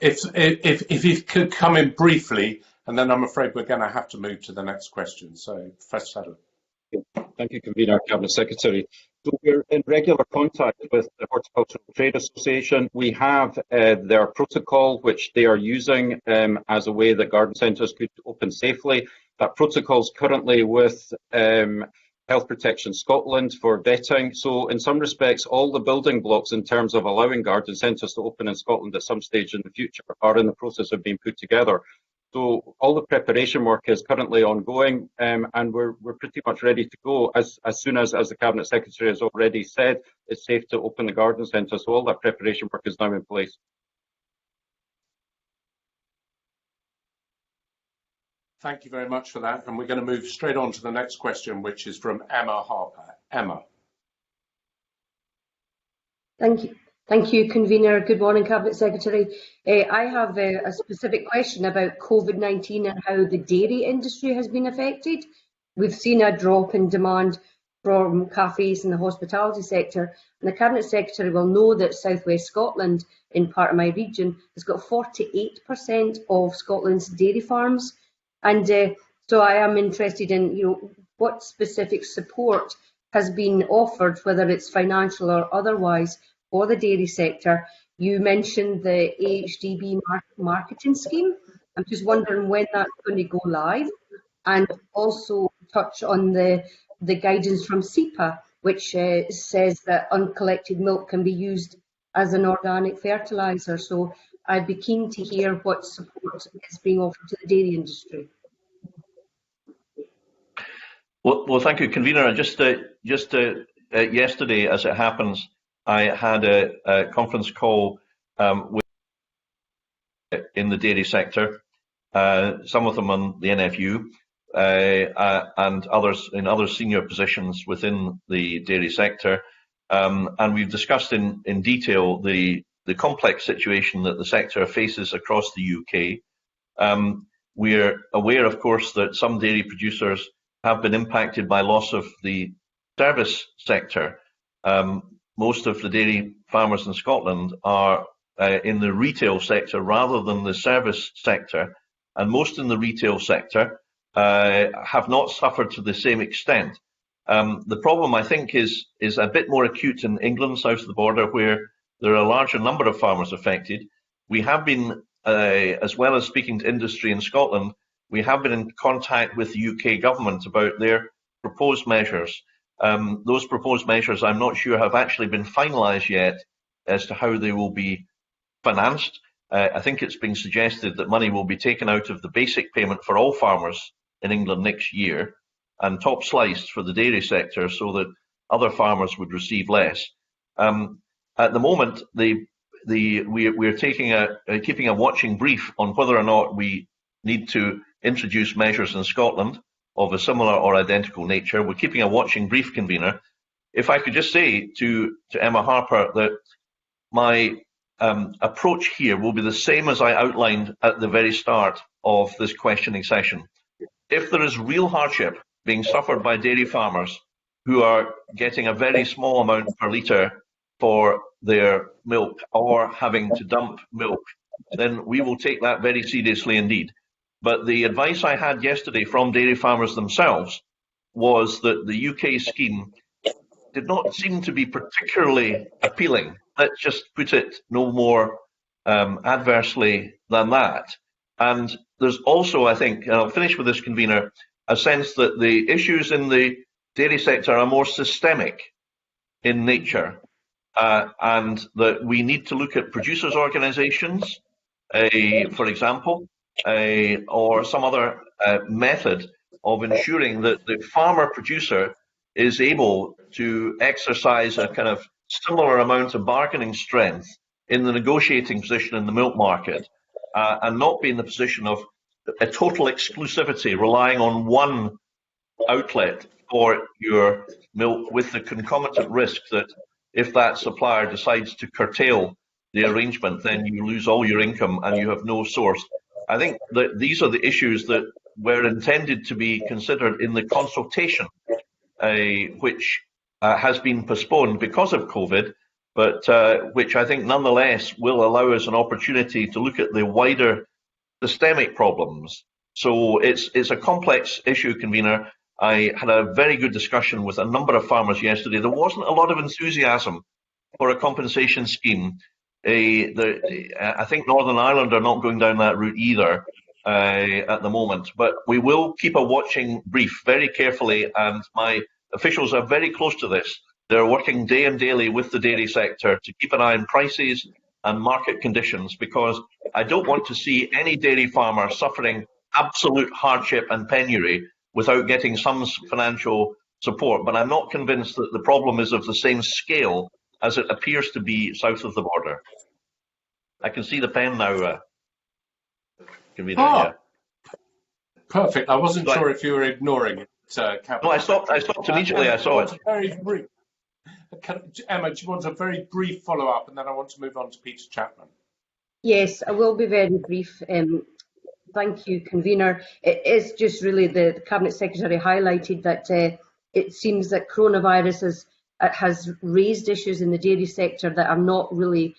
Speaker 1: If you could come in briefly, and then I'm afraid we're going to have to move to the next question. So, Professor Sadler.
Speaker 15: Thank you, Convener, Cabinet Secretary. So we're in regular contact with the Horticultural Trade Association. We have their protocol, which they are using as a way that garden centres could open safely. That protocol is currently with Health Protection Scotland for vetting. So in some respects, all the building blocks in terms of allowing garden centres to open in Scotland at some stage in the future are in the process of being put together. So all the preparation work is currently ongoing, and we're pretty much ready to go as soon as the Cabinet Secretary has already said it's safe to open the garden centre. So all that preparation work is now in place.
Speaker 1: Thank you very much for that. And we're going to move straight on to the next question, which is from Emma Harper. Emma.
Speaker 9: Thank you. Thank you, Convener. Good morning, Cabinet Secretary. I have a specific question about COVID-19 and how the dairy industry has been affected. We've seen a drop in demand from cafes in the hospitality sector, and the Cabinet Secretary will know that South West Scotland, in part of my region, has got 48% of Scotland's dairy farms. And so I am interested in, what specific support has been offered, whether it's financial or otherwise, for the dairy sector. You mentioned the AHDB marketing scheme. I'm just wondering when that's going to go live, and also touch on the guidance from SEPA, which says that uncollected milk can be used as an organic fertiliser. So I'd be keen to hear what support is being offered to the dairy industry.
Speaker 12: Well, thank you, Convener. Just yesterday, as it happens, I had a conference call with in the dairy sector, some of them on the NFU, and others in other senior positions within the dairy sector, and we've discussed in detail the complex situation that the sector faces across the UK. We're aware, of course, that some dairy producers have been impacted by loss of the service sector. Most of the dairy farmers in Scotland are in the retail sector rather than the service sector, and most in the retail sector have not suffered to the same extent. The problem, I think, is a bit more acute in England, south of the border, where there are a larger number of farmers affected. We have been, as well as speaking to industry in Scotland, we have been in contact with the UK government about their proposed measures. Those proposed measures, I'm not sure, have actually been finalised yet as to how they will be financed. I think it's being suggested that money will be taken out of the basic payment for all farmers in England next year and top sliced for the dairy sector so that other farmers would receive less. At the moment, we're keeping a watching brief on whether or not we need to introduce measures in Scotland. of a similar or identical nature. We're keeping a watching brief, convener. If I could just say to Emma Harper that my approach here will be the same as I outlined at the very start of this questioning session. If there is real hardship being suffered by dairy farmers who are getting a very small amount per litre for their milk or having to dump milk, then we will take that very seriously indeed. But the advice I had yesterday from dairy farmers themselves was that the UK scheme did not seem to be particularly appealing. Let's just put it no more adversely than that. And there's also, I think, and I'll finish with this, convener, a sense that the issues in the dairy sector are more systemic in nature, and that we need to look at producers' organisations, for example, or some other method of ensuring that the farmer producer is able to exercise a kind of similar amount of bargaining strength in the negotiating position in the milk market, and not be in the position of a total exclusivity, relying on one outlet for your milk, with the concomitant risk that if that supplier decides to curtail the arrangement, then you lose all your income and you have no source. I think that these are the issues that were intended to be considered in the consultation, which has been postponed because of COVID, but which I think nonetheless will allow us an opportunity to look at the wider systemic problems. So it's a complex issue, convener. I had a very good discussion with a number of farmers yesterday. There wasn't a lot of enthusiasm for a compensation scheme. I think Northern Ireland are not going down that route either at the moment, but we will keep a watching brief very carefully, and my officials are very close to this. They're working day and daily with the dairy sector to keep an eye on prices and market conditions, because I don't want to see any dairy farmer suffering absolute hardship and penury without getting some financial support. But I'm not convinced that the problem is of the same scale as it appears to be south of the border. I can see the pen now. Yeah.
Speaker 1: Perfect. I wasn't sure if you were ignoring it, Cabinet.
Speaker 12: No, I stopped immediately. I saw it.
Speaker 1: Very brief. Emma, do you want a very brief follow-up, and then I want to move on to Peter Chapman?
Speaker 9: Yes, I will be very brief. Thank you, convener. It is just really the Cabinet Secretary highlighted that it seems that coronavirus has raised issues in the dairy sector that are not really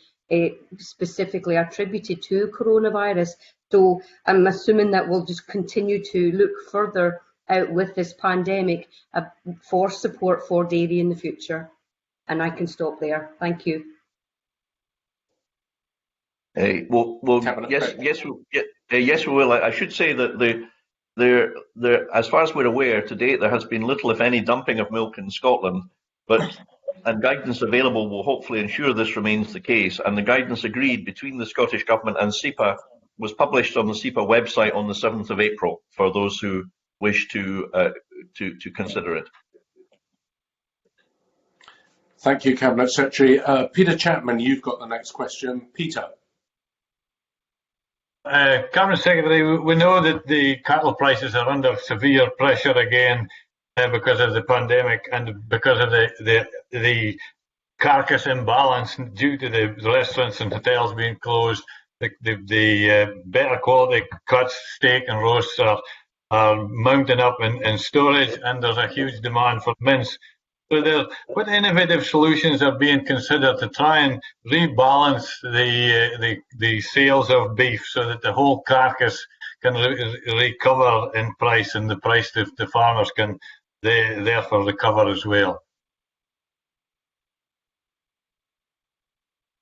Speaker 9: specifically attributed to coronavirus. So I'm assuming that we'll just continue to look further out with this pandemic for support for dairy in the future. And I can stop there. Thank you.
Speaker 12: Well, yes, we will. I should say that as far as we're aware, to date there has been little, if any, dumping of milk in Scotland, and guidance available will hopefully ensure this remains the case. And the guidance agreed between the Scottish Government and SEPA was published on the SEPA website on the 7th of April for those who wish to consider it.
Speaker 1: Thank you, Cabinet Secretary. Peter Chapman, you've got the next question. Peter.
Speaker 7: Cabinet Secretary, we know that the cattle prices are under severe pressure again because of the pandemic and because of the carcass imbalance due to the restaurants and hotels being closed. The better quality cuts, steak and roasts are mounting up in storage, and there's a huge demand for mince. So what innovative solutions are being considered to try and rebalance the sales of beef so that the whole carcass can recover in price, and the price that the farmers can therefore recover as well?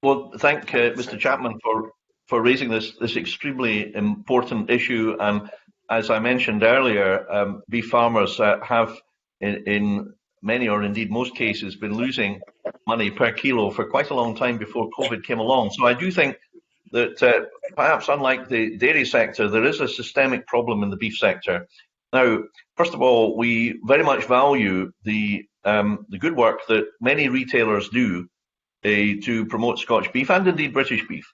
Speaker 12: Well, thank Mr. Chapman for raising this extremely important issue. And as I mentioned earlier, beef farmers have in many, or indeed most cases, been losing money per kilo for quite a long time before COVID came along. So I do think that perhaps unlike the dairy sector, there is a systemic problem in the beef sector. Now, first of all, we very much value the good work that many retailers do to promote Scotch beef and indeed British beef.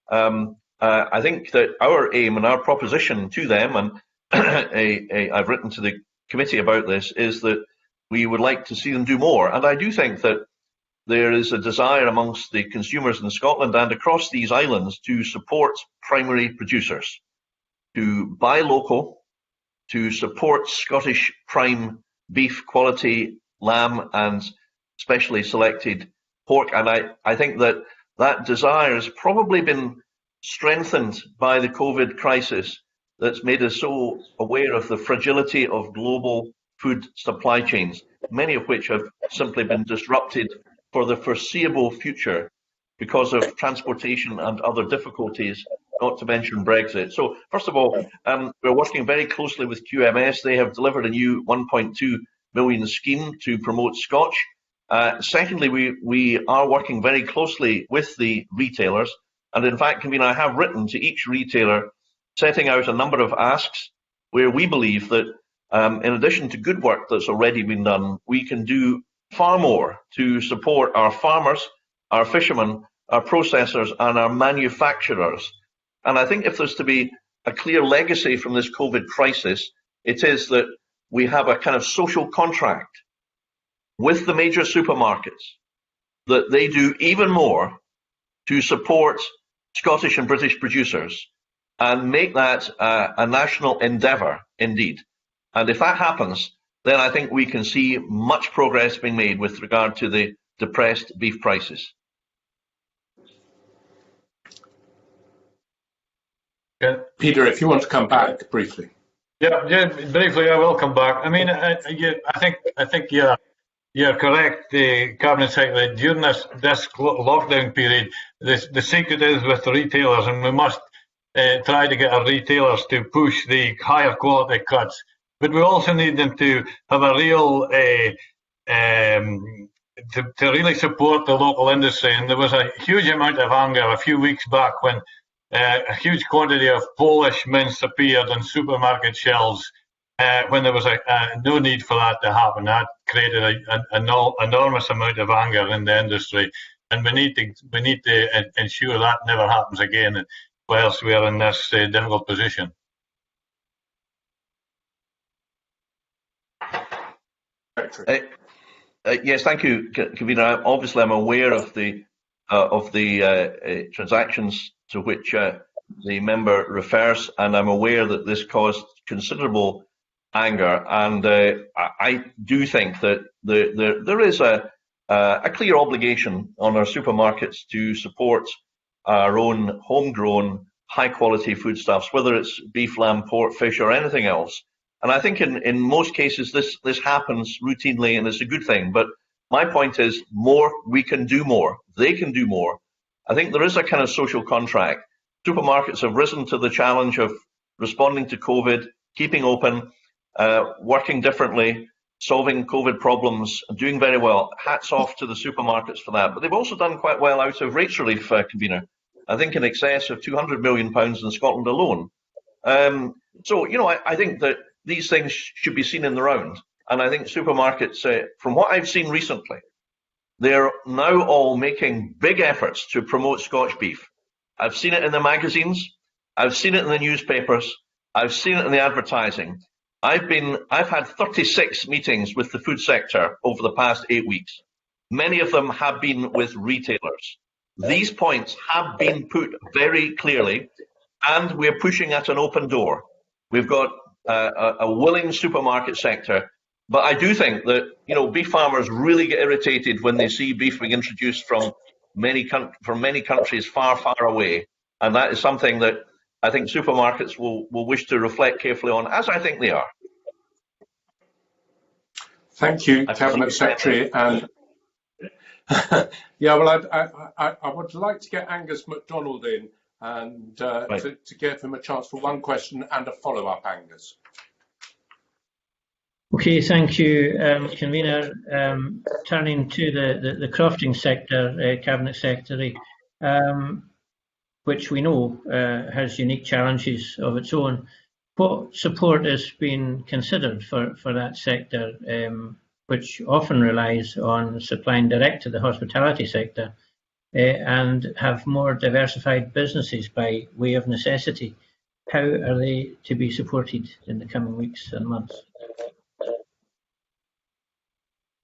Speaker 12: I think that our aim and our proposition to them, and I've written to the committee about this is that we would like to see them do more. And I do think that there is a desire amongst the consumers in Scotland and across these islands to support primary producers, to buy local, to support Scottish prime beef quality lamb and specially selected pork. And I think that that desire has probably been strengthened by the COVID crisis that's made us so aware of the fragility of global food supply chains, many of which have simply been disrupted for the foreseeable future because of transportation and other difficulties, not to mention Brexit. So first of all, we're working very closely with QMS. They have delivered a new 1.2 million scheme to promote Scotch. Secondly, we are working very closely with the retailers. And in fact, Convener, I have written to each retailer setting out a number of asks where we believe that in addition to good work that's already been done, we can do far more to support our farmers, our fishermen, our processors and our manufacturers. And I think if there's to be a clear legacy from this COVID crisis, it is that we have a kind of social contract with the major supermarkets that they do even more to support Scottish and British producers and make that a national endeavour indeed. And if that happens, then I think we can see much progress being made with regard to the depressed beef prices.
Speaker 7: Yeah.
Speaker 1: Peter, if you want to come back briefly.
Speaker 7: Yeah, briefly, I will come back. I mean, I think you're correct, the Cabinet Secretary. During this lockdown period, the secret is with the retailers, and we must try to get our retailers to push the higher quality cuts. But we also need them to have a real to really support the local industry. And there was a huge amount of anger a few weeks back when a huge quantity of Polish mince appeared on supermarket shelves when there was no need for that to happen. That created an enormous amount of anger in the industry, and we need to ensure that never happens again whilst we are in this difficult position.
Speaker 12: Yes, thank you, Convener. Obviously, I'm aware of the transactions to which the member refers, and I'm aware that this caused considerable anger. And I do think that there is a clear obligation on our supermarkets to support our own homegrown, high-quality foodstuffs, whether it's beef, lamb, pork, fish, or anything else. And I think in most cases this happens routinely, and it's a good thing. But my point is, we can do more. They can do more. I think there is a kind of social contract. Supermarkets have risen to the challenge of responding to COVID, keeping open, working differently, solving COVID problems, and doing very well. Hats off to the supermarkets for that. But they've also done quite well out of rates relief, Convener. I think in excess of £200 million in Scotland alone. So, I think that these things should be seen in the round. And I think supermarkets, from what I've seen recently, they're now all making big efforts to promote Scotch beef. I've seen it in the magazines. I've seen it in the newspapers. I've seen it in the advertising. I've had 36 meetings with the food sector over the past 8 weeks. Many of them have been with retailers. These points have been put very clearly, and we're pushing at an open door. We've got a willing supermarket sector, but I do think that beef farmers really get irritated when they see beef being introduced from many countries far, far away, and that is something that I think supermarkets will wish to reflect carefully on, as I think they are.
Speaker 1: Thank you, Cabinet Secretary. And yeah, well, I would like to get Angus MacDonald in and to give him a chance for one question and a follow-up, Angus.
Speaker 10: Okay, thank you, Convener. Turning to the crofting sector, Cabinet Secretary, which we know has unique challenges of its own. What support has been considered for that sector, which often relies on supplying direct to the hospitality sector and have more diversified businesses by way of necessity? How are they to be supported in the coming weeks and months?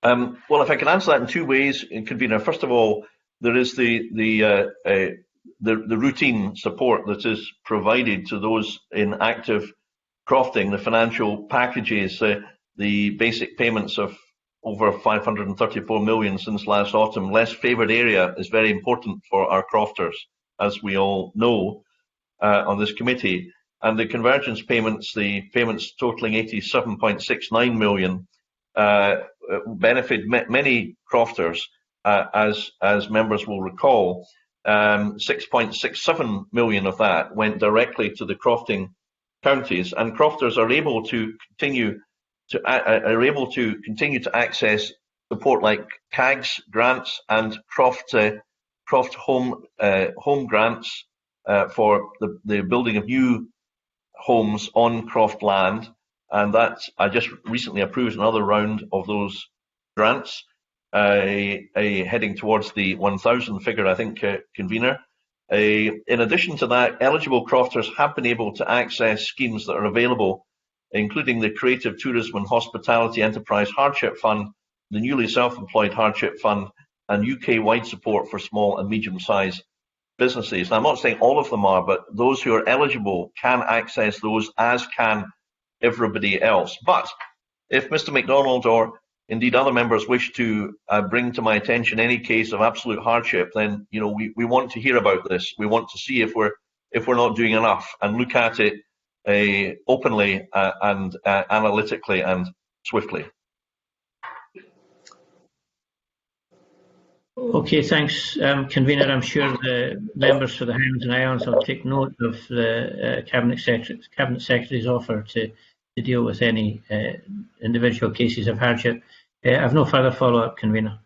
Speaker 12: Well, if I can answer that in two ways, Convener. First of all, there is the routine support that is provided to those in active crofting, the financial packages, the basic payments of over 534 million since last autumn. Less favoured area is very important for our crofters, as we all know on this committee. And the convergence payments, the payments totalling 87.69 million, benefit many crofters, as members will recall. 6.67 million of that went directly to the crofting counties, and crofters are able to continue to access support like CAGS grants and croft home grants for the building of new homes on croft land, and that's I just recently approved another round of those grants, heading towards the 1,000 figure, I think, Convener. In addition to that, eligible crofters have been able to access schemes that are available, including the Creative Tourism and Hospitality Enterprise Hardship Fund, the newly self-employed Hardship Fund, and UK-wide support for small and medium-sized businesses. Now, I'm not saying all of them are, but those who are eligible can access those, as can everybody else. But if Mr. MacDonald or indeed other members wish to bring to my attention any case of absolute hardship, then we want to hear about this. We want to see if we're not doing enough, and look at it openly and analytically and swiftly.
Speaker 10: Okay, thanks, Convener. I'm sure the members for the Highlands and Islands will take note of the Cabinet Secretary's offer to deal with any individual cases of hardship. I have no further follow-up, Convener.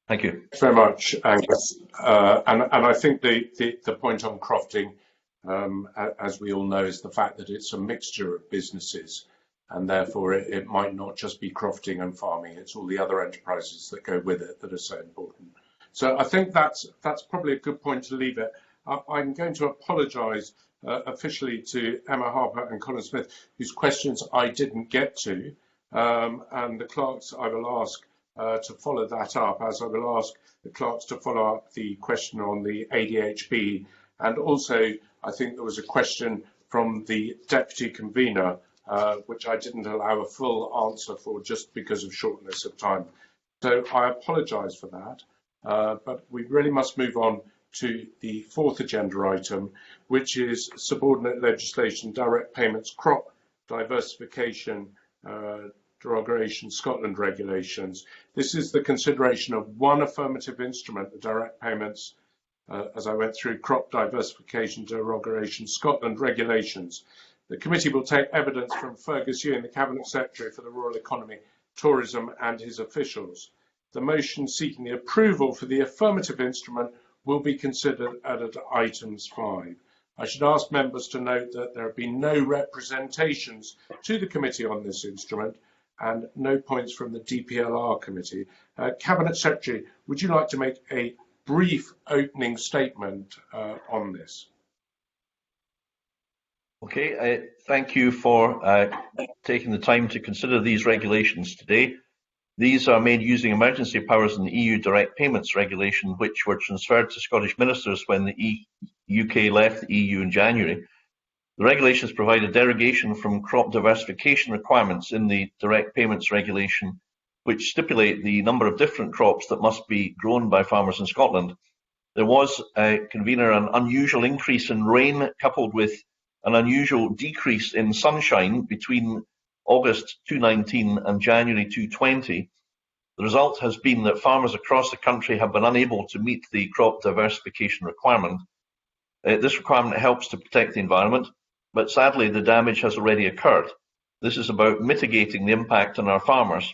Speaker 12: Thank you.
Speaker 1: Thanks very much, Angus. And I think the point on crofting, as we all know, is the fact that it's a mixture of businesses, and therefore it might not just be crofting and farming, it's all the other enterprises that go with it that are so important. So I think that's probably a good point to leave it. I'm going to apologise officially to Emma Harper and Colin Smith, whose questions I didn't get to, and the clerks I will ask to follow that up, as I will ask the clerks to follow up the question on the ADHB. And also, I think there was a question from the Deputy Convener, which I didn't allow a full answer for just because of shortness of time. So I apologise for that, but we really must move on to the fourth agenda item, which is subordinate legislation, direct payments, crop diversification, derogation, Scotland regulations. This is the consideration of one affirmative instrument, the direct payments, as I went through, crop diversification, derogation, Scotland regulations. The committee will take evidence from Fergus Ewing, the Cabinet Secretary for the Rural Economy, Tourism and his officials. The motion seeking the approval for the affirmative instrument will be considered at items 5. I should ask members to note that there have been no representations to the committee on this instrument and no points from the DPLR committee. Cabinet Secretary, would you like to make a brief opening statement on this?
Speaker 12: Okay, thank you for taking the time to consider these regulations today. These are made using emergency powers in the EU Direct Payments Regulation, which were transferred to Scottish ministers when the UK left the EU in January. The regulations provide a derogation from crop diversification requirements in the Direct Payments Regulation, which stipulate the number of different crops that must be grown by farmers in Scotland. There was, Convener, an unusual increase in rain coupled with an unusual decrease in sunshine between August 2019 and January 2020. The result has been that farmers across the country have been unable to meet the crop diversification requirement. This requirement helps to protect the environment, but sadly the damage has already occurred. This is about mitigating the impact on our farmers.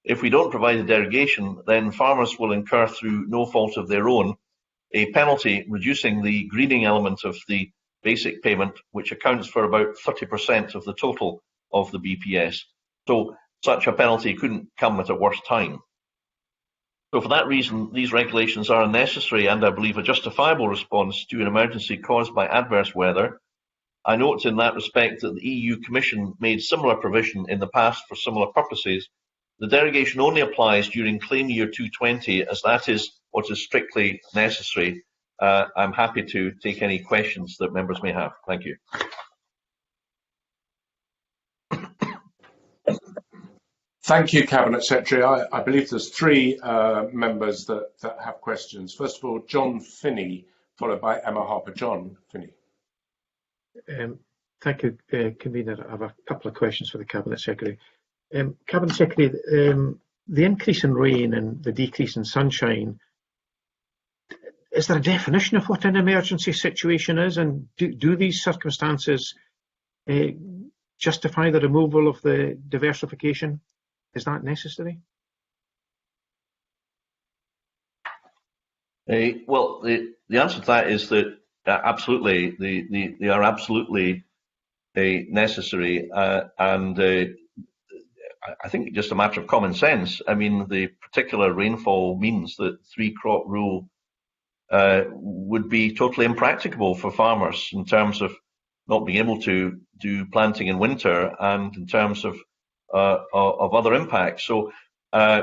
Speaker 12: If we don't provide a derogation, then farmers will incur, through no fault of their own, a penalty reducing the greening element of the basic payment, which accounts for about 30% of the total of the BPS. So such a penalty couldn't come at a worse time. So for that reason, these regulations are a necessary and, I believe, a justifiable response to an emergency caused by adverse weather. I note in that respect that the EU Commission made similar provision in the past for similar purposes, The derogation only applies during claim year 220, as that is what is strictly necessary. I'm happy to take any questions that members may have. Thank you.
Speaker 1: Thank you, Cabinet Secretary. I believe there's three members that have questions. First of all, John Finney, followed by Emma Harper. John Finney.
Speaker 11: Thank you, Convener. I have a couple of questions for the Cabinet Secretary. Cabinet Secretary, the increase in rain and the decrease in sunshine, is there a definition of what an emergency situation is? And do these circumstances justify the removal of the diversification? Is that necessary?
Speaker 12: Well, the answer to that is that absolutely, they are absolutely necessary, and I think just a matter of common sense. I mean, the particular rainfall means that 3-crop rule would be totally impracticable for farmers in terms of not being able to do planting in winter, and in terms of other impacts. So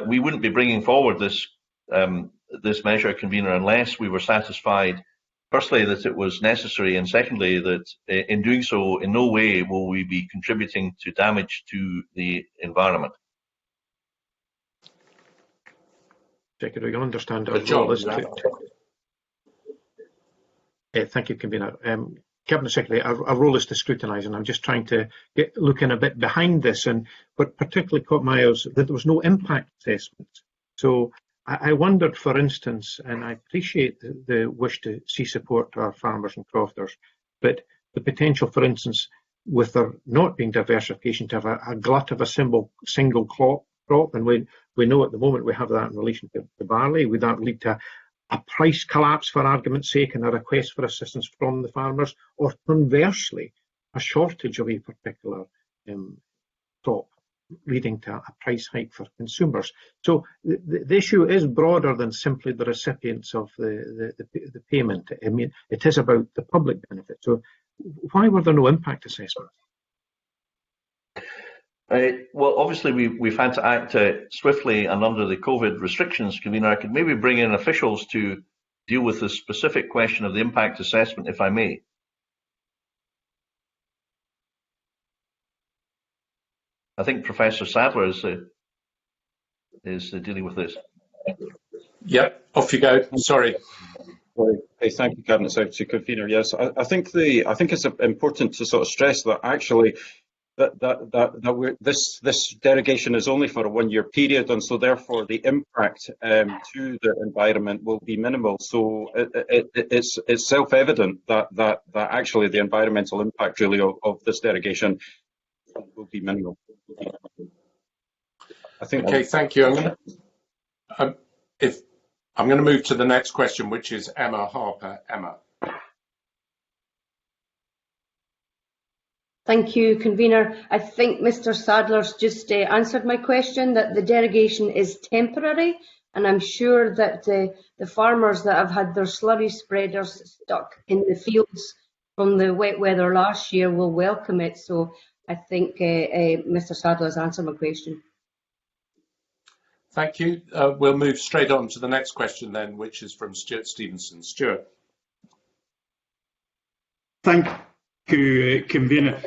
Speaker 12: we wouldn't be bringing forward this measure, Convener, unless we were satisfied, firstly, that it was necessary, and secondly, that in doing so, in no way will we be contributing to damage to the environment.
Speaker 11: Secretary, I understand our
Speaker 1: John,
Speaker 11: role is thank you, Convener. Cabinet Secretary, our role is to scrutinise, and I'm just trying to look in a bit behind this. And what particularly caught my eye was that there was no impact assessment. So I wondered, for instance, and I appreciate the wish to see support to our farmers and crofters, but the potential, for instance, with there not being diversification, to have a glut of a single crop, and we know at the moment we have that in relation to barley. Would that lead to a price collapse, for argument's sake, and a request for assistance from the farmers, or conversely, a shortage of a particular crop, leading to a price hike for consumers? So the issue is broader than simply the recipients of the payment. I mean, it is about the public benefit. So why were there no impact assessments?
Speaker 12: Well, obviously we've had to act swiftly, and under the COVID restrictions, Convener, I could maybe bring in officials to deal with the specific question of the impact assessment, if I may. I think Professor Sadler is dealing with this.
Speaker 1: Yep, off you go. Sorry.
Speaker 15: Hey, thank you, Cabinet Secretary. Convener. Yes, I think it's important to sort of stress that actually this derogation is only for a 1-year period, and so therefore the impact to the environment will be minimal. So it's self-evident that actually the environmental impact really of this derogation will be minimal. I think.
Speaker 1: Okay, thank you. I'm going to move to the next question, which is Emma Harper. Emma.
Speaker 9: Thank you, Convener. I think Mr. Sadler's just answered my question, that the derogation is temporary, and I'm sure that the farmers that have had their slurry spreaders stuck in the fields from the wet weather last year will welcome it. So I think Mr. Sadler has answered my question.
Speaker 1: Thank you. We'll move straight on to the next question then, which is from Stuart Stevenson. Stuart.
Speaker 13: Thank you, Convener.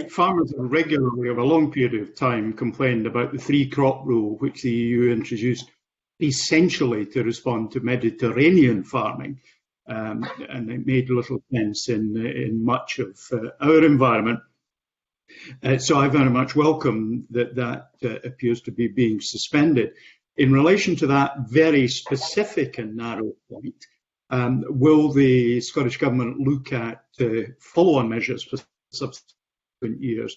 Speaker 13: Farmers have regularly, over a long period of time, complained about the 3-crop rule, which the EU introduced essentially to respond to Mediterranean farming, and it made little sense in much of our environment. So I very much welcome that appears to be being suspended. In relation to that very specific and narrow point, will the Scottish Government look at follow-on measures for subsequent years,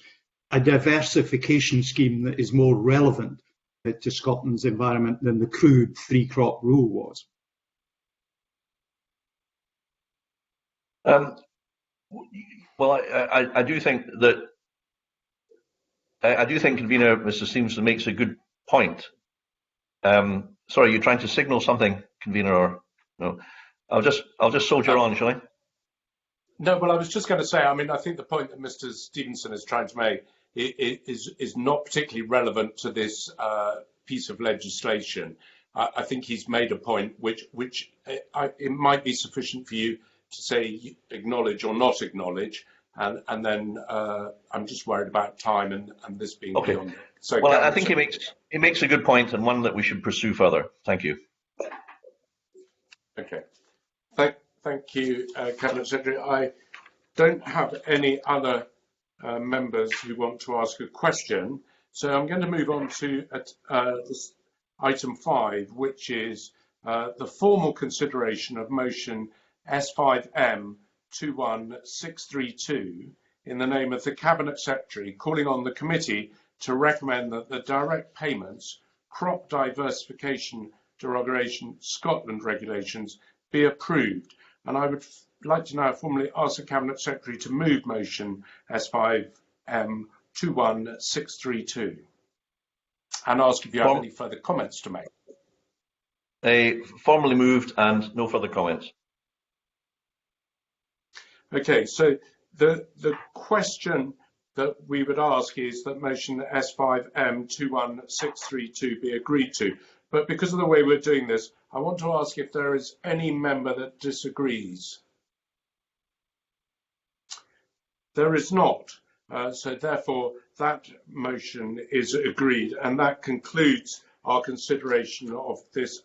Speaker 13: a diversification scheme that is more relevant to Scotland's environment than the crude 3-crop rule was?
Speaker 12: Well, I do think that Convener, Mr. Stevenson, makes a good point. Sorry, you're trying to signal something, Convener, or no? I'll just soldier on, shall I?
Speaker 1: No, well, I was just going to say, I mean, I think the point that Mr. Stevenson is trying to make is not particularly relevant to this piece of legislation. I think he's made a point which it might be sufficient for you to say acknowledge or not acknowledge, and then I'm just worried about time and this being
Speaker 12: okay.
Speaker 1: beyond it. So,
Speaker 12: well, I think he makes a good point and one that we should pursue further. Thank you.
Speaker 1: Okay. Thank you, Cabinet Secretary. I don't have any other members who want to ask a question, so I'm going to move on to this item 5, which is the formal consideration of motion S5M 21632 in the name of the Cabinet Secretary, calling on the committee to recommend that the direct payments, crop diversification derogation Scotland regulations be approved. And I would like to now formally ask the Cabinet Secretary to move motion S5M 21632 and ask if you have any further comments to make.
Speaker 12: Formally moved and no further comments.
Speaker 1: Okay, so the question that we would ask is that motion S5M 21632 be agreed to. But because of the way we're doing this, I want to ask if there is any member that disagrees. There is not. So therefore, that motion is agreed, and that concludes our consideration of this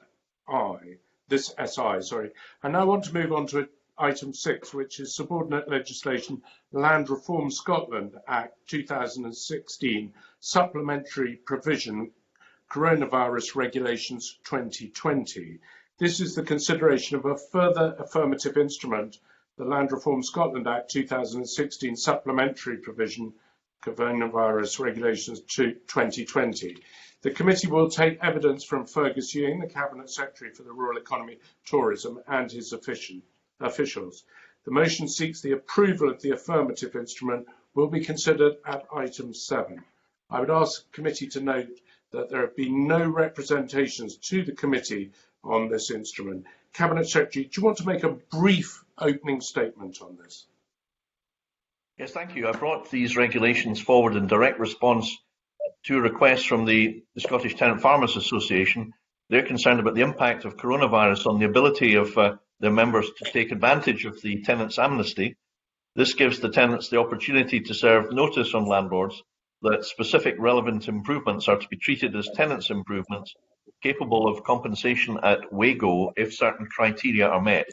Speaker 1: SI. Sorry. And now I want to move on to item 6, which is subordinate legislation, Land Reform Scotland Act 2016, supplementary provision, Coronavirus Regulations 2020. This is the consideration of a further affirmative instrument, the Land Reform Scotland Act 2016 supplementary provision, Coronavirus Regulations 2020. The committee will take evidence from Fergus Ewing, the Cabinet Secretary for the Rural Economy, Tourism, and his officials. The motion seeks the approval of the affirmative instrument, will be considered at item 7. I would ask the committee to note that there have been no representations to the committee on this instrument. Cabinet Secretary, do you want to make a brief opening statement on this?
Speaker 12: Yes, thank you. I brought these regulations forward in direct response to a request from the Scottish Tenant Farmers Association. They're concerned about the impact of coronavirus on the ability of their members to take advantage of the tenants' amnesty. This gives the tenants the opportunity to serve notice on landlords that specific relevant improvements are to be treated as tenants' improvements capable of compensation at WAGO if certain criteria are met.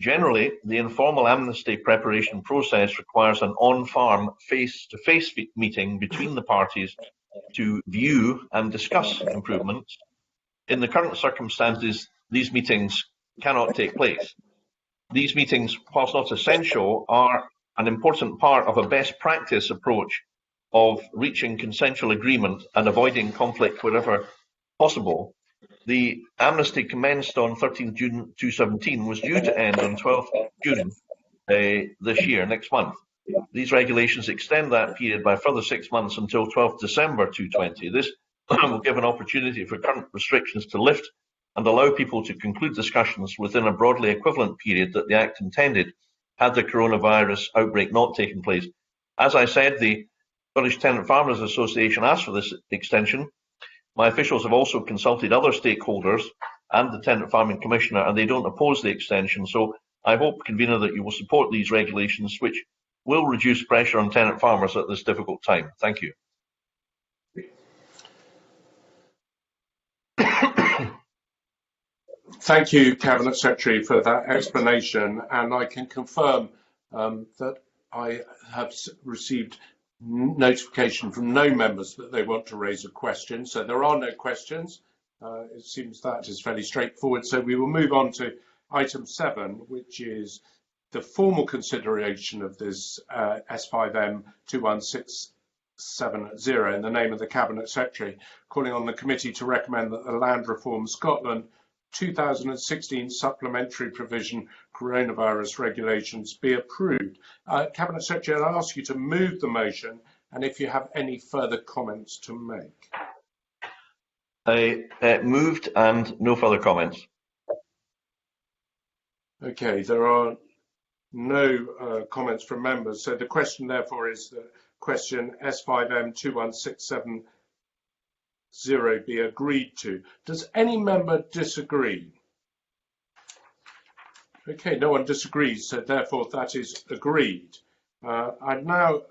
Speaker 12: Generally, the informal amnesty preparation process requires an on-farm face-to-face meeting between the parties to view and discuss improvements. In the current circumstances, these meetings cannot take place. These meetings, whilst not essential, are an important part of a best practice approach of reaching consensual agreement and avoiding conflict wherever possible. The amnesty commenced on 13 June 2017 was due to end on 12 June this year, next month. These regulations extend that period by a further 6 months until 12 December 2020. This will give an opportunity for current restrictions to lift and allow people to conclude discussions within a broadly equivalent period that the Act intended had the coronavirus outbreak not taken place. As I said, the Scottish Tenant Farmers Association asked for this extension. My officials have also consulted other stakeholders and the Tenant Farming Commissioner, and they don't oppose the extension. So I hope, Convener, that you will support these regulations, which will reduce pressure on tenant farmers at this difficult time. Thank you.
Speaker 1: Thank you, Cabinet Secretary, for that explanation, and I can confirm that I have received notification from no members that they want to raise a question, so there are no questions. It seems that is fairly straightforward, so we will move on to item 7, which is the formal consideration of this S5M 21670 in the name of the Cabinet Secretary, calling on the committee to recommend that the Land Reform Scotland 2016 supplementary provision coronavirus regulations be approved. Cabinet Secretary, I'll ask you to move the motion and if you have any further comments to make.
Speaker 12: Moved and no further comments. Okay,
Speaker 1: there are no comments from members, so the question therefore is question S5M 21670 be agreed to. Does any member disagree? Okay, no one disagrees, so therefore that is agreed. I'd now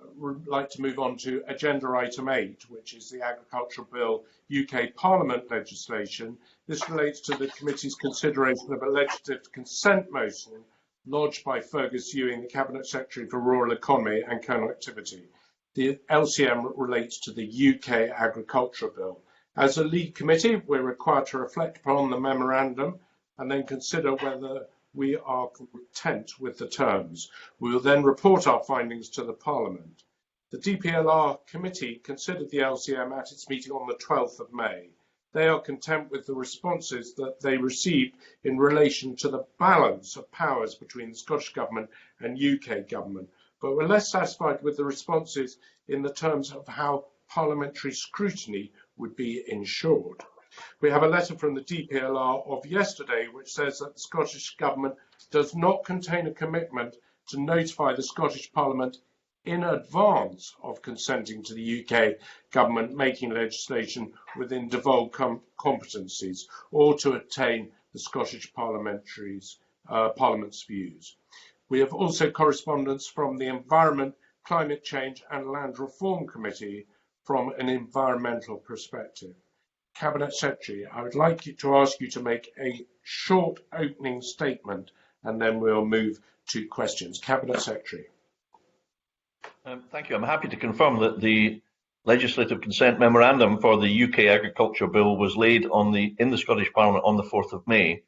Speaker 1: like to move on to agenda item 8, which is the Agricultural Bill UK Parliament legislation. This relates to the committee's consideration of a legislative consent motion lodged by Fergus Ewing, the Cabinet Secretary for Rural Economy and Connectivity. The LCM relates to the UK Agricultural Bill. As a lead committee, we're required to reflect upon the memorandum and then consider whether we are content with the terms. We will then report our findings to the Parliament. The DPLR committee considered the LCM at its meeting on the 12th of May. They are content with the responses that they received in relation to the balance of powers between the Scottish Government and UK Government, but were less satisfied with the responses in the terms of how parliamentary scrutiny would be ensured. We have a letter from the DPLR of yesterday which says that the Scottish Government does not contain a commitment to notify the Scottish Parliament in advance of consenting to the UK Government making legislation within devolved competencies or to obtain the Scottish Parliament's views. We have also correspondence from the Environment, Climate Change and Land Reform Committee from an environmental perspective. Cabinet Secretary, I would like to ask you to make a short opening statement and then we'll move to questions. Cabinet Secretary.
Speaker 12: Thank you. I'm happy to confirm that the legislative consent memorandum for the UK Agriculture Bill was laid in the Scottish Parliament on the 4th of May.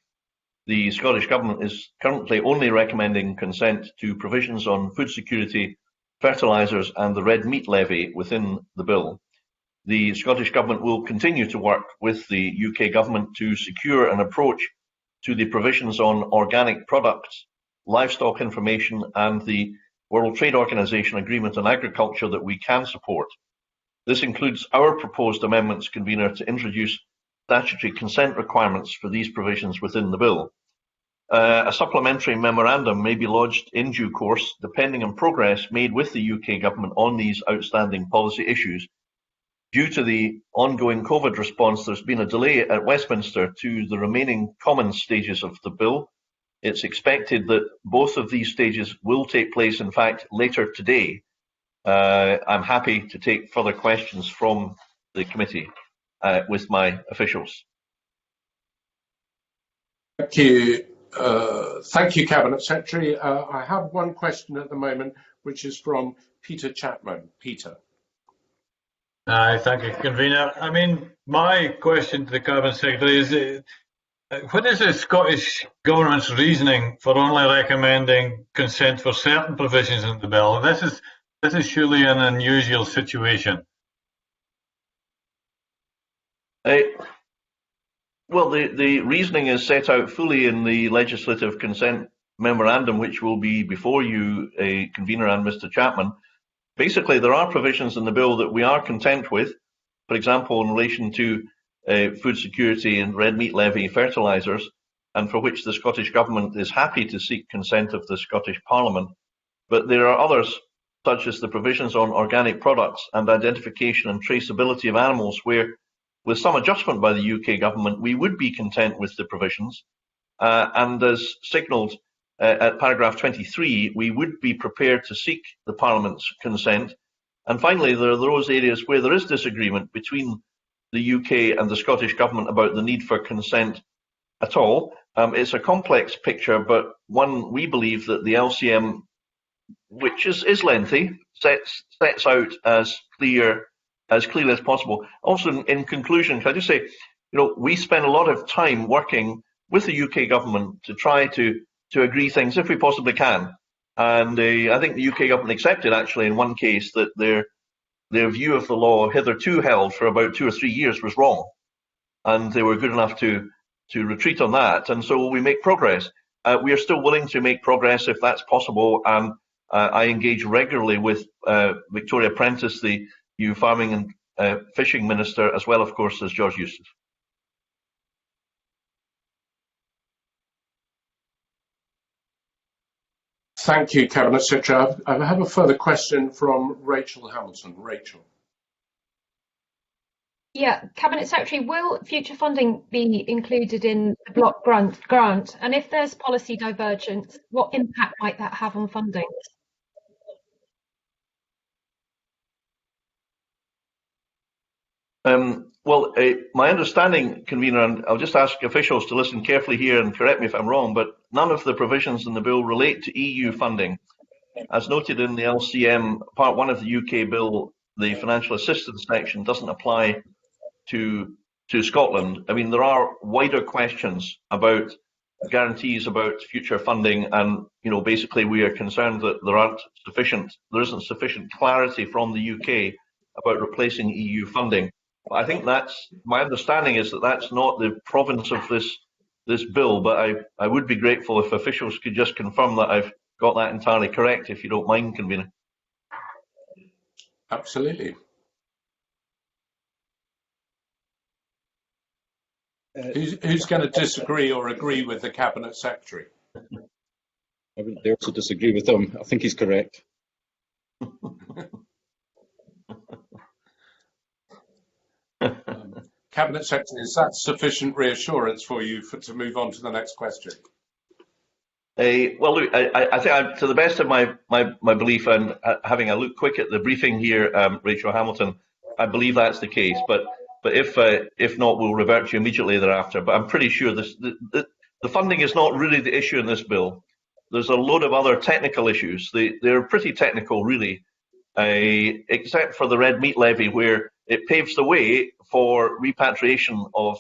Speaker 12: The Scottish Government is currently only recommending consent to provisions on food security, fertilisers and the red meat levy within the bill. The Scottish Government will continue to work with the UK Government to secure an approach to the provisions on organic products, livestock information and the World Trade Organization Agreement on Agriculture that we can support. This includes our proposed amendments, Convener, to introduce statutory consent requirements for these provisions within the bill. A supplementary memorandum may be lodged in due course, depending on progress made with the UK Government on these outstanding policy issues. Due to the ongoing COVID response, there's been a delay at Westminster to the remaining Commons stages of the bill. It's expected that both of these stages will take place, in fact, later today. I'm happy to take further questions from the committee with my officials.
Speaker 1: Thank you. Thank you, Cabinet Secretary. I have one question at the moment, which is from Peter Chapman. Peter.
Speaker 7: Thank you, Convener. I mean, my question to the Cabinet Secretary is, what is the Scottish Government's reasoning for only recommending consent for certain provisions in the bill? This is surely an unusual situation.
Speaker 12: Well, the reasoning is set out fully in the legislative consent memorandum, which will be before you, Convener and Mr. Chapman. Basically, there are provisions in the bill that we are content with, for example, in relation to food security and red meat levy fertilisers, and for which the Scottish Government is happy to seek consent of the Scottish Parliament. But there are others, such as the provisions on organic products and identification and traceability of animals, where, with some adjustment by the UK Government, we would be content with the provisions. And as signalled at paragraph 23, we would be prepared to seek the Parliament's consent. And finally, there are those areas where there is disagreement between the UK and the Scottish Government about the need for consent at all. It's a complex picture, but one we believe that the LCM, which is lengthy, sets out as clearly as possible. Also, in conclusion, can I just say, we spend a lot of time working with the UK Government to try to agree things if we possibly can. And I think the UK Government accepted, actually, in one case, that their view of the law hitherto held for about 2 or 3 years was wrong. And they were good enough to retreat on that. And so we make progress. We are still willing to make progress if that's possible. And I engage regularly with Victoria Prentice, the EU Farming and Fishing Minister, as well, of course, as George Eustace.
Speaker 1: Thank you, Cabinet Secretary. I have a further question from Rachel Hamilton. Rachel.
Speaker 5: Yeah, Cabinet Secretary, will future funding be included in the block grant? And if there's policy divergence, what impact might that have on funding?
Speaker 12: Well, my understanding, Convener, and I'll just ask officials to listen carefully here and correct me if I'm wrong, but none of the provisions in the bill relate to EU funding. As noted in the LCM, Part 1 of the UK bill, the financial assistance section doesn't apply to Scotland. I mean, there are wider questions about guarantees about future funding, and basically we are concerned that there isn't sufficient clarity from the UK about replacing EU funding. I think my understanding is that that's not the province of this bill, but I would be grateful if officials could just confirm that I've got that entirely correct, if you don't mind, Convener.
Speaker 1: Absolutely. Who's going to disagree or agree with the Cabinet Secretary?
Speaker 15: I wouldn't dare to disagree with him. I think he's correct.
Speaker 1: Cabinet Secretary, is that sufficient reassurance for you to move on to the next question?
Speaker 12: Well, look, I think to the best of my belief, and having a look quick at the briefing here, Rachel Hamilton, I believe that's the case. But if not, we'll revert to you immediately thereafter. But I'm pretty sure the funding is not really the issue in this bill. There's a load of other technical issues. They're pretty technical, really, except for the red meat levy, where it paves the way for repatriation of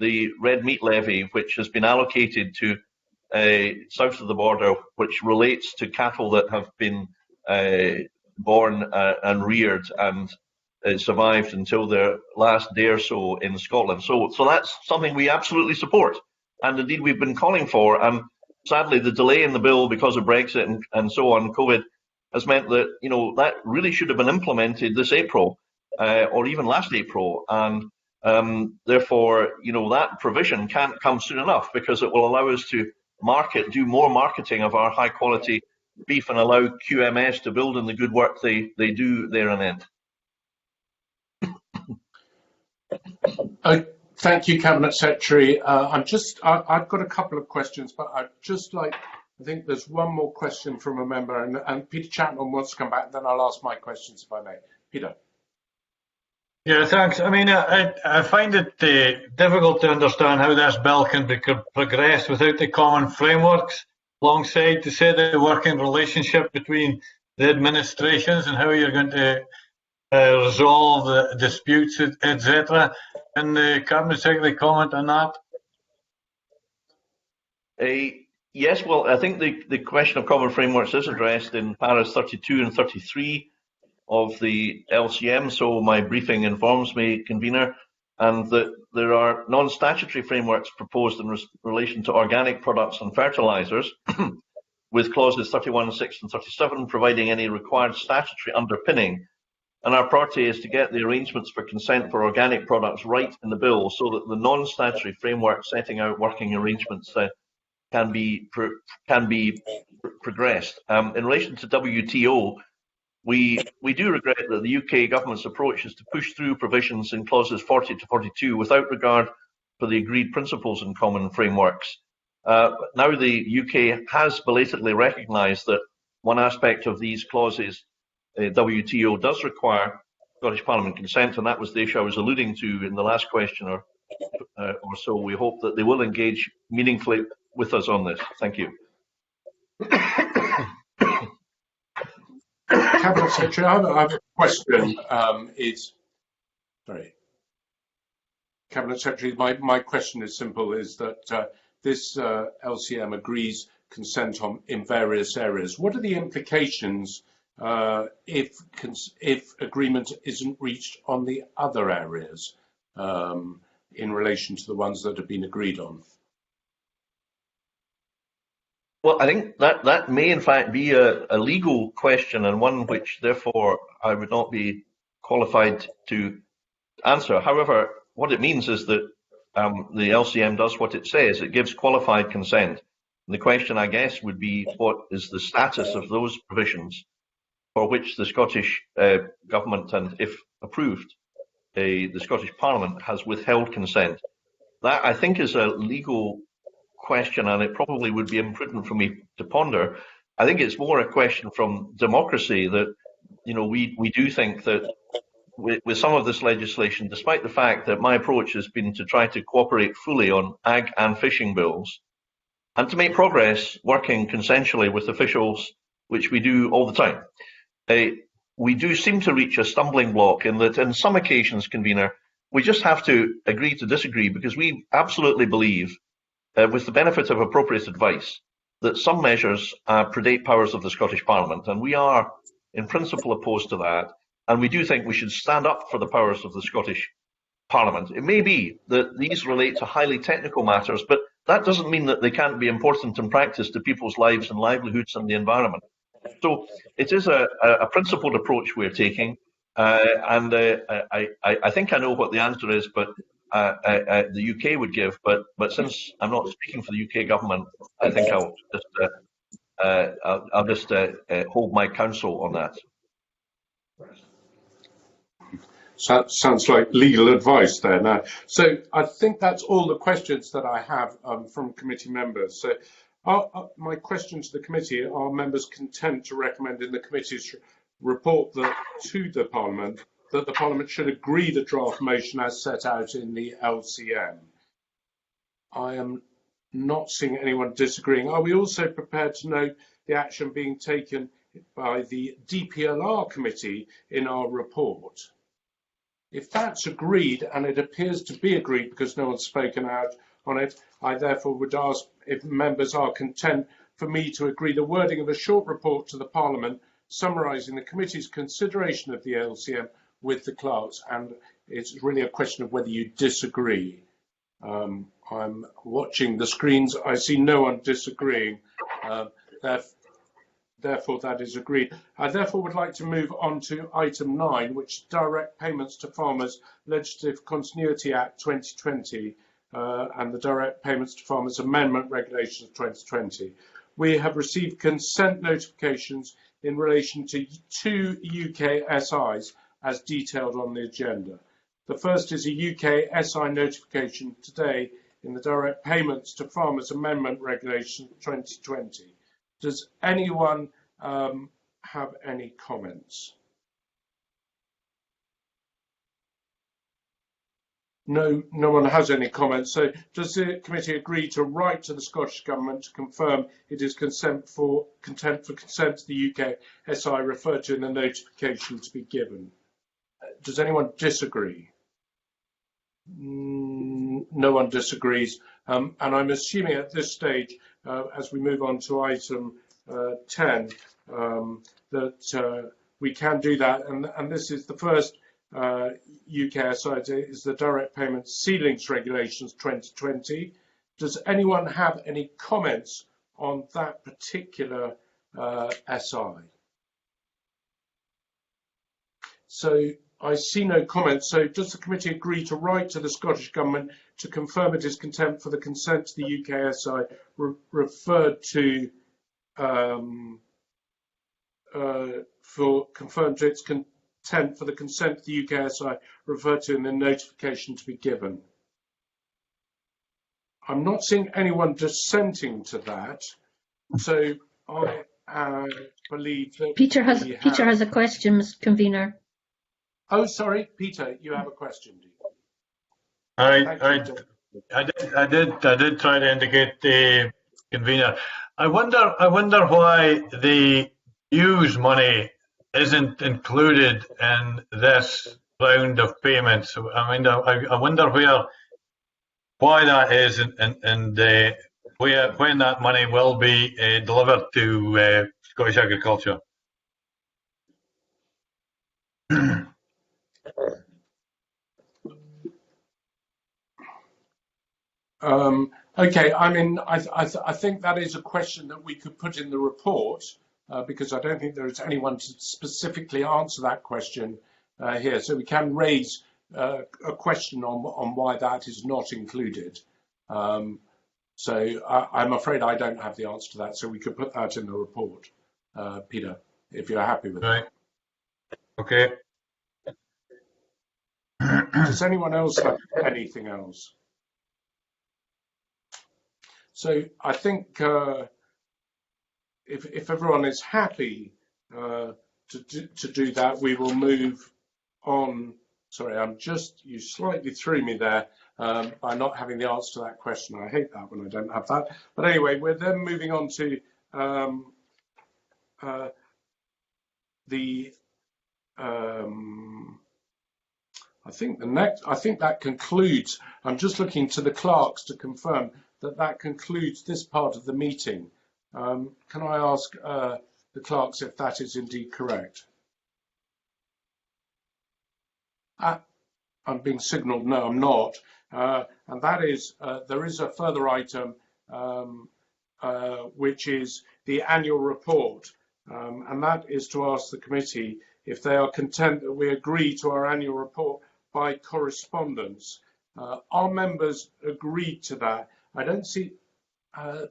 Speaker 12: the red meat levy, which has been allocated to south of the border, which relates to cattle that have been born and reared and survived until their last day or so in Scotland. So that's something we absolutely support, and indeed we've been calling for. And sadly, the delay in the bill because of Brexit and so on, COVID, has meant that that really should have been implemented this April or even last April, and therefore that provision can't come soon enough, because it will allow us to do more marketing of our high quality beef and allow QMS to build on the good work they do there and then.
Speaker 1: Thank you, Cabinet Secretary. I've got a couple of questions, but I think there's one more question from a member, and Peter Chapman wants to come back, then I'll ask my questions if I may. Peter.
Speaker 7: Yeah, thanks. I mean, I find it difficult to understand how this bill can progress without the common frameworks alongside to say the working relationship between the administrations and how you're going to resolve the disputes, etc. Can the Cabinet Secretary comment on that?
Speaker 12: Yes, well, I think the question of common frameworks is addressed in paras 32 and 33 of the LCM, so my briefing informs me, Convener, and that there are non-statutory frameworks proposed in relation to organic products and fertilisers, with clauses 31, 6 and 37 providing any required statutory underpinning. And our priority is to get the arrangements for consent for organic products right in the bill, so that the non-statutory framework setting out working arrangements can be progressed. In relation to WTO, we do regret that the UK government's approach is to push through provisions in clauses 40 to 42 without regard for the agreed principles and common frameworks. Now the UK has belatedly recognised that one aspect of these clauses, WTO, does require Scottish Parliament consent, and that was the issue I was alluding to in the last question or so. We hope that they will engage meaningfully with us on this. Thank you.
Speaker 1: Cabinet Secretary, I have a question. Cabinet Secretary, my question is simple: is that this LCM agrees consent in various areas. What are the implications if agreement isn't reached on the other areas in relation to the ones that have been agreed on?
Speaker 12: Well, I think that may in fact be a legal question, and one which therefore I would not be qualified to answer. However, what it means is that the LCM does what it says. It gives qualified consent. And the question, I guess, would be what is the status of those provisions for which the Scottish Government, and if approved, the Scottish Parliament has withheld consent. That, I think, is a legal question, and it probably would be imprudent for me to ponder. I think it's more a question from democracy that, you know, we do think that with some of this legislation, despite the fact that my approach has been to try to cooperate fully on ag and fishing bills, and to make progress working consensually with officials, which we do all the time, we do seem to reach a stumbling block in that, in some occasions, Convener, we just have to agree to disagree, because we absolutely believe, with the benefit of appropriate advice, that some measures predate powers of the Scottish Parliament, and we are in principle opposed to that, and we do think we should stand up for the powers of the Scottish Parliament. It may be that these relate to highly technical matters, but that doesn't mean that they can't be important in practice to people's lives and livelihoods and the environment. So it is a principled approach we're taking, and I think I know what the answer is, but the UK would give. But since I'm not speaking for the UK government, I think I'll just hold my counsel on that.
Speaker 1: So sounds like legal advice there now. So I think that's all the questions that I have from committee members. So my question to the committee: are members content to recommend in the committee's report to the Parliament that the Parliament should agree the draft motion as set out in the LCM? I am not seeing anyone disagreeing. Are we also prepared to note the action being taken by the DPLR committee in our report? If that's agreed, and it appears to be agreed because no one's spoken out on it, I therefore would ask if members are content for me to agree the wording of a short report to the Parliament summarising the committee's consideration of the LCM with the clerks, and it's really a question of whether you disagree. I'm watching the screens. I see no one disagreeing. Therefore, that is agreed. I therefore would like to move on to item 9, which is Direct Payments to Farmers Legislative Continuity Act 2020 and the Direct Payments to Farmers Amendment Regulations 2020. We have received consent notifications in relation to 2 UK SIs as detailed on the agenda. The first is a UK SI notification today in the Direct Payments to Farmers Amendment Regulation 2020. Does anyone have any comments? No one has any comments. So does the committee agree to write to the Scottish Government to confirm it is content for consent to the UK SI referred to in the notification to be given? Does anyone disagree? No one disagrees. And I'm assuming at this stage, as we move on to item 10, that we can do that. And this is the first UK SI, is the Direct Payment Ceilings Regulations 2020. Does anyone have any comments on that particular SI? So I see no comments. So does the committee agree to write to the Scottish Government to confirm it is content for the consent to the UK SI referred to, for confirmed to its content for the consent to the UK SI referred to in the notification to be given? I'm not seeing anyone dissenting to that. So I believe that
Speaker 8: Peter has a question, Mr. Convener.
Speaker 1: Oh, sorry, Peter, you have a question, do you?
Speaker 7: I did try to indicate the convener. I wonder why the use money isn't included in this round of payments. I mean, I wonder why that is, and when that money will be delivered to Scottish agriculture.
Speaker 1: Okay, I mean, I think that is a question that we could put in the report because I don't think there is anyone to specifically answer that question here. So we can raise a question on why that is not included. So I'm afraid I don't have the answer to that, so we could put that in the report, Peter, if you're happy with
Speaker 7: right. Okay.
Speaker 1: Does anyone else have anything else? So I think if everyone is happy to do that, we will move on. Sorry, you slightly threw me there by not having the answer to that question. I hate that when I don't have that. But anyway, we're then moving on to I think that concludes. I'm just looking to the clerks to confirm that concludes this part of the meeting. Can I ask the clerks if that is indeed correct? I'm being signalled no, I'm not. And that is, there is a further item which is the annual report. And that is to ask the committee if they are content that we agree to our annual report by correspondence. Our members agreed to that. I don't see,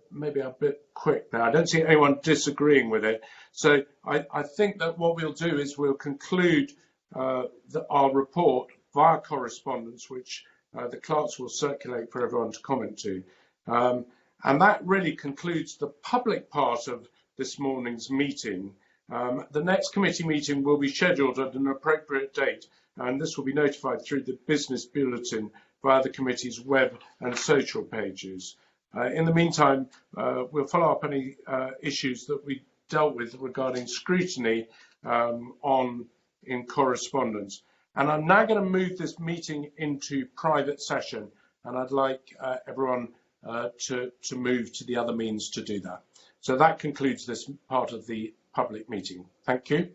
Speaker 1: maybe I'm a bit quick there, I don't see anyone disagreeing with it. So I think that what we'll do is we'll conclude our report via correspondence, which the clerks will circulate for everyone to comment to. And that really concludes the public part of this morning's meeting. The next committee meeting will be scheduled at an appropriate date, and this will be notified through the business bulletin via the committee's web and social pages. In the meantime, we'll follow up any issues that we dealt with regarding scrutiny in correspondence. And I'm now going to move this meeting into private session, and I'd like everyone to move to the other means to do that. So that concludes this part of the public meeting. Thank you.